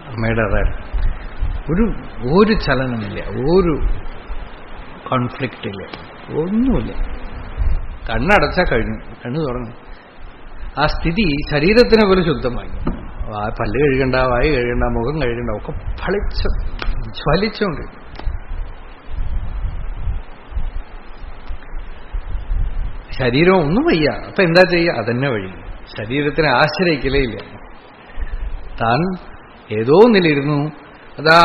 അമ്മയുടെ ഒരു ചലനമില്ല, ഒരു കോൺഫ്ലിക്റ്റ് ഇല്ല, ഒന്നുമില്ല. കണ്ണടച്ചാൽ കഴിഞ്ഞു, കണ്ണു തുറന്നു. ആ സ്ഥിതി ശരീരത്തിനെ പോലെ ശുദ്ധമായി. പല്ല് കഴുകണ്ട, വായ കഴുകണ്ട, മുഖം കഴുകണ്ട, ഒക്കെ ജ്വലിച്ചുകൊണ്ട്. ശരീരം ഒന്നും വയ്യ, അപ്പൊ എന്താ ചെയ്യുക? അതന്നെ വഴി. ശരീരത്തിനെ ആശ്രയിക്കലേ ഇല്ല. താൻ ഏതോ ഒന്നിലിരുന്നു, അതാ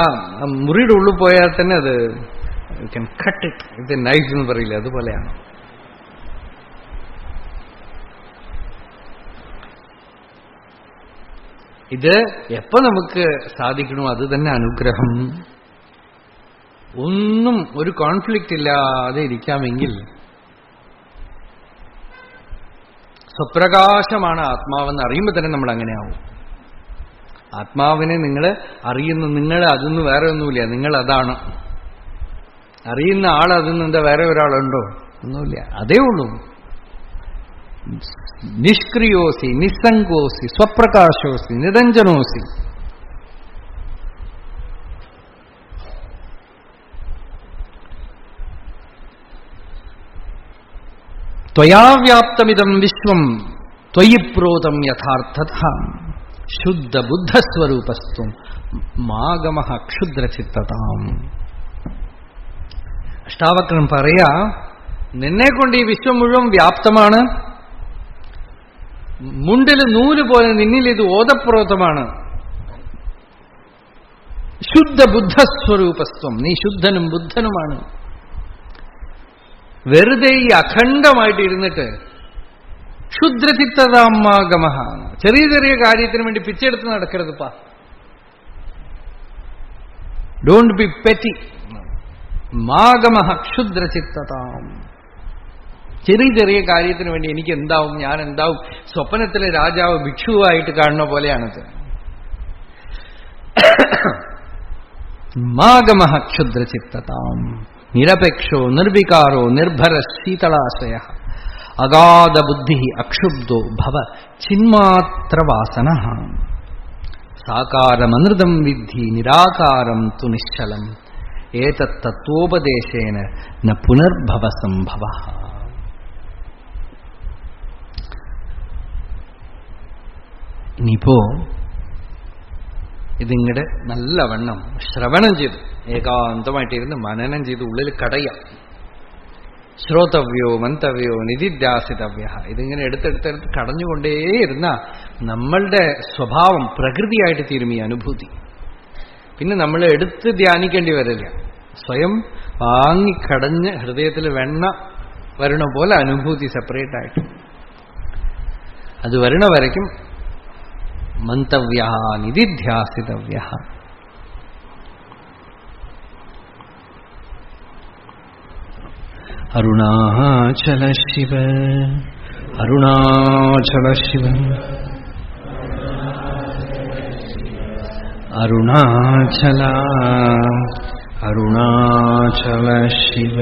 മുറിയുടെ ഉള്ളിൽ പോയാൽ തന്നെ അത് കട്ട് ഇറ്റ്, ഇത് നൈഫ് എന്ന് പറയില്ല, അതുപോലെയാണ്. ഇത് എപ്പോ നമുക്ക് സാധിക്കണോ അത് തന്നെ അനുഗ്രഹം. ഒന്നും ഒരു കോൺഫ്ലിക്റ്റ് ഇല്ലാതെ ഇരിക്കാമെങ്കിൽ സ്വപ്രകാശമാണ് ആത്മാവെന്ന് അറിയുമ്പോൾ തന്നെ നമ്മൾ അങ്ങനെയാവും. ആത്മാവിനെ നിങ്ങൾ അറിയുന്നു, നിങ്ങൾ അതൊന്നും വേറെ ഒന്നുമില്ല, നിങ്ങൾ അതാണ്. അറിയുന്ന ആൾ അതൊന്നും എന്താ വേറെ ഒരാളുണ്ടോ? ഒന്നുമില്ല, അതേ ഉള്ളൂ. നിഷ്ക്രിയോസി നിസ്സംഗോസി സ്വപ്രകാശോസി നിരഞ്ജനോസി. ത്വയാ വ്യാപ്തമിദം വിശ്വം ത്വയി പ്രോതം യഥാർത്ഥതാ ശുദ്ധ ബുദ്ധസ്വരൂപസ്ത്വം മാഗമഃ ക്ഷുദ്രചിത്തതാം. അഷ്ടാവക്രൻ പറയാ, നിന്നെക്കൊണ്ട് ഈ വിശ്വം മുഴുവൻ വ്യാപ്തമാണ്. മുണ്ടില് നൂല് പോലെ നിന്നിൽ ഇത് ഓതപ്രോതമാണ്. ശുദ്ധ ബുദ്ധസ്വരൂപസ്ത്വം, നീ ശുദ്ധനും ബുദ്ധനുമാണ്. വെറുതെ ഈ അഖണ്ഡമായിട്ട് ഇരുന്നിട്ട് ക്ഷുദ്രചിത്തതാമാഗമഃ, ചെറിയ ചെറിയ കാര്യത്തിന് വേണ്ടി പിച്ചെടുത്ത് നടക്കരുതപ്പാ. Don't be petty. മാഗമഃ ക്ഷുദ്രചിത്തതാം. ചെറിയ ചെറിയ കാര്യത്തിന് വേണ്ടി എനിക്ക് എന്താവും, ഞാൻ എന്താവും, സ്വപ്നത്തിലെ രാജാവ് ഭിക്ഷുവായിട്ട് കാണുന്ന പോലെയാണത്. മാഗമഃ ക്ഷുദ്രചിത്തതാം നിരപേക്ഷോ നിർവികാരോ നിർഭര ശീതളാശയ അഗാധ ബുദ്ധി അക്ഷുബ്ധോ ഭവ ചിന്മാത്രവാസന സാകാരമനൃതം വിദ്ധി നിരാകാരം തു നിശ്ചലം ഏതത്തത്വോപദേശേന ന പുനർഭവ സംഭവ. ഇനിയിപ്പോ ഇതിങ്ങടെ നല്ലവണ്ണം ശ്രവണം ചെയ്തു, ഏകാന്തമായിട്ടിരുന്ന് മനനം ചെയ്ത് ഉള്ളിൽ കടയാം. ശ്രോതവ്യോ മന്തവ്യോ നിധിധ്യാസിതവ്യ. ഇതിങ്ങനെ എടുത്തെടുത്തെടുത്ത് കടഞ്ഞുകൊണ്ടേയിരുന്ന നമ്മളുടെ സ്വഭാവം പ്രകൃതിയായിട്ട് തീരും ഈ അനുഭൂതി. പിന്നെ നമ്മൾ എടുത്ത് ധ്യാനിക്കേണ്ടി വരില്ല. സ്വയം വാങ്ങിക്കടഞ്ഞ് ഹൃദയത്തിൽ വെണ്ണ വരണ പോലെ അനുഭൂതി സെപ്പറേറ്റ് ആയിട്ട്. അത് വരണ വരയ്ക്കും മന്തവ്യ നിധിധ്യാസിതവ്യ. അരുണാചല ശിവ അരുണാചല ശിവ അരുണാചല അരുണാചല ശിവ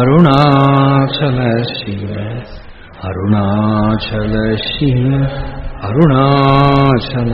അരുണാചല ശിവ അരുണാചല ശിവ അരുണാചല.